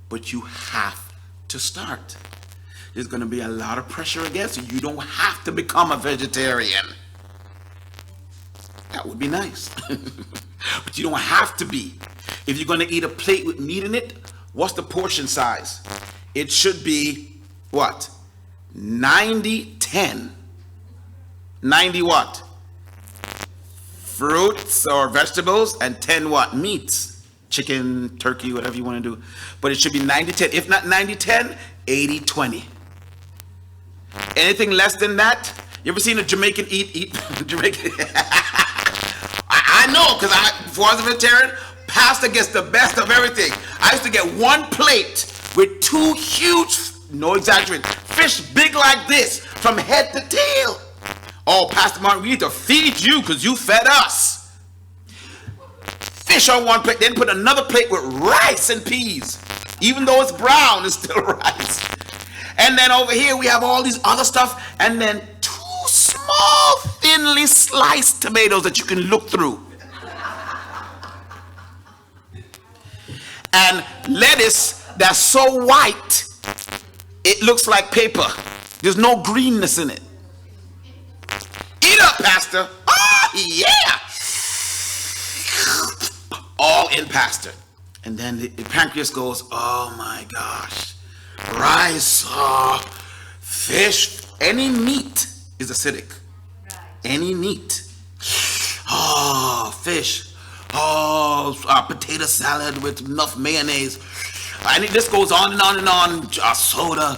but you have to start. There's going to be a lot of pressure against you. You don't have to become a vegetarian. That would be nice. But you don't have to be. If you're going to eat a plate with meat in it, what's the portion size? It should be what? 90-10. 90 what? Fruits or vegetables, and 10 what? Meats. Chicken, turkey, whatever you want to do. But it should be 90-10. If not 90-10, 80-20. Anything less than that, you ever seen a Jamaican eat Jamaican? I know, because before I was a vegetarian, pastor gets the best of everything. I used to get one plate with 2 huge, no exaggeration, fish big like this from head to tail. Oh, Pastor Martin, we need to feed you because you fed us. Fish on one plate, then put another plate with rice and peas. Even though it's brown, it's still rice. And then over here we have all these other stuff, and then 2 small, thinly sliced tomatoes that you can look through. And lettuce that's so white, it looks like paper. There's no greenness in it. Eat up, Pastor. Oh, yeah. All in, Pastor. And then the pancreas goes, oh my gosh. Rice, fish, any meat is acidic. Any meat. Oh, fish. Oh, potato salad with enough mayonnaise. And this goes on and on and on. Soda.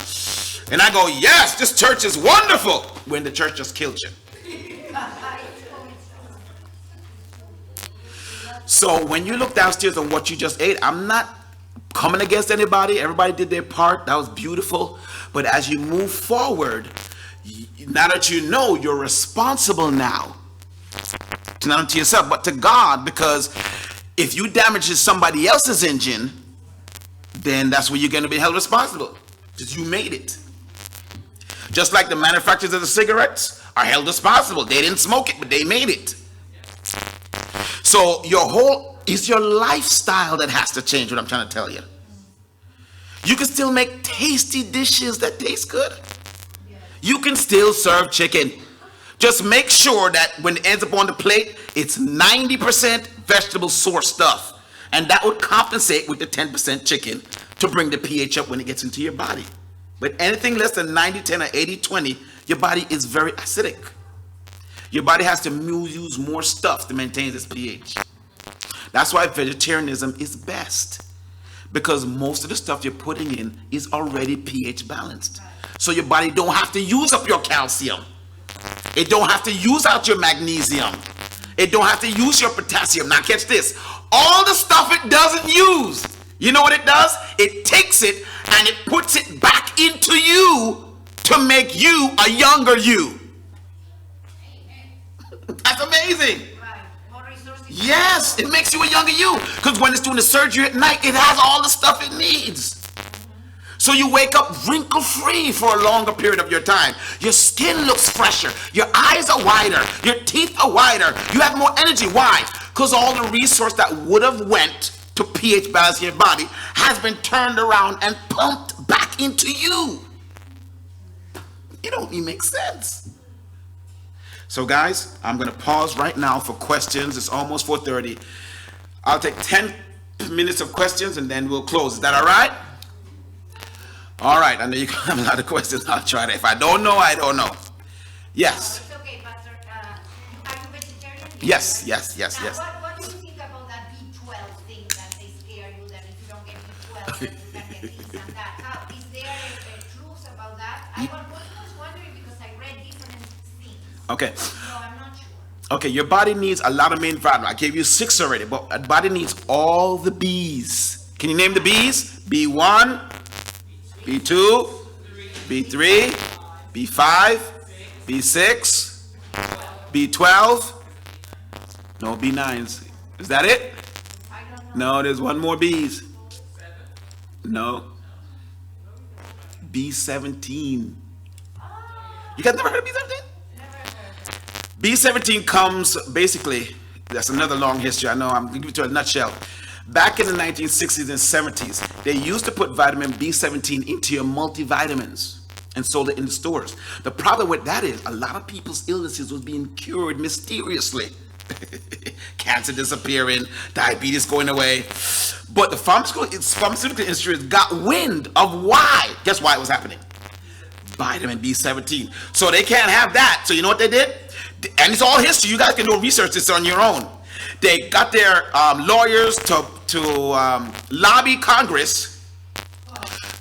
And I go, yes, this church is wonderful. When the church just killed you. So when you look downstairs on what you just ate, I'm not coming against anybody. Everybody did their part. That was beautiful. But as you move forward, now that you know, you're responsible now. Not unto yourself, but to God, because if you damage somebody else's engine, then that's where you're going to be held responsible, because you made it. Just like the manufacturers of the cigarettes are held responsible. They didn't smoke it, but they made it. So it's your lifestyle that has to change, what I'm trying to tell you. You can still make tasty dishes that taste good. You can still serve chicken. Just make sure that when it ends up on the plate, it's 90% vegetable source stuff. And that would compensate with the 10% chicken to bring the pH up when it gets into your body. But anything less than 90-10 or 80-20, your body is very acidic. Your body has to use more stuff to maintain its pH. That's why vegetarianism is best. Because most of the stuff you're putting in is already pH balanced. So your body don't have to use up your calcium. It don't have to use out your magnesium. It don't have to use your potassium. Now catch this. All the stuff it doesn't use, you know what it does? It takes it and it puts it back into you to make you a younger you. That's amazing. Yes, it makes you a younger you. Because when it's doing the surgery at night, it has all the stuff it needs. So you wake up wrinkle-free for a longer period of your time. Your skin looks fresher. Your eyes are wider. Your teeth are whiter. You have more energy. Why? Because all the resource that would have went to pH balance in your body has been turned around and pumped back into you. It don't even make sense. So guys, I'm going to pause right now for questions. It's almost 4:30. I'll take 10 minutes of questions and then we'll close. Is that all right? All right, I know you have a lot of questions. I'll try that. If I don't know, I don't know. Yes. It's okay, Pastor. Are you vegetarian? Yes. What do you think about that B12 thing that they scare you that if you don't get B12, then you can get this and that? Is there a truth about that? I was wondering because I read different things. Okay. No, I'm not sure. Okay, your body needs a lot of main vitamins. I gave you 6 already, but your body needs all the B's. Can you name the B's? B1, B2, B3, B5, B6, B12. No, B9s. Is that it? I don't know. No, there's one more B's. No. B17. You guys never heard of B17? Never heard. B17 comes basically, that's another long history. I know, I'm giving it to a nutshell. Back in the 1960s and 70s, they used to put vitamin B17 into your multivitamins and sold it in the stores. The problem with that is a lot of people's illnesses was being cured mysteriously. Cancer disappearing, diabetes going away. But the pharmaceutical industry got wind of why. Guess why it was happening? Vitamin B17. So they can't have that. So you know what they did? And it's all history. You guys can go research this on your own. They got their lawyers to lobby Congress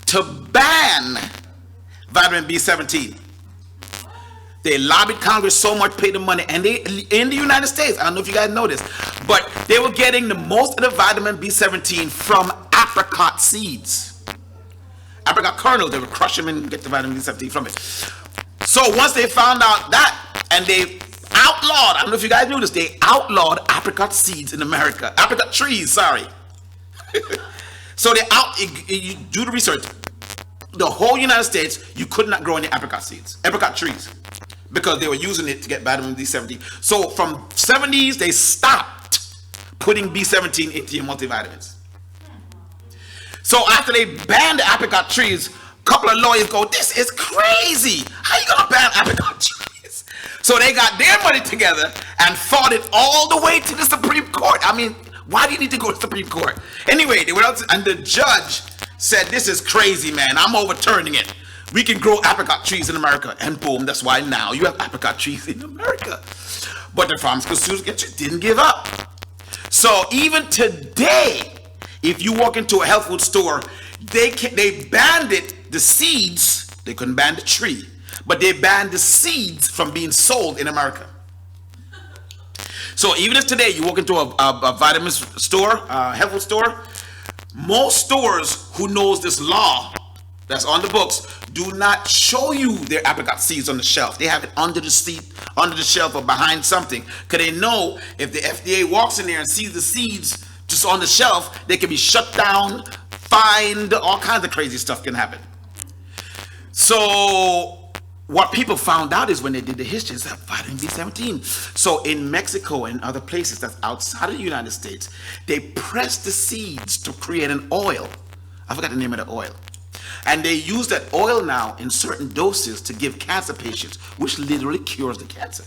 to ban vitamin B17. They lobbied Congress so much, paid the money, and they in the United States, I don't know if you guys know this, but they were getting the most of the vitamin B17 from apricot seeds. Apricot kernels, they would crush them and get the vitamin B17 from it. So once they found out that, and they outlawed, I don't know if you guys knew this, they outlawed apricot seeds in America. Apricot trees, sorry. So you do the research. The whole United States, you could not grow any apricot seeds, apricot trees, because they were using it to get vitamin B17. So from 70s, they stopped putting B17 into your multivitamins. So after they banned the apricot trees, a couple of lawyers go, this is crazy. How you gonna ban apricot trees? So they got their money together and fought it all the way to the Supreme Court. I mean, why do you need to go to the Supreme Court? Anyway, they went out and the judge said, this is crazy, man. I'm overturning it. We can grow apricot trees in America. And boom, that's why now you have apricot trees in America. But the pharmaceutical industry didn't give up. So even today, if you walk into a health food store, they banned it, the seeds. They couldn't ban the tree, but they banned the seeds from being sold in America. So even if today you walk into a vitamin store, health food store, most stores who knows this law that's on the books do not show you their apricot seeds on the shelf. They have it under the seat, under the shelf, or behind something, because they know if the FDA walks in there and sees the seeds just on the shelf, they can be shut down, fined, all kinds of crazy stuff can happen. So what people found out is when they did the history is that vitamin B17. So in Mexico and other places that's outside of the United States, they press the seeds to create an oil. I forgot the name of the oil. And they use that oil now in certain doses to give cancer patients, which literally cures the cancer.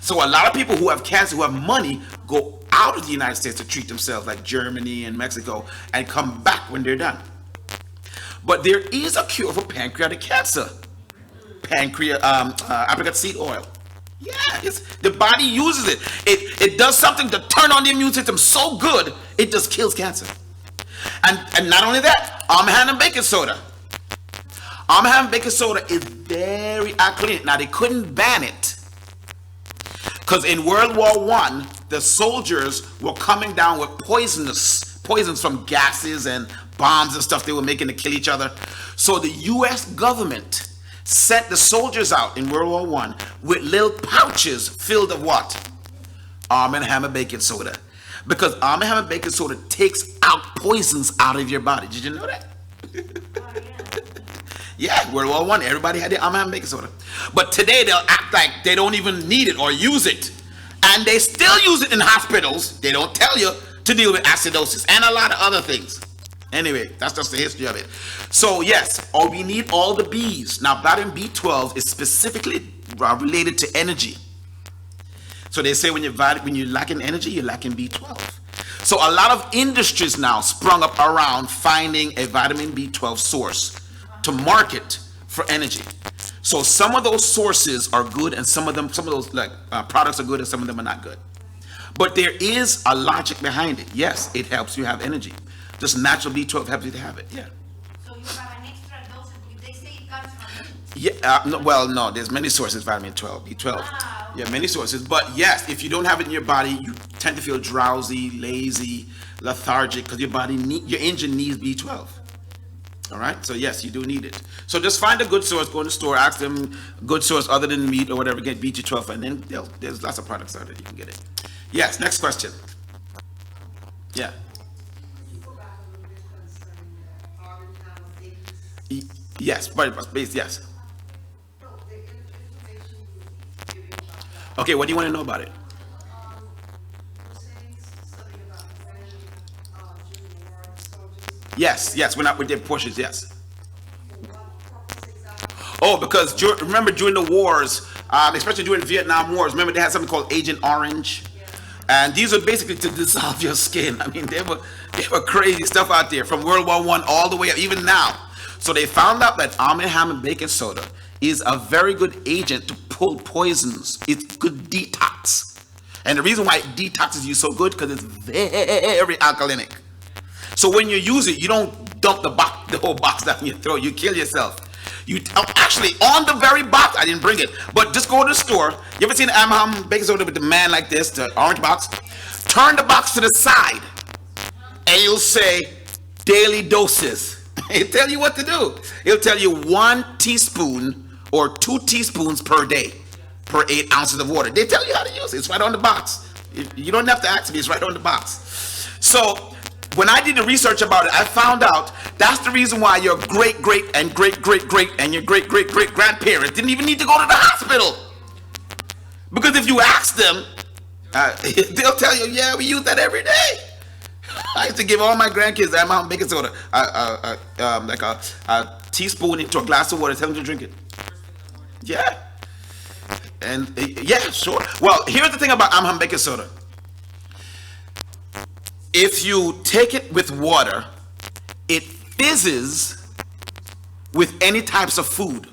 So a lot of people who have cancer, who have money, go out of the United States to treat themselves, like Germany and Mexico, and come back when they're done. But there is a cure for pancreatic cancer. Apricot seed oil. Yeah, the body uses it. It does something to turn on the immune system so good, it just kills cancer. And not only that, almond and baking soda. Almond and baking soda is very alkaline. Now they couldn't ban it because in World War I, the soldiers were coming down with poisons from gases and bombs and stuff they were making to kill each other. So the U.S. government sent the soldiers out in World War I with little pouches filled of what? Arm & Hammer baking soda. Because Arm & Hammer baking soda takes out poisons out of your body. Did you know that? Yeah, World War I, everybody had the Arm & Hammer baking soda. But today they'll act like they don't even need it or use it. And they still use it in hospitals. They don't tell you to deal with acidosis and a lot of other things. Anyway, that's just the history of it. So yes, we need all the B's. Now, vitamin B12 is specifically related to energy. So they say when you're lacking energy, you're lacking B12. So a lot of industries now sprung up around finding a vitamin B12 source to market for energy. So some of those sources are good, and some of those products are good, and some of them are not good. But there is a logic behind it. Yes, it helps you have energy. Just natural B12 helps you to have it. Yeah. So you have an extra dose if they say it comes from Yeah. No. There's many sources. Vitamin B12. Wow. Yeah, many sources. But yes, if you don't have it in your body, you tend to feel drowsy, lazy, lethargic, because your engine needs B12. All right. So yes, you do need it. So just find a good source. Go in the store. Ask them good source other than meat or whatever. Get B12, and then there's lots of products out there you can get it. Yes. Next question. Yeah. Yes, but yes. Okay, what do you want to know about it? Yes, yes, we're not with their portions, yes. Oh, because remember during the wars, especially during the Vietnam Wars, remember they had something called Agent Orange? And these are basically to dissolve your skin. I mean, they were crazy stuff out there from World War I all the way up, even now. So they found out that Arm & Hammer baking soda is a very good agent to pull poisons. It's good detox. And the reason why it detoxes you so good, because it's very alkalinic. So when you use it, you don't dump the whole box down your throat. You kill yourself. Actually, on the very box, I didn't bring it, but just go to the store. You ever seen the Arm & Hammer baking soda with the man like this, the orange box? Turn the box to the side, and you'll say daily doses. It'll tell you what to do. It'll tell you 1 teaspoon or 2 teaspoons per day, per 8 ounces of water. They tell you how to use it. It's right on the box. You don't have to ask me. It's right on the box. So when I did the research about it, I found out that's the reason why your great and your great grandparents didn't even need to go to the hospital. Because if you ask them, they'll tell you, yeah, we use that every day. I used to give all my grandkids that amount of baking soda, like a teaspoon into a glass of water, tell them to drink it. Yeah. And yeah, sure. Well, here's the thing about Arm & Hammer baking soda. If you take it with water, it fizzes with any types of food.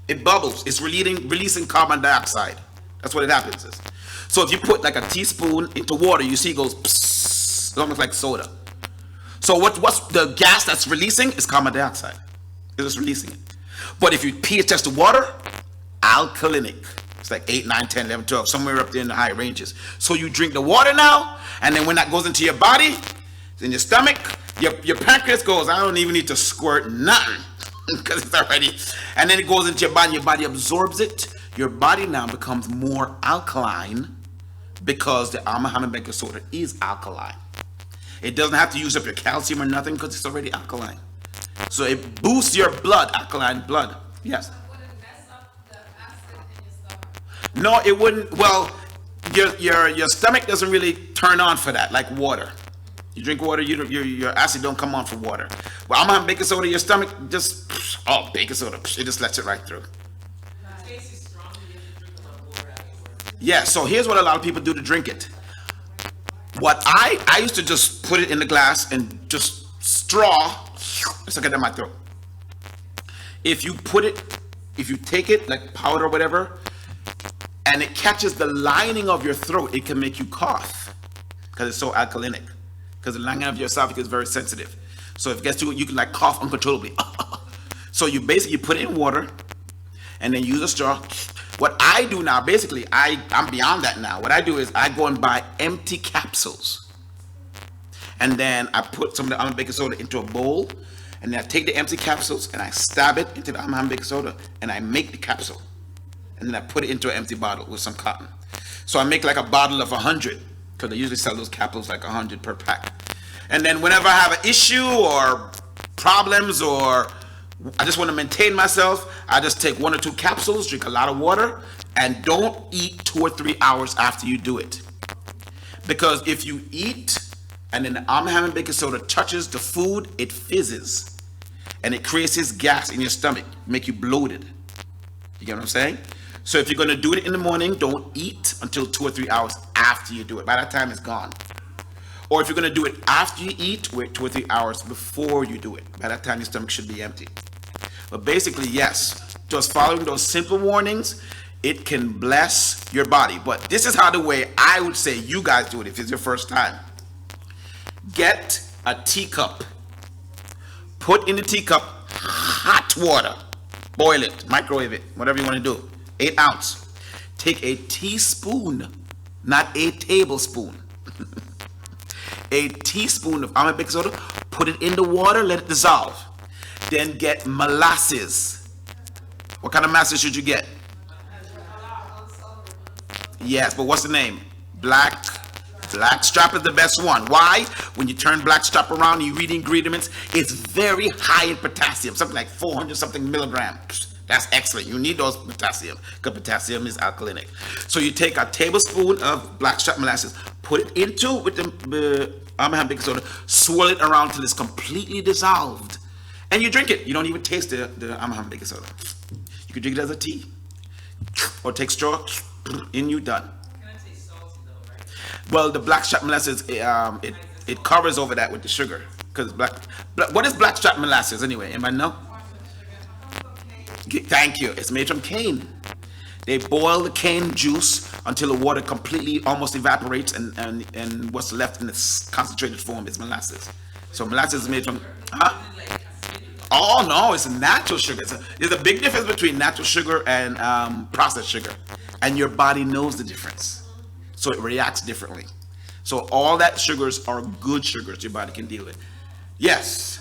It bubbles. It's releasing carbon dioxide. That's what it happens. So if you put like a teaspoon into water, you see it goes psst, it's almost like soda. So what's the gas that's releasing is carbon dioxide. It's just releasing it. But if you pH test the water, alkalinic. It's like 8, 9, 10, 11, 12, somewhere up there in the high ranges. So you drink the water now, and then when that goes into your body, in your stomach, your pancreas goes, I don't even need to squirt nothing because it's already, and then it goes into your body absorbs it. Your body now becomes more alkaline because the Arm & Hammer baking soda is alkaline. It doesn't have to use up your calcium or nothing because it's already alkaline. So it boosts your blood, alkaline blood. Yes. No, it wouldn't. Well, your stomach doesn't really turn on for that, like water. You drink water, your acid don't come on for water. But I'm on baking soda, your stomach just, baking soda, it just lets it right through. Yeah, so here's what a lot of people do to drink it. What I used to just put it in the glass and just straw, let's look at that in my throat. If you take it like powder or whatever, and it catches the lining of your throat, it can make you cough because it's so alkalinic. Because the lining of your esophagus is very sensitive. So if it gets to it, you can like cough uncontrollably. So you basically put it in water and then use a straw. What I do now, basically, I'm beyond that now. What I do is I go and buy empty capsules. And then I put some of the almond baking soda into a bowl. And then I take the empty capsules and I stab it into the almond baking soda and I make the capsule. And then I put it into an empty bottle with some cotton. So I make like a bottle of 100, because they usually sell those capsules like 100 per pack. And then whenever I have an issue or problems or I just want to maintain myself, I just take 1 or 2 capsules, drink a lot of water, and don't eat 2 or 3 hours after you do it. Because if you eat and then the Arm & Hammer baking soda touches the food, it fizzes. And it creates this gas in your stomach, make you bloated. You get what I'm saying? So if you're going to do it in the morning, don't eat until 2 or 3 hours after you do it. By that time, it's gone. Or if you're going to do it after you eat, wait 2 or 3 hours before you do it. By that time, your stomach should be empty. But basically, yes, just following those simple warnings, it can bless your body. But this is how the way I would say you guys do it if it's your first time. Get a teacup. Put in the teacup hot water. Boil it, microwave it, whatever you want to do. 8 ounce. Take a teaspoon, not a tablespoon. A teaspoon of almond baking soda, put it in the water, let it dissolve. Then get molasses. What kind of molasses should you get? Yes, but what's the name? Black strap is the best one. Why? When you turn black strap around and you read the ingredients, it's very high in potassium, something like 400 something milligrams. That's excellent. You need those potassium because potassium is alkalinic. So you take a tablespoon of black strap molasses, put it into with the baking soda, swirl it around till it's completely dissolved, and you drink it. You don't even taste the baking soda. You can drink it as a tea, or take straw, and you done. Can I say salty though, right? Well, the blackstrap molasses, it covers over that with the sugar. Because what is blackstrap molasses anyway? Anybody know? Thank you. It's made from cane. They boil the cane juice until the water completely almost evaporates, and what's left in its concentrated form is molasses. So molasses is made from, huh? Oh no, it's a natural sugar. There's a big difference between natural sugar and processed sugar, and your body knows the difference, so it reacts differently. So all that sugars are good sugars your body can deal with. Yes.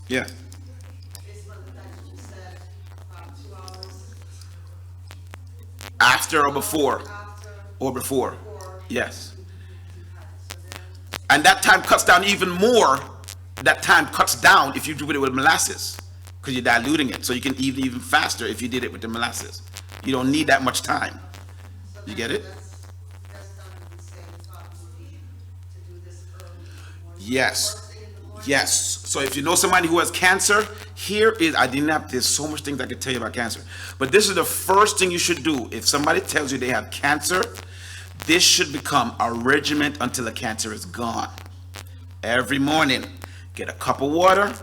Yeah. After or before? Or before. Yes. And that time cuts down even more. That time cuts down if you do it with molasses, because you're diluting it. So you can eat even faster if you did it with the molasses. You don't need that much time. You get it? Yes. Yes. So if you know somebody who has cancer, there's so much things I could tell you about cancer. But this is the first thing you should do. If somebody tells you they have cancer, this should become a regimen until the cancer is gone. Every morning, get a cup of water,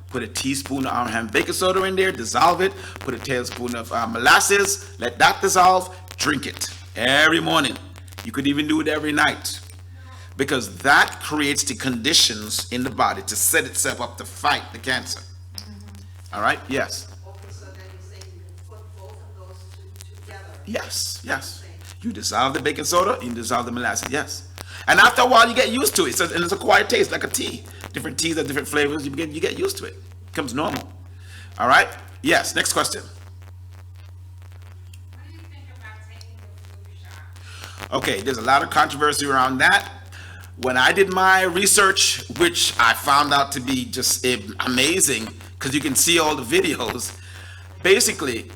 put a teaspoon of baking soda in there, dissolve it, put a tablespoon of molasses, let that dissolve, drink it every morning. You could even do it every night, because that creates the conditions in the body to set itself up to fight the cancer. All right? Yes. Okay, so then you say you can put both of those two together. Yes, yes. You dissolve the baking soda, you dissolve the molasses, yes. And after a while, you get used to it. So, and it's a quiet taste, like a tea. Different teas have different flavors. You get used to it. It becomes normal. All right? Yes, next question. What do you think about taking the flu shot? Okay, there's a lot of controversy around that. When I did my research, which I found out to be just amazing, because you can see all the videos, basically,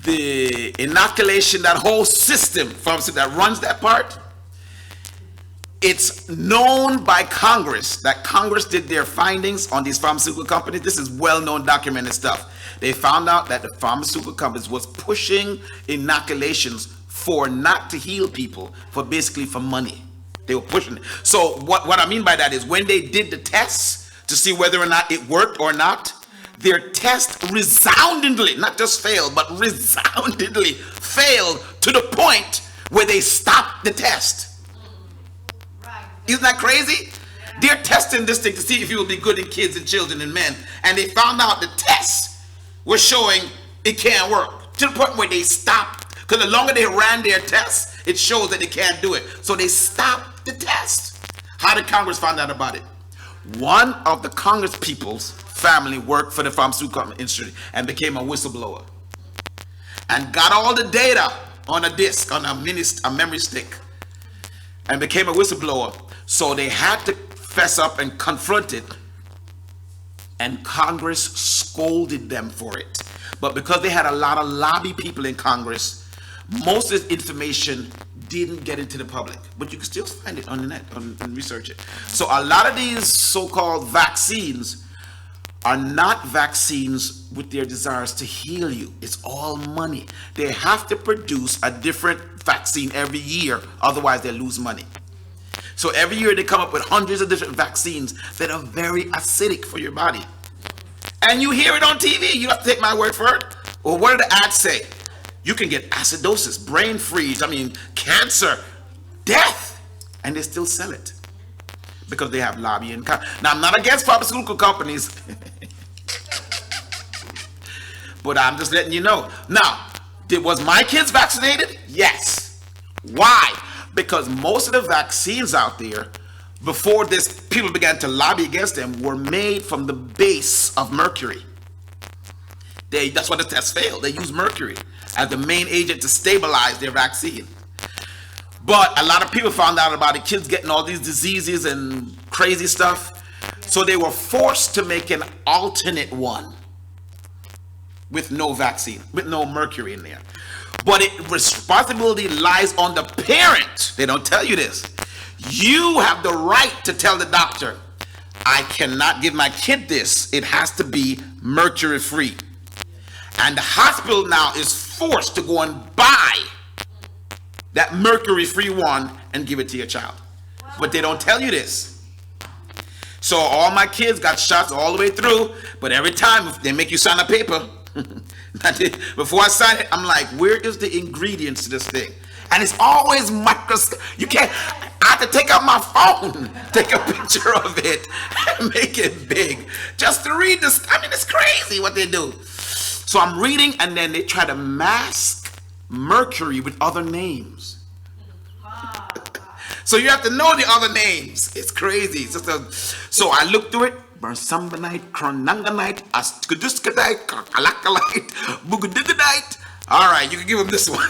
the inoculation, that whole system, that runs that part, it's known by Congress, that Congress did their findings on these pharmaceutical companies. This is well-known, documented stuff. They found out that the pharmaceutical companies was pushing inoculations for not to heal people, for money. They were pushing it. So what I mean by that is, when they did the tests to see whether or not it worked or not, their test resoundingly, not just failed, but resoundingly failed to the point where they stopped the test. Right. Isn't that crazy? They're testing this thing to see if it will be good in kids and children and men, and they found out the tests were showing it can't work, to the point where they stopped, because the longer they ran their tests, it shows that they can't do it. So they stopped the test. How did Congress find out about it? One of the Congress people's family worked for the pharmaceutical industry and became a whistleblower, and got all the data on a disk, on a memory stick, and became a whistleblower. So they had to fess up and confront it, and Congress scolded them for it. But because they had a lot of lobby people in Congress, most of this information didn't get into the public, but you can still find it on the net and research it. So a lot of these so-called vaccines are not vaccines with their desires to heal you. It's all money. They have to produce a different vaccine every year, otherwise they lose money. So every year they come up with hundreds of different vaccines that are very acidic for your body. And you hear it on TV. You don't have to take my word for it. Or what do the ads say? You can get acidosis, brain freeze, cancer, death, and they still sell it because they have lobbying. Now, I'm not against pharmaceutical companies, but I'm just letting you know. Now, was my kids vaccinated? Yes. Why? Because most of the vaccines out there, before this, people began to lobby against them, were made from the base of mercury. That's why the test failed. They used mercury as the main agent to stabilize their vaccine. But a lot of people found out about the kids getting all these diseases and crazy stuff. So they were forced to make an alternate one. with no vaccine, with no mercury in there. But responsibility lies on the parent. They don't tell you this. You have the right to tell the doctor, I cannot give my kid this. It has to be mercury free. And the hospital now is forced to go and buy that mercury free one and give it to your child. But they don't tell you this. So all my kids got shots all the way through, but every time they make you sign a paper, before I sign it, I'm like, where is the ingredients to this thing? And it's always microscopic. You can't, I have to take out my phone, take a picture of it, and make it big, just to read this. I mean, it's crazy what they do. So I'm reading, and then they try to mask mercury with other names. So you have to know the other names. It's crazy. So I looked through it. Bersambanite, Chronanganite, Ascaduskadite, Alakalite, Bugadidite. All right, you can give them this one.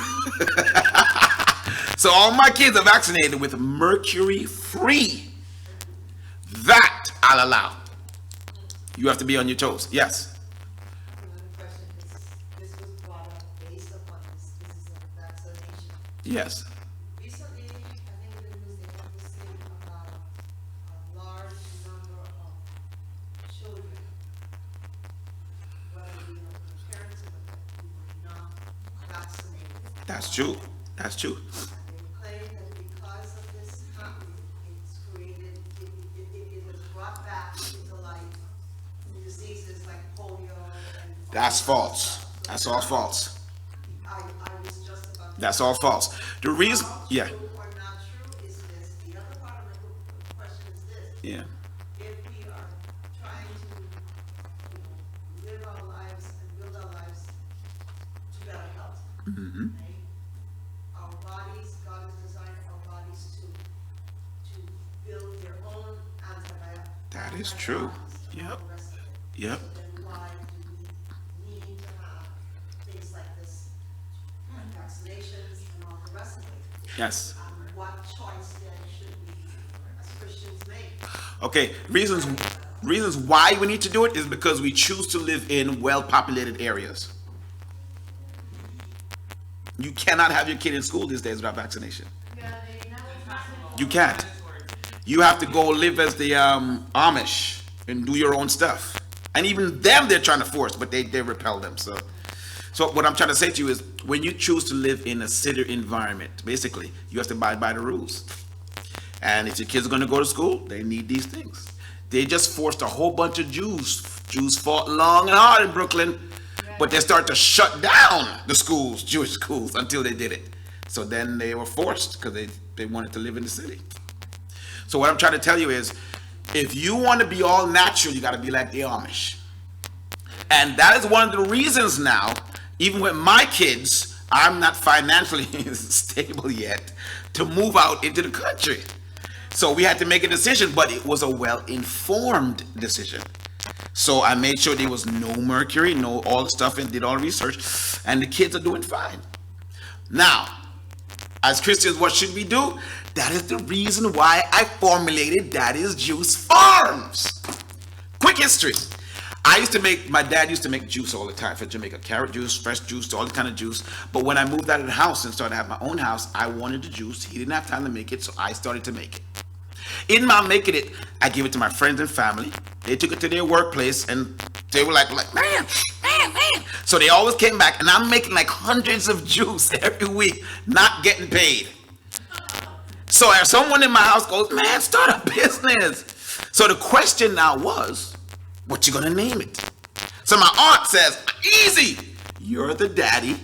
So all my kids are vaccinated with mercury free. That I'll allow. You have to be on your toes. Yes. Another question is, this was brought up based upon this is a vaccination. Yes. Recently, I think in the news they had this thing about a large number of children, whether the parents of them who were not vaccinated. That's true. That's true. And they claim that because of this happening, it's created, it has brought back into life diseases like polio and. That's false. That's all false. I was just about. That's all false. The reason, yeah, True or not true is this, the other part of the question is this. yeah. If we are trying to, live our lives and build our lives to better health. Mm-hmm. Right? Our bodies, God has designed our bodies to build their own antibiotics. That is true. and all Yep. the rest of it. Yep. So then why do we need to have things like this, vaccinations and all the rest of it? Yes. What choice then should we, as Christians, make? Okay. Reasons why we need to do it is because we choose to live in well-populated areas. You cannot have your kid in school these days without vaccination. You can't. You have to go live as the Amish and do your own stuff. And even them, they're trying to force, but they repel them. So what I'm trying to say to you is, when you choose to live in a city environment, basically, you have to abide by the rules. And if your kids are going to go to school, they need these things. They just forced a whole bunch of Jews. Jews fought long and hard in Brooklyn, but they started to shut down the schools, Jewish schools, until they did it. So then they were forced because they wanted to live in the city. So what I'm trying to tell you is, if you want to be all natural, you got to be like the Amish. And that is one of the reasons now, even with my kids, I'm not financially stable yet to move out into the country. So we had to make a decision, but it was a well-informed decision. So I made sure there was no mercury, no all the stuff, and did all the research, and the kids are doing fine. Now, as Christians, what should we do? That is the reason why I formulated Daddy's Juice Farms. Quick history. My dad used to make juice all the time for Jamaica. Carrot juice, fresh juice, all the kind of juice. But when I moved out of the house and started to have my own house, I wanted the juice. He didn't have time to make it, so I started to make it. In my making it, I gave it to my friends and family. They took it to their workplace, and they were like, man. So they always came back, and I'm making like hundreds of juice every week, not getting paid. So if someone in my house goes, man, start a business. So the question now was, what you gonna name it? So my aunt says, easy. You're the daddy,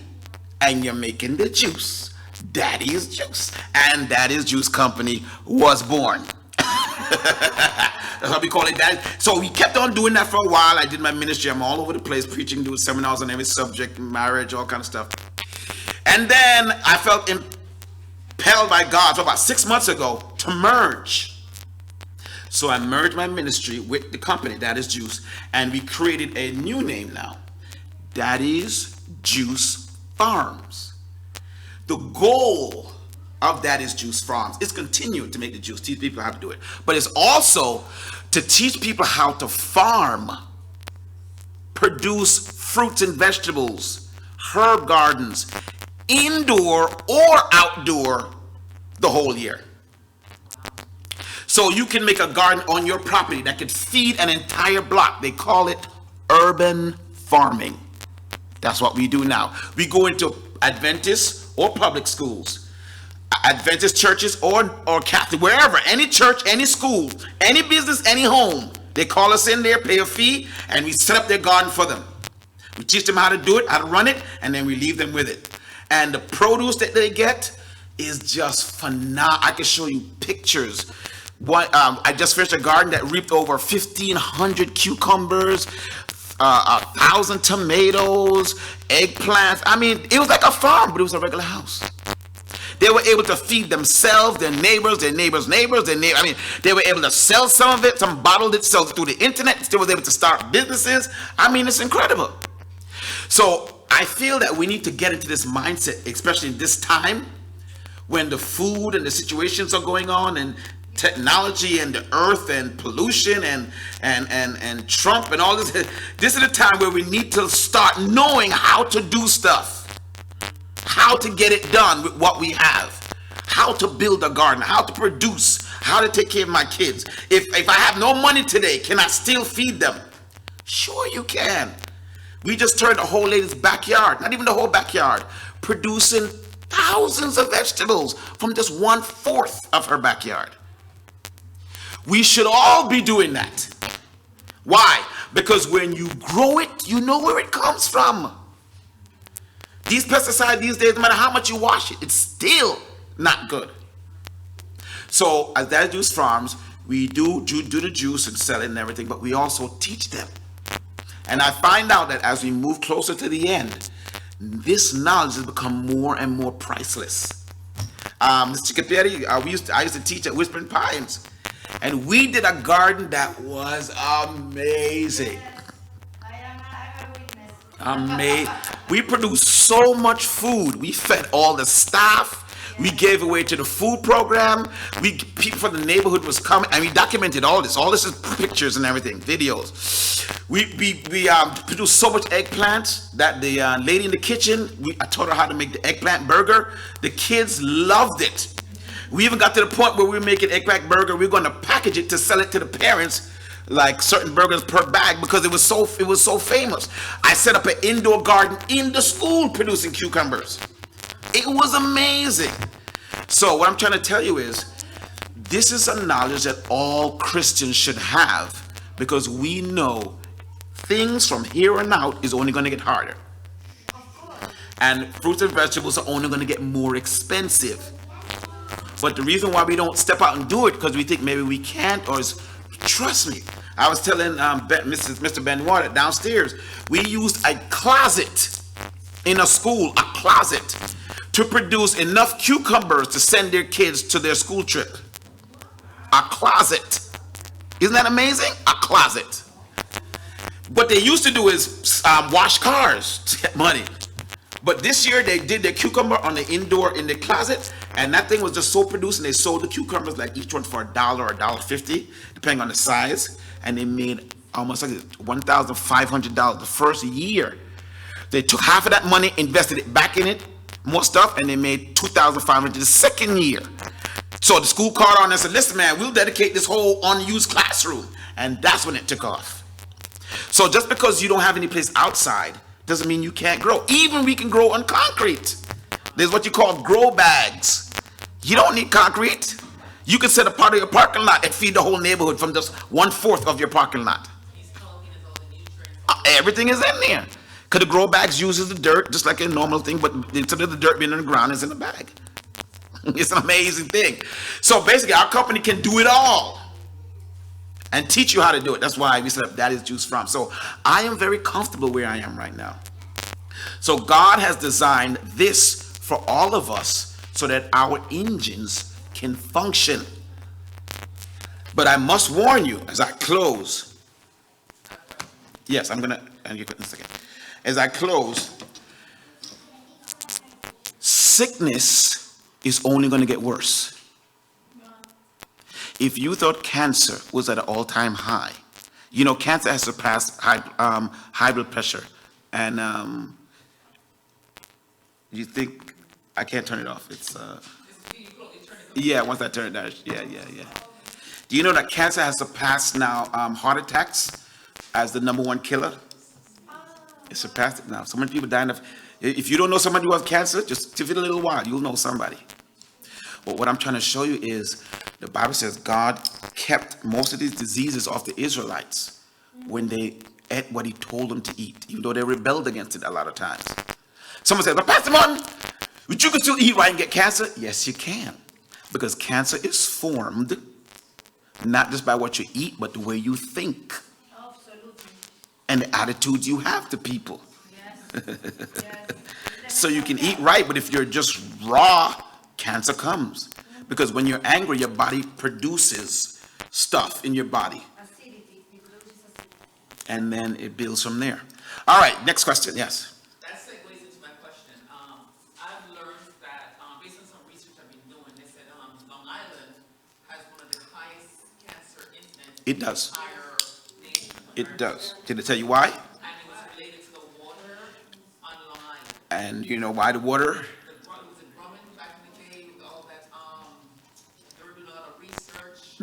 and you're making the juice. Daddy's Juice. And Daddy's Juice Company was born. That's how we call it, Daddy. So we kept on doing that for a while. I did my ministry. I'm all over the place preaching, doing seminars on every subject, marriage, all kind of stuff. And then I felt impelled by God, so about 6 months ago, to merge. So I merged my ministry with the company, Daddy's Juice, and we created a new name now, Daddy's Juice Farms. The goal of Daddy's Juice Farms is continue to make the juice, teach people how to do it, but it's also to teach people how to farm, produce fruits and vegetables, herb gardens, indoor or outdoor, the whole year. So you can make a garden on your property that could feed an entire block. They call it urban farming. That's what we do now. We go into Adventist or public schools, Adventist churches or Catholic, wherever, any church, any school, any business, any home. They call us in there, pay a fee, and we set up their garden for them. We teach them how to do it, how to run it, and then we leave them with it. And the produce that they get is just phenomenal. I can show you pictures. I just finished a garden that reaped over 1,500 cucumbers, 1,000 tomatoes, eggplants. I mean, it was like a farm, but it was a regular house. They were able to feed themselves, their neighbors, I mean, they were able to sell some of it, some bottled it, sell it through the internet, still was able to start businesses. I mean, it's incredible. So I feel that we need to get into this mindset, especially in this time when the food and the situations are going on, and technology and the earth and pollution and Trump and all this. This is the time where we need to start knowing how to do stuff, how to get it done with what we have, how to build a garden, how to produce, how to take care of my kids. If I have no money today, can I still feed them? Sure you can. We just turned a whole lady's backyard, not even the whole backyard, producing thousands of vegetables from just 1/4 of her backyard. We should all be doing that. Why? Because when you grow it, you know where it comes from. These pesticides these days, no matter how much you wash it, it's still not good. So as Daddy Juice Farms, we do the juice and sell it and everything, but we also teach them. And I find out that as we move closer to the end, this knowledge has become more and more priceless. Mr. Caperi, I used to teach at Whispering Pines. And we did a garden that was amazing. I'm a witness. Amazing. We produced so much food. We fed all the staff. We gave away to the food program. People from the neighborhood was coming, and we documented all this. All this is pictures and everything, videos. We produced so much eggplant that the lady in the kitchen, I taught her how to make the eggplant burger. The kids loved it. We even got to the point where we were making eggplant burger. We were going to package it to sell it to the parents, like certain burgers per bag, because it was so famous. I set up an indoor garden in the school producing cucumbers. It was amazing. So what I'm trying to tell you is, this is a knowledge that all Christians should have, because we know things from here on out is only going to get harder. And fruits and vegetables are only going to get more expensive. But the reason why we don't step out and do it, because we think maybe we can't, or is, trust me, I was telling Mr. Benoit that downstairs, we used a closet in a school, a closet, to produce enough cucumbers to send their kids to their school trip. A closet. Isn't that amazing? A closet. What they used to do is wash cars to get money. But this year they did their cucumber on the indoor in the closet, and that thing was just so produced, and they sold the cucumbers like each one for $1 or $1.50, depending on the size, and they made almost like $1,500 the first year. They took half of that money, invested it back in it, more stuff, and they made $2,500 the second year. So the school called on and said, listen man, we'll dedicate this whole unused classroom. And that's when it took off. So just because you don't have any place outside doesn't mean you can't grow. Even we can grow on concrete. There's what you call grow bags. You don't need concrete. You can set a part of your parking lot and feed the whole neighborhood from just 1/4 of your parking lot. Everything is in there. Because the grow bags uses the dirt just like a normal thing, but instead of the dirt being in the ground, it's in the bag. It's an amazing thing. So basically, our company can do it all and teach you how to do it. That's why we set up Daddy's Juice Farm. So I am very comfortable where I am right now. So God has designed this for all of us so that our engines can function. But I must warn you as I close. Yes, I'm gonna get in a second. As I close, sickness is only going to get worse. If you thought cancer was at an all-time high, you know cancer has surpassed high blood pressure And you think I can't turn it off? It's yeah. Once I turn it down, yeah. Do you know that cancer has surpassed now heart attacks as the #1 killer? It surpassed it now. So many people dying of. If you don't know somebody who has cancer, just give it a little while. You'll know somebody. But what I'm trying to show you is the Bible says God kept most of these diseases off the Israelites when they ate what he told them to eat, even though they rebelled against it a lot of times. Someone says, but Pastor Martin, would you can still eat right and get cancer? Yes, you can. Because cancer is formed not just by what you eat, but the way you think. Absolutely. And the attitudes you have to people. Yes. Yes. So you can eat right, but if you're just raw, cancer comes. Because when you're angry, your body produces stuff in your body. Acidity. It produces acidity. And then it builds from there. All right, next question. Yes. That segues into my question. I've learned that, based on some research I've been doing, they said Long Island has one of the highest cancer incidents It in the does. entire nation. It does. Did it tell you why? And it was related to the water on Long Island. And you know why the water? Was it Drummond back in the day with all that, they were doing a lot of research.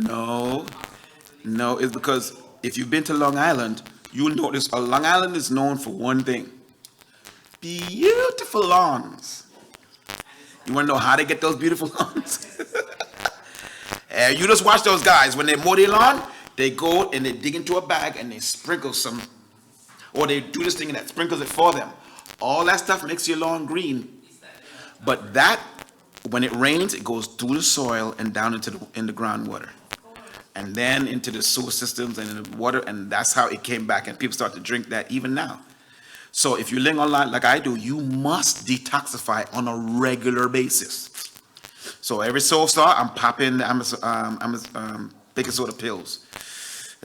No, it's because if you've been to Long Island, you'll notice Long Island is known for one thing. Beautiful lawns. You want to know how they get those beautiful lawns? You just watch those guys. When they mow their lawn, they go and they dig into a bag and they sprinkle some, or they do this thing and that sprinkles it for them. All that stuff makes your lawn green. But that, when it rains, it goes through the soil and down into the groundwater. And then into the sewer systems and in the water, and that's how it came back. And people start to drink that even now. So if you're living online like I do, you must detoxify on a regular basis. So every so often, I'm popping baking soda pills.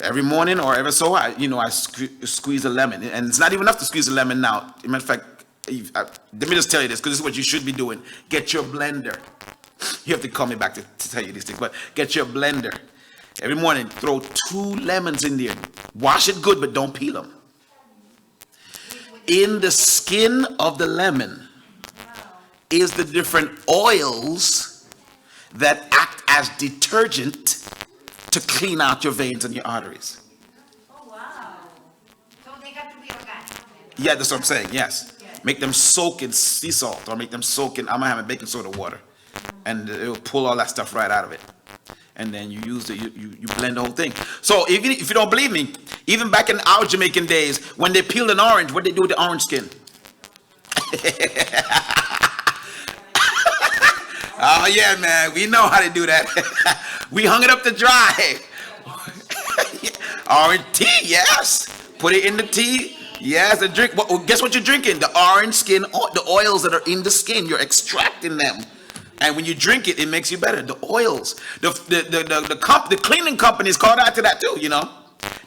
Every morning or every so, I squeeze a lemon. And it's not even enough to squeeze a lemon now. As a matter of fact, let me just tell you this, because this is what you should be doing. Get your blender. You have to call me back to tell you these things, but get your blender. Every morning, throw 2 lemons in there. Wash it good, but don't peel them. In the skin of the lemon is the different oils that act as detergent to clean out your veins and your arteries. Oh, wow. So they got to be organic. Yeah, that's what I'm saying, yes. Make them soak in sea salt, or make them soak in, I'm gonna have a baking soda water. And it'll pull all that stuff right out of it. And then you use it, you blend the whole thing. So if you don't believe me, even back in our Jamaican days, when they peeled an orange, what they do with the orange skin? Oh yeah, man, we know how to do that. We hung it up to dry. Orange tea, yes. Put it in the tea, yes, and drink. Well, guess what you're drinking? The orange skin, the oils that are in the skin, you're extracting them. And when you drink it, it makes you better. The oils, the cleaning companies called out to that too, you know.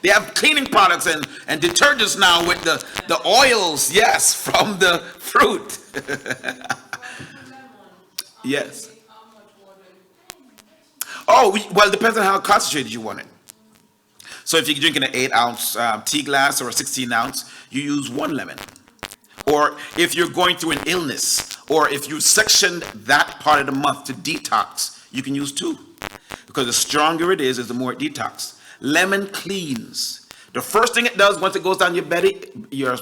They have cleaning products and detergents now with the oils, yes, from the fruit. Yes. Oh, well, it depends on how concentrated you want it. So if you're drinking an 8-ounce tea glass or a 16-ounce, you use 1 lemon. Or if you're going through an illness, or if you sectioned that part of the month to detox, you can use 2. Because the stronger it is the more it detox. Lemon cleans. The first thing it does once it goes down your belly, your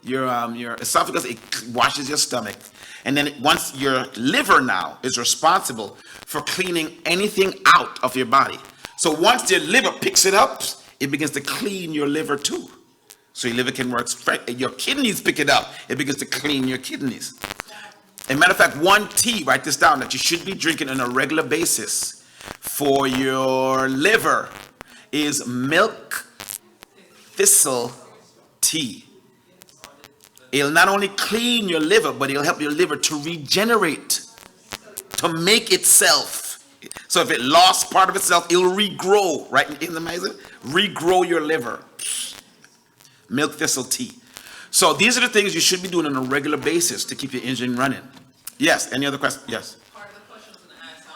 esophagus, it washes your stomach. And then once your liver now is responsible for cleaning anything out of your body. So once your liver picks it up, it begins to clean your liver too. So your liver can work, your kidneys pick it up, it begins to clean your kidneys. As a matter of fact, 1 tea, write this down, that you should be drinking on a regular basis for your liver is milk thistle tea. It'll not only clean your liver, but it'll help your liver to regenerate, to make itself. So if it lost part of itself, it'll regrow, right? Isn't that amazing? Regrow your liver. Milk thistle tea. So these are the things you should be doing on a regular basis to keep your engine running. Yes, any other questions? Yes. Part of the question I was going to ask,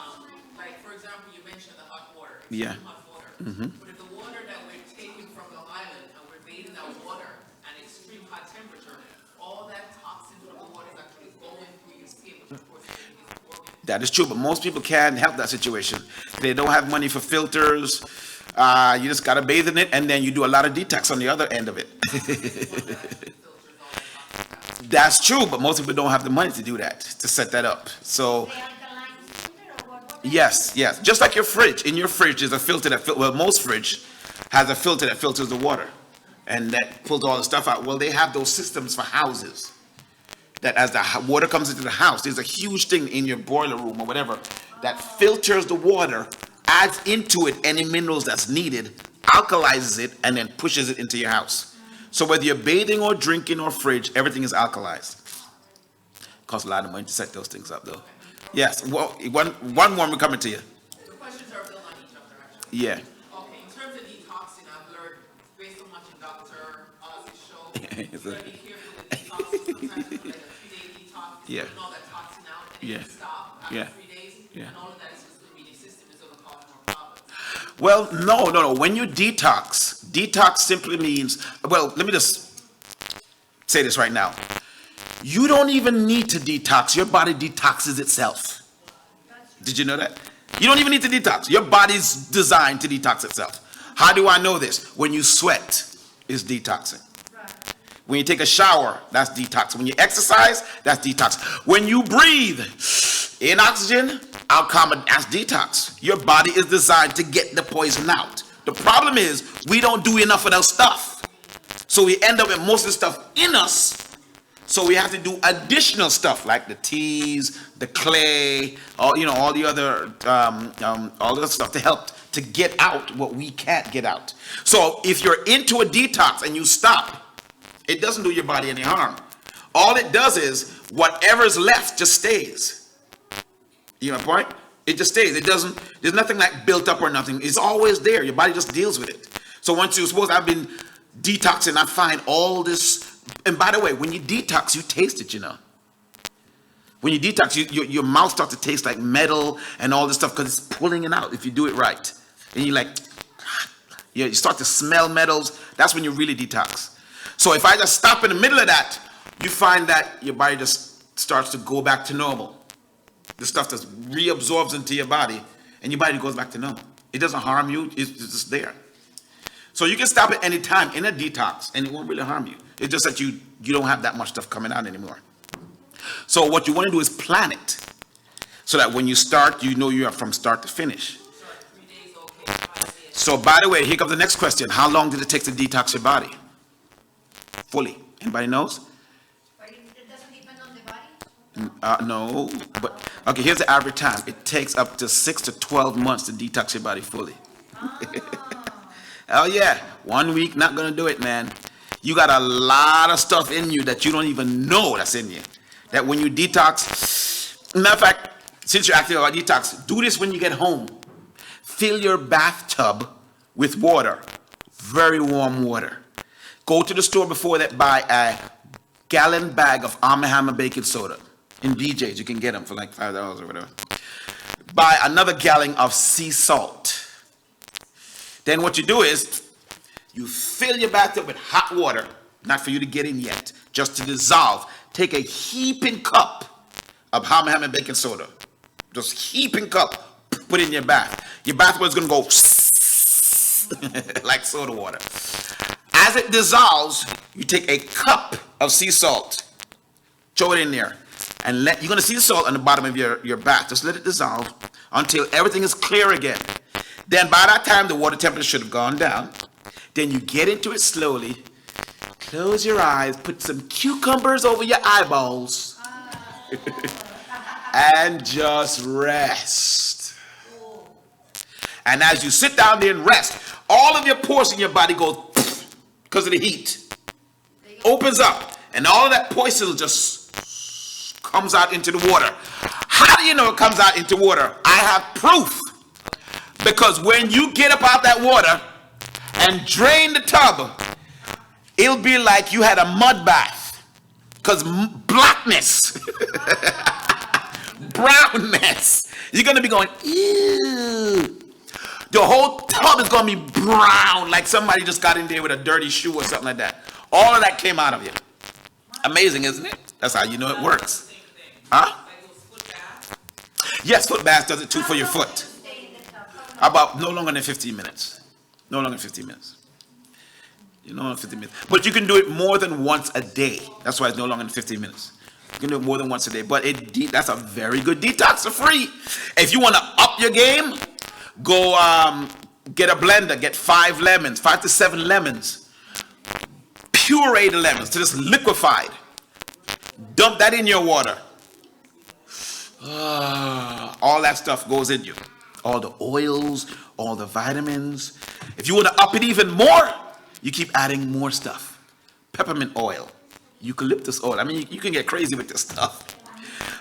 like, for example, you mentioned the hot water. Yeah. Hot water. Mm-hmm. But if the water that we're taking from Long Island and we're bathing that water at extreme hot temperature, That is true, but most people can't help that situation. They don't have money for filters. You just gotta bathe in it, and then you do a lot of detox on the other end of it. That's true, but most people don't have the money to do that, to set that up. So, The alkaline filter or what? yes, just like your fridge. In your fridge is a filter that, well, most fridge has a filter that filters the water, and that pulls all the stuff out. Well, they have those systems for houses, that as the water comes into the house, there's a huge thing in your boiler room or whatever that filters the water, adds into it any minerals that's needed, alkalizes it, and then pushes it into your house. So whether you're bathing or drinking or fridge, everything is alkalized. Costs a lot of money to set those things up, though. Yes, well, one more, we're coming to you. The questions are built on each other, actually. Yeah. Okay, in terms of detoxing, I've learned based on watching Dr. Oz's show, you gotta be careful with detoxing. Sometimes it's like a 3-day detox, Yeah. putting all that toxin out, and Yeah. then you stop after Yeah. 3 days, Yeah. and all of that is just gonna be the system is gonna cause more problems. Well, no. When you detox simply means, well, let me just say this right now. You don't even need to detox. Your body detoxes itself. Did you know that? You don't even need to detox. Your body's designed to detox itself. How do I know this? When you sweat, it's detoxing. When you take a shower, that's detox. When you exercise, that's detox. When you breathe in oxygen, out carbon, that's detox. Your body is designed to get the poison out. The problem is we don't do enough of that stuff. So we end up with most of the stuff in us. So we have to do additional stuff like the teas, the clay, all the other all the stuff to help to get out what we can't get out. So if you're into a detox and you stop, it doesn't do your body any harm. All it does is whatever's left just stays. You know my point? It just stays. It doesn't. There's nothing like built up or nothing. It's always there. Your body just deals with it. So once you suppose I've been detoxing, I find all this. And by the way, when you detox, you taste it. When you detox, your mouth starts to taste like metal and all this stuff because it's pulling it out if you do it right. And you start to smell metals. That's when you really detox. So if I just stop in the middle of that, you find that your body just starts to go back to normal. The stuff just reabsorbs into your body and your body goes back to normal. It doesn't harm you. It's just there. So you can stop at any time in a detox and it won't really harm you. It's just that you don't have that much stuff coming out anymore. So what you want to do is plan it so that when you start, you know you are from start to finish. 3 days, okay, 5 days. So by the way, here comes the next question. How long did it take to detox your body? Fully. Anybody knows? But it doesn't depend on the body? No. But okay, here's the average time. It takes up to 6 to 12 months to detox your body fully. Oh yeah, 1 week, not gonna do it, man. You got a lot of stuff in you that you don't even know that's in you. That when you detox, matter of fact, since you're asking about detox, do this when you get home. Fill your bathtub with water, very warm water. Go to the store before that, buy a gallon bag of Arm & Hammer baking soda. In BJ's, you can get them for like $5 or whatever. Buy another gallon of sea salt. Then what you do is, you fill your bathtub with hot water, not for you to get in yet, just to dissolve. Take a heaping cup of Arm & Hammer baking soda. Just heaping cup, put it in your bath. Your bath water is going to go like soda water. As it dissolves, you take a cup of sea salt, throw it in there, and you're going to see the salt on the bottom of your bath. Just let it dissolve until everything is clear again. Then by that time, the water temperature should have gone down. Then you get into it slowly, close your eyes, put some cucumbers over your eyeballs, and just rest. And as you sit down there and rest, all of your pores in your body go because of the heat. Opens up, and all of that poison just comes out into the water. How do you know it comes out into water? I have proof. Because when you get up out that water and drain the tub, it'll be like you had a mud bath. Because blackness, brownness, you're going to be going, ew. The whole tub is going to be brown, like somebody just got in there with a dirty shoe or something like that. All of that came out of you. Amazing, isn't it? That's how you know it works. Huh? Yes, foot bath does it too for your How long foot. do you stay in the tub? How long? About no longer than 15 minutes. No longer than 15 minutes. You know, 15 minutes. But you can do it more than once a day. That's why it's no longer than 15 minutes. You can do it more than once a day. But that's a very good detox for free. If you want to up your game, go get a blender. Get 5 to 7 lemons. Puree the lemons to this liquefied. Dump that in your water. All that stuff goes in you. All the oils, all the vitamins. If you want to up it even more, you keep adding more stuff. Peppermint oil, eucalyptus oil. I mean, you can get crazy with this stuff.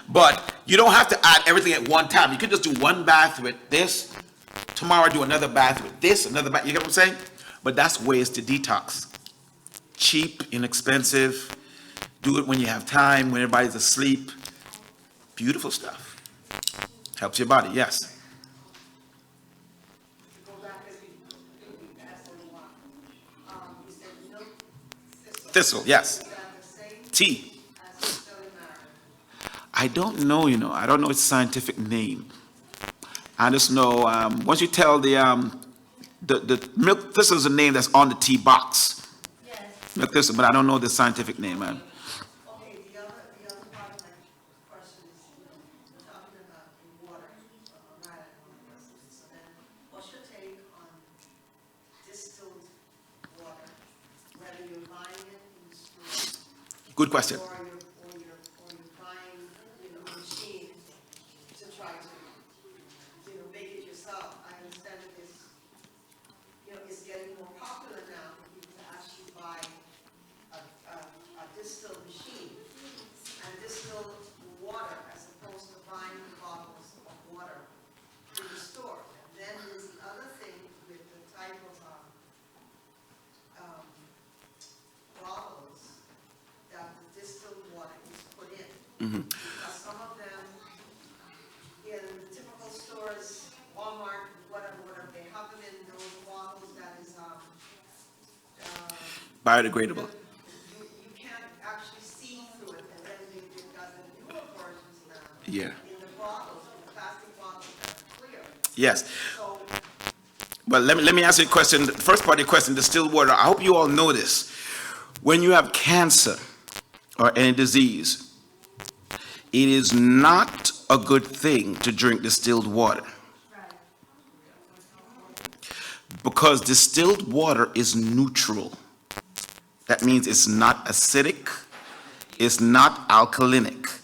But you don't have to add everything at one time. You can just do one bath with this. Tomorrow do another bath with this, another bath. You get what I'm saying? But that's ways to detox. Cheap, inexpensive. Do it when you have time, when everybody's asleep. Beautiful stuff. Helps your body, yes. Go back as we asked a little while. You said milk Thistle, yes. is that the same Tea. as celery marin? I don't know, I don't know its scientific name. I just know, once you tell the milk thistle is a name that's on the tea box. Yes. Milk thistle, but I don't know the scientific name, man. Okay, the other part of my question is, we're talking about the water, right? So then, what's your take on distilled water, whether you're buying it in the store Good question. or you're buying, a machine to try to, make it yourself? I understand that it's getting more popular now for people to actually buy a distilled machine and distill water as opposed to buying the bottles of water in the store. And then there's the other thing with the type of bottles that the distilled water is put in. Because some of them, in the typical stores, Walmart, whatever, they have them in those bottles that is, Biodegradable. you can't actually see through it, and then they've got the newer versions now. Yeah. In the bottles, in the plastic bottles that are clear. Yes. So, But let me ask you a question. The first part of your question, distilled water. I hope you all know this. When you have cancer or any disease, it is not a good thing to drink distilled water. Because distilled water is neutral. That means it's not acidic, it's not alkalinic.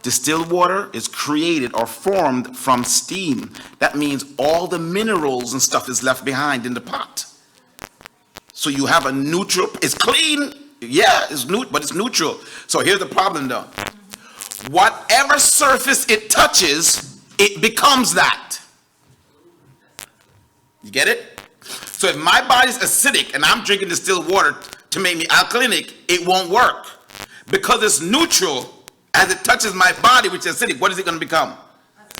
Distilled water is created or formed from steam. That means all the minerals and stuff is left behind in the pot. So you have a neutral, it's clean, yeah, it's but it's neutral. So here's the problem though. Whatever surface it touches, it becomes that. You get it? So if my body's acidic and I'm drinking distilled water to make me alkalinic, it won't work. Because it's neutral, as it touches my body, which is acidic, what is it going to become?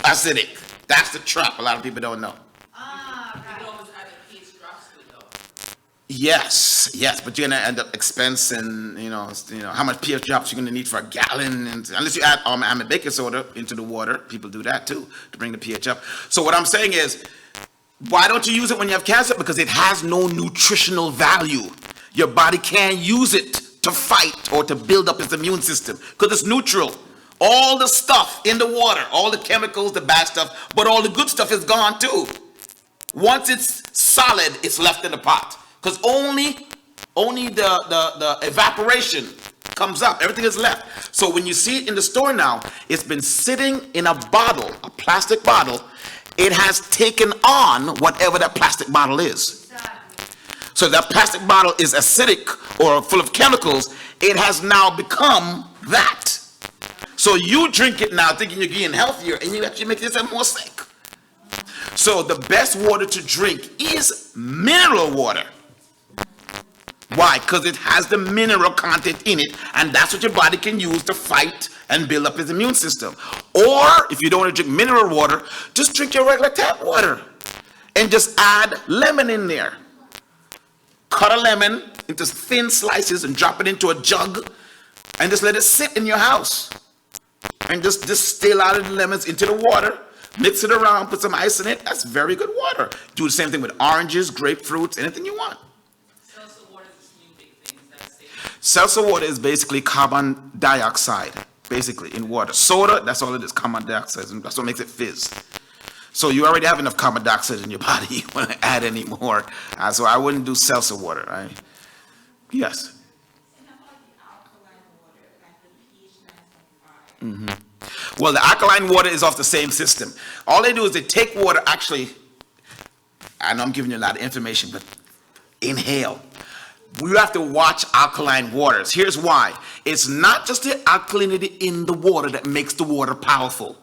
Acidic. That's the trap a lot of people don't know. Ah, You right. always add a pH drops to it though. Yes, but you're going to end up expensing, how much pH drops you're going to need for a gallon. And unless you add almond baking soda into the water, people do that too, to bring the pH up. So what I'm saying is, why don't you use it when you have cancer? Because it has no nutritional value. Your body can't use it to fight or to build up its immune system because it's neutral. All the stuff in the water, all the chemicals, the bad stuff, but all the good stuff is gone too. Once it's solid, it's left in the pot because only the evaporation comes up. Everything is left. So when you see it in the store now, it's been sitting in a bottle, a plastic bottle. It has taken on whatever that plastic bottle is. Exactly. So if that plastic bottle is acidic or full of chemicals, it has now become that. So you drink it now thinking you're getting healthier and you actually make yourself more sick. So the best water to drink is mineral water. Why? Because it has the mineral content in it, and that's what your body can use to fight and build up its immune system. Or if you don't want to drink mineral water, just drink your regular tap water and just add lemon in there. Cut a lemon into thin slices and drop it into a jug and just let it sit in your house. and just distill out of the lemons into the water, mix it around, put some ice in it. That's very good water. Do the same thing with oranges, grapefruits, anything you want. Seltzer water is this new big thing. Is that safe? Seltzer water is basically carbon dioxide, basically, in water. Soda, that's all it is, carbon dioxide. And that's what makes it fizz. So you already have enough carbon dioxide in your body. You want to add any more. So I wouldn't do seltzer water. Right? Yes. And how about the alkaline water, like the pH 9.5? Well, the alkaline water is off the same system. All they do is they take water, actually, I know I'm giving you a lot of information, but inhale. We have to watch alkaline waters. Here's why. It's not just the alkalinity in the water that makes the water powerful.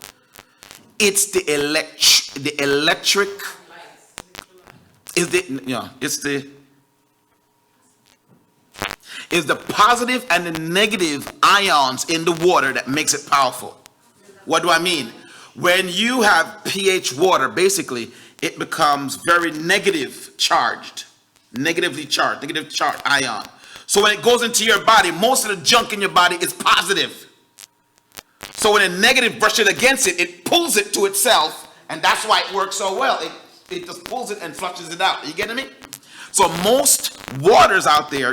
It's the electric, it's the positive and the negative ions in the water that makes it powerful. What do I mean? When you have pH water, basically, it becomes very negatively charged ion. So when it goes into your body, most of the junk in your body is positive. So when a negative brushes against it, it pulls it to itself, and that's why it works so well. It just pulls it and flushes it out. Are you getting me? So most waters out there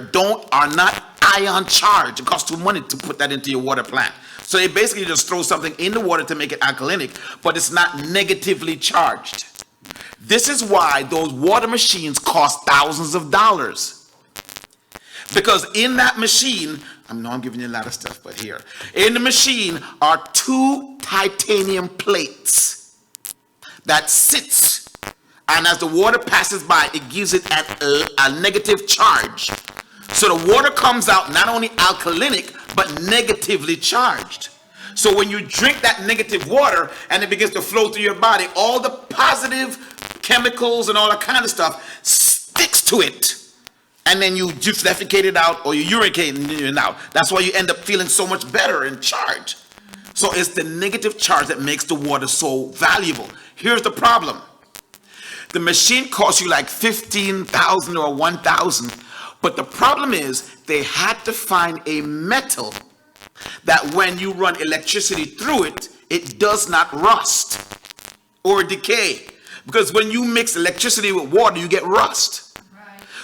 are not ion charged. It costs too much money to put that into your water plant. So they basically just throw something in the water to make it alkalinic, but it's not negatively charged. This is why those water machines cost thousands of dollars. Because in that machine, I know I'm giving you a lot of stuff, but here, in the machine are 2 titanium plates that sits, and as the water passes by, it gives it a negative charge. So the water comes out not only alkalinic, but negatively charged. So when you drink that negative water and it begins to flow through your body, all the positive chemicals and all that kind of stuff sticks to it. And then you just defecate it out, or you urinate it out. That's why you end up feeling so much better and charged. So it's the negative charge that makes the water so valuable. Here's the problem. The machine costs you like $15,000 or $1,000. But the problem is they had to find a metal that when you run electricity through it, it does not rust or decay. Because when you mix electricity with water, you get rust.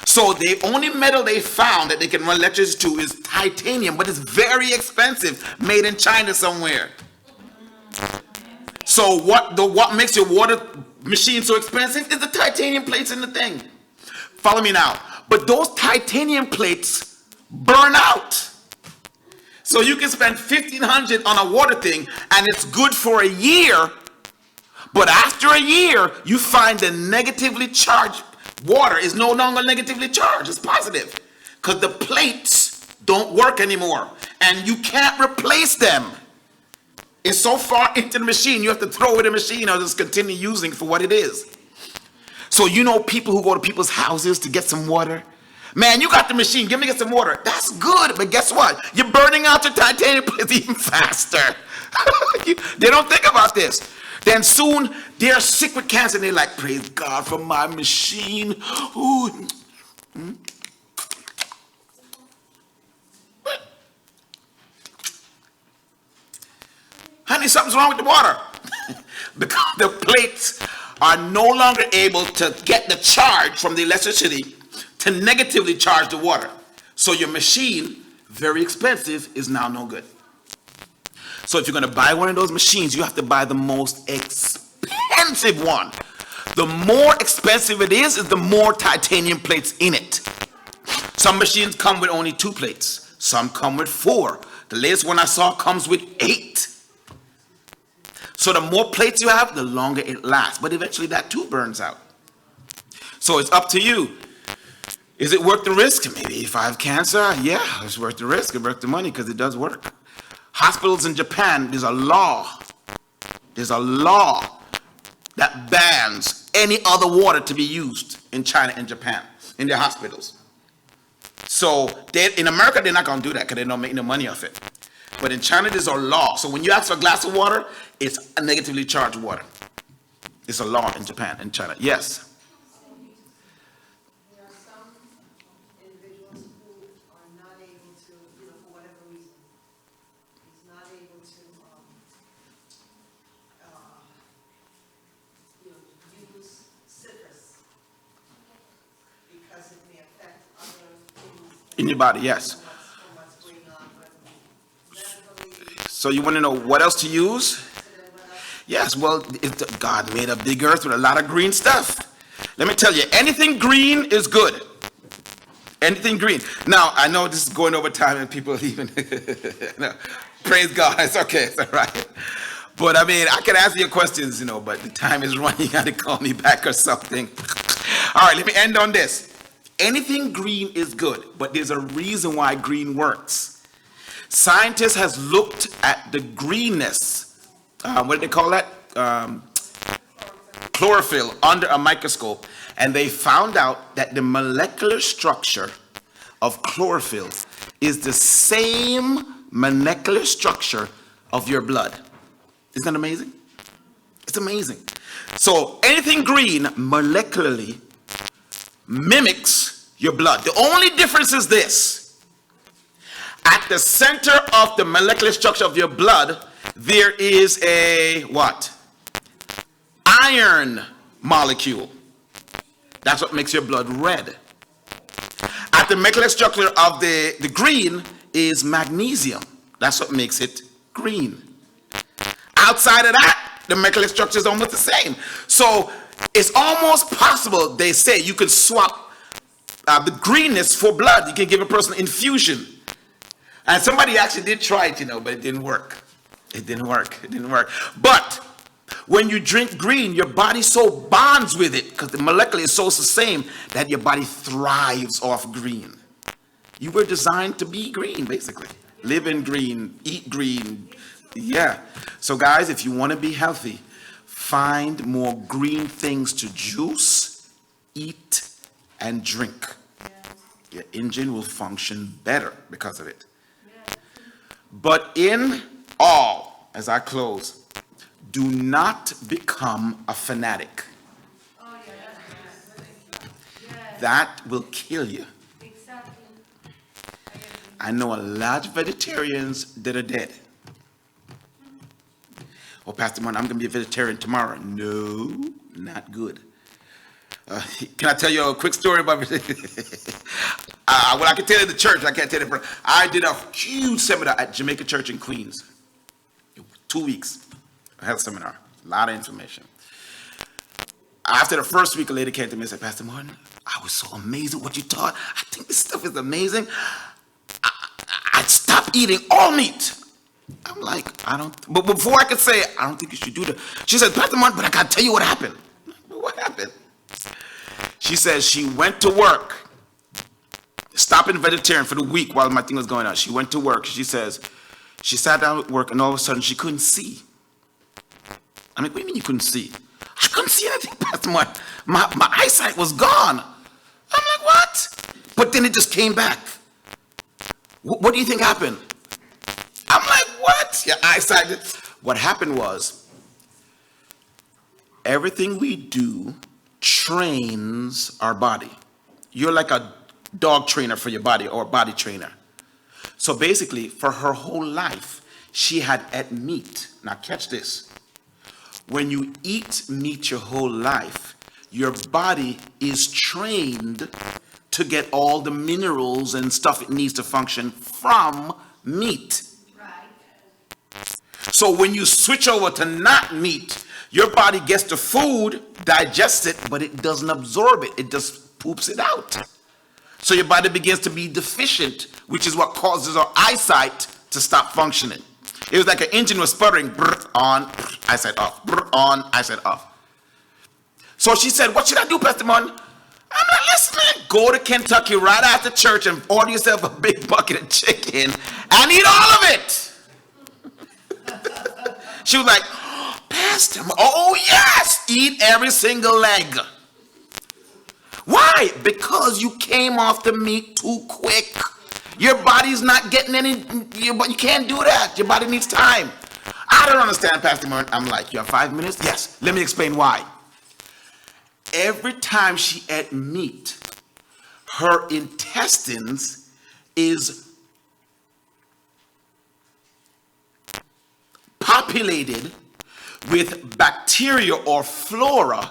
So the only metal they found that they can run electricity to is titanium, but it's very expensive, made in China somewhere. So what makes your water machine so expensive is the titanium plates in the thing. Follow me now. But those titanium plates burn out. So you can spend $1,500 on a water thing and it's good for a year, but after a year, you find the negatively charged water is no longer negatively charged, it's positive. Because the plates don't work anymore. And you can't replace them. It's so far into the machine, you have to throw it in the machine or just continue using it for what it is. So you know people who go to people's houses to get some water? Man, you got the machine, get some water. That's good, but guess what? You're burning out your titanium plates even faster. They don't think about this. Then soon they're sick with cancer and they're like, praise God for my machine. Ooh. Honey, something's wrong with the water. Because the plates are no longer able to get the charge from the electricity to negatively charge the water. So your machine, very expensive, is now no good. So if you're going to buy one of those machines, you have to buy the most expensive one. The more expensive it is the more titanium plates in it. Some machines come with only 2 plates. Some come with 4. The latest one I saw comes with 8. So the more plates you have, the longer it lasts. But eventually that too burns out. So it's up to you. Is it worth the risk? Maybe if I have cancer, yeah, it's worth the risk. It's worth the money because it does work. Hospitals in Japan, there's a law that bans any other water to be used in China and Japan in their hospitals. So in America, they're not going to do that because they don't make no money off it. But in China, there's a law. So when you ask for a glass of water, it's a negatively charged water. It's a law in Japan and China. Yes. There are some individuals who are not able to, for whatever reason, is not able to In your body, yes. from what's going on, but medically, So you want to know what else to use? then what else? Yes, well, God made a big earth with a lot of green stuff. Let me tell you, anything green is good. Anything green. Now, I know this is going over time and people are leaving. No, praise God, it's okay, it's all right. But I mean, I can answer your questions, but the time is running. You got to call me back or something. All right, let me end on this. Anything green is good, but there's a reason why green works. Scientists has looked at the greenness. What do they call that? Chlorophyll under a microscope, and they found out that the molecular structure of chlorophyll is the same molecular structure of your blood. Isn't that amazing? It's amazing. So anything green molecularly mimics your blood. The only difference is this. At the center of the molecular structure of your blood, there is a what? Iron molecule. That's what makes your blood red. At the molecular structure of the green is magnesium. That's what makes it green. Outside of that, the molecular structure is almost the same. So it's almost possible, they say, you could swap the greenness for blood. You can give a person infusion. And somebody actually did try it, but it didn't work. It didn't work. But when you drink green, your body so bonds with it, because the molecule is so the same, that your body thrives off green. You were designed to be green, basically. Live in green, eat green. Yeah. So guys, if you want to be healthy, find more green things to juice, eat, and drink. Your engine will function better because of it. But in all, as I close, do not become a fanatic. That will kill you. I know a lot of vegetarians that are dead. Oh, Pastor Martin, I'm going to be a vegetarian tomorrow. No, not good. Can I tell you a quick story about well, I can tell you the church. I can't tell you. I did a huge seminar at Jamaica Church in Queens. 2 weeks. I had a seminar. A lot of information. After the first week, a lady came to me and said, Pastor Martin, I was so amazed at what you taught. I think this stuff is amazing. I stopped eating all meat. I'm like, but before I could say, I don't think you should do that. She said, Pastor Martin, but I got to tell you what happened. What happened? She says she went to work, stopping vegetarian for the week while my thing was going on. She went to work. She says, she sat down at work and all of a sudden she couldn't see. I'm like, what do you mean you couldn't see? I couldn't see anything, Pastor Martin. My eyesight was gone. I'm like, what? But then it just came back. What do you think happened? I'm like, what? Your eyesight. What happened was, everything we do trains our body. You're like a dog trainer for your body, or a body trainer. So basically, for her whole life, she had ate meat. Now catch this. When you eat meat your whole life, your body is trained to get all the minerals and stuff it needs to function from meat. Right. So when you switch over to not meat, your body gets the food, digests it, but it doesn't absorb it. It just poops it out. So your body begins to be deficient, which is what causes our eyesight to stop functioning. It was like an engine was sputtering, brr, on, eyesight off, brr, on, eyesight off. So she said, what should I do, Pastor Martin? I'm like, listen, man, go to Kentucky right after church and order yourself a big bucket of chicken and eat all of it. She was like, Pastor, oh yes, eat every single leg. Why? Because you came off the meat too quick. Your body's not getting any, but you can't do that. Your body needs time. I don't understand, Pastor Martin. I'm like, you have 5 minutes? Yes. Let me explain why. Every time she ate meat, her intestines is populated with bacteria or flora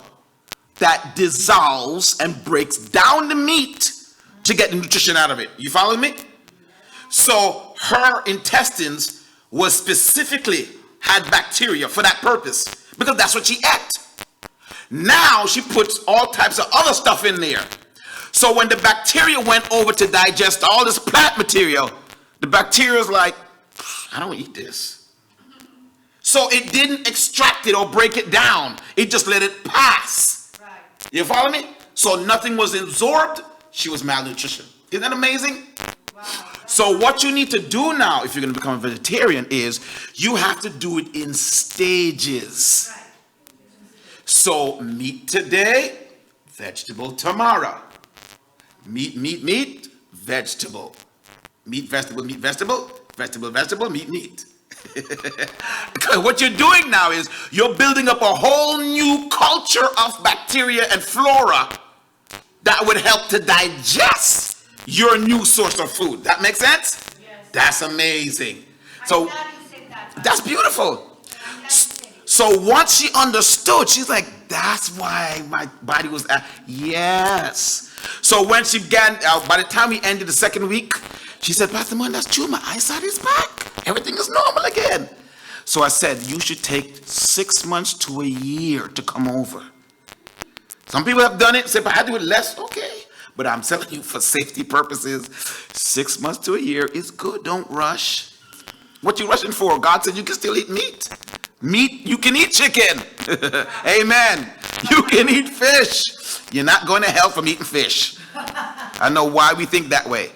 that dissolves and breaks down the meat to get the nutrition out of it. You follow me? So her intestines was specifically had bacteria for that purpose because that's what she ate. Now she puts all types of other stuff in there. So when the bacteria went over to digest all this plant material, the bacteria is like, I don't eat this. So it didn't extract it or break it down. It just let it pass. Right. You follow me? So nothing was absorbed. She was malnutrition. Isn't that amazing? Wow. So what you need to do now, if you're going to become a vegetarian, is you have to do it in stages. Right. So meat today, vegetable tomorrow. Meat, vegetable. Meat, vegetable, meat, meat. Because what you're doing now is you're building up a whole new culture of bacteria and flora that would help to digest your new source of food. That makes sense? Yes. That's amazing. I'm So glad you said that. that's beautiful. I'm glad you said it. So once she understood, she's like, that's why my body was yes. So when she began, by the time we ended the second week, she said, Pastor Man, that's true. My eyesight is back. Everything is normal again. So I said, you should take 6 months to a year to come over. Some people have done it, say, but I do it less. Okay. But I'm telling you, for safety purposes, 6 months to a year is good. Don't rush. What you rushing for? God said you can still eat meat. Meat, you can eat chicken. Amen. You can eat fish. You're not going to hell from eating fish. I know why we think that way.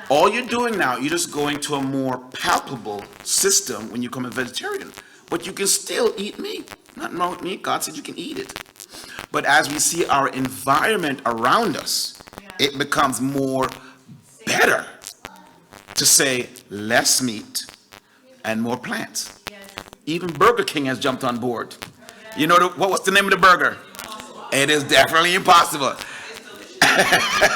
All you're doing now, you're just going to a more palpable system when you become a vegetarian. But you can still eat meat. Nothing wrong with meat. God said you can eat it. But as we see our environment around us, it becomes more better to say less meat and more plants. Yes. Even Burger King has jumped on board. You know, what was the name of the burger? It is definitely impossible. Is it vegetarian?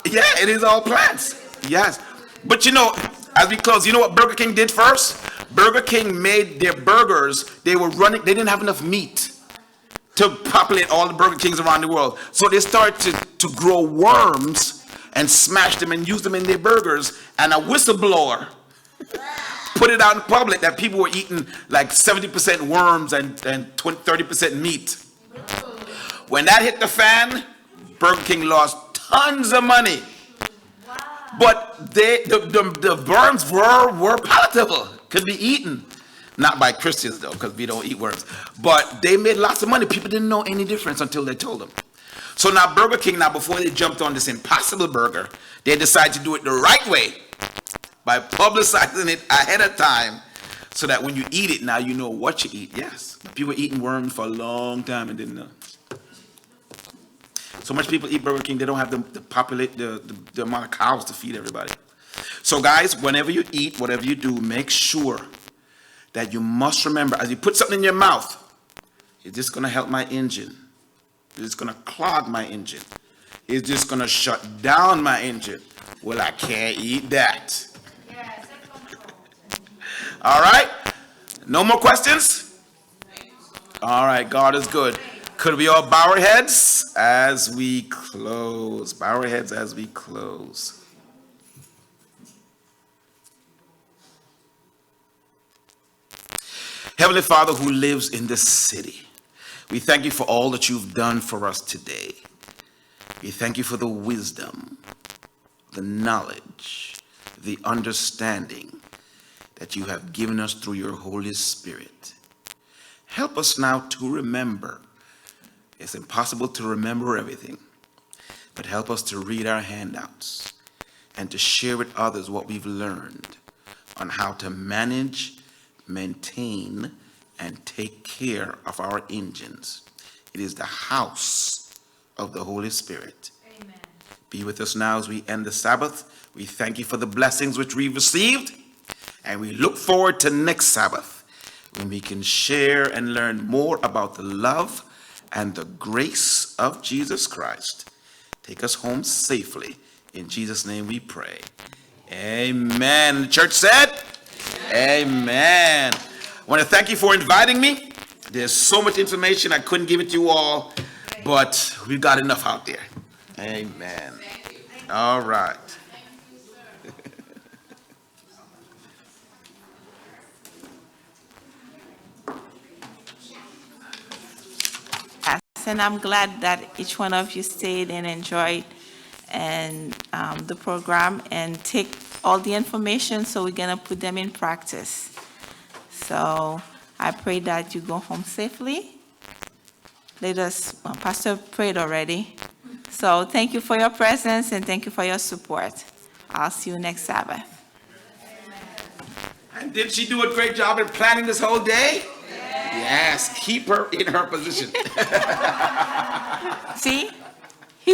Yeah, it is all plants. Yes. But you know, as we close, you know what Burger King did first? Burger King made their burgers, they didn't have enough meat to populate all the Burger Kings around the world. So they started to grow worms and smash them and use them in their burgers. And a whistleblower put it out in public that people were eating like 70% worms and 30% meat. When that hit the fan, Burger King lost tons of money. Wow. But the worms were palatable, could be eaten. Not by Christians though, because we don't eat worms. But they made lots of money. People didn't know any difference until they told them. So now Burger King, before they jumped on this impossible burger, they decided to do it the right way by publicizing it ahead of time so that when you eat it, now you know what you eat. Yes, people were eating worms for a long time and didn't know. So much people eat Burger King, they don't have the amount of cows to feed everybody. So guys, whenever you eat, whatever you do, make sure that you must remember, as you put something in your mouth, is this going to help my engine? Is this going to clog my engine? Is this going to shut down my engine? Well, I can't eat that. Yes, self-control. All right? No more questions? All right, God is good. Could we all bow our heads as we close? Bow our heads as we close. Heavenly Father who lives in this city, we thank you for all that you've done for us today. We thank you for the wisdom, the knowledge, the understanding that you have given us through your Holy Spirit. Help us now to remember. It's impossible to remember everything, but help us to read our handouts and to share with others what we've learned on how to manage, maintain, and take care of our engines. It is the house of the Holy Spirit. Amen. Be with us now as we end the Sabbath. We thank you for the blessings which we've received, and we look forward to next Sabbath when we can share and learn more about the love and the grace of Jesus Christ. Take us home safely. In Jesus' name we pray. Amen. The church said, Amen. I want to thank you for inviting me. There's so much information, I couldn't give it to you all, but we got enough out there. Amen. All right. Yes, and I'm glad that each one of you stayed and enjoyed the program and take all the information, so we're gonna put them in practice. So I pray that you go home safely. Pastor prayed already. So thank you for your presence and thank you for your support. I'll see you next Sabbath. And did she do a great job in planning this whole day? Yes, keep her in her position. See?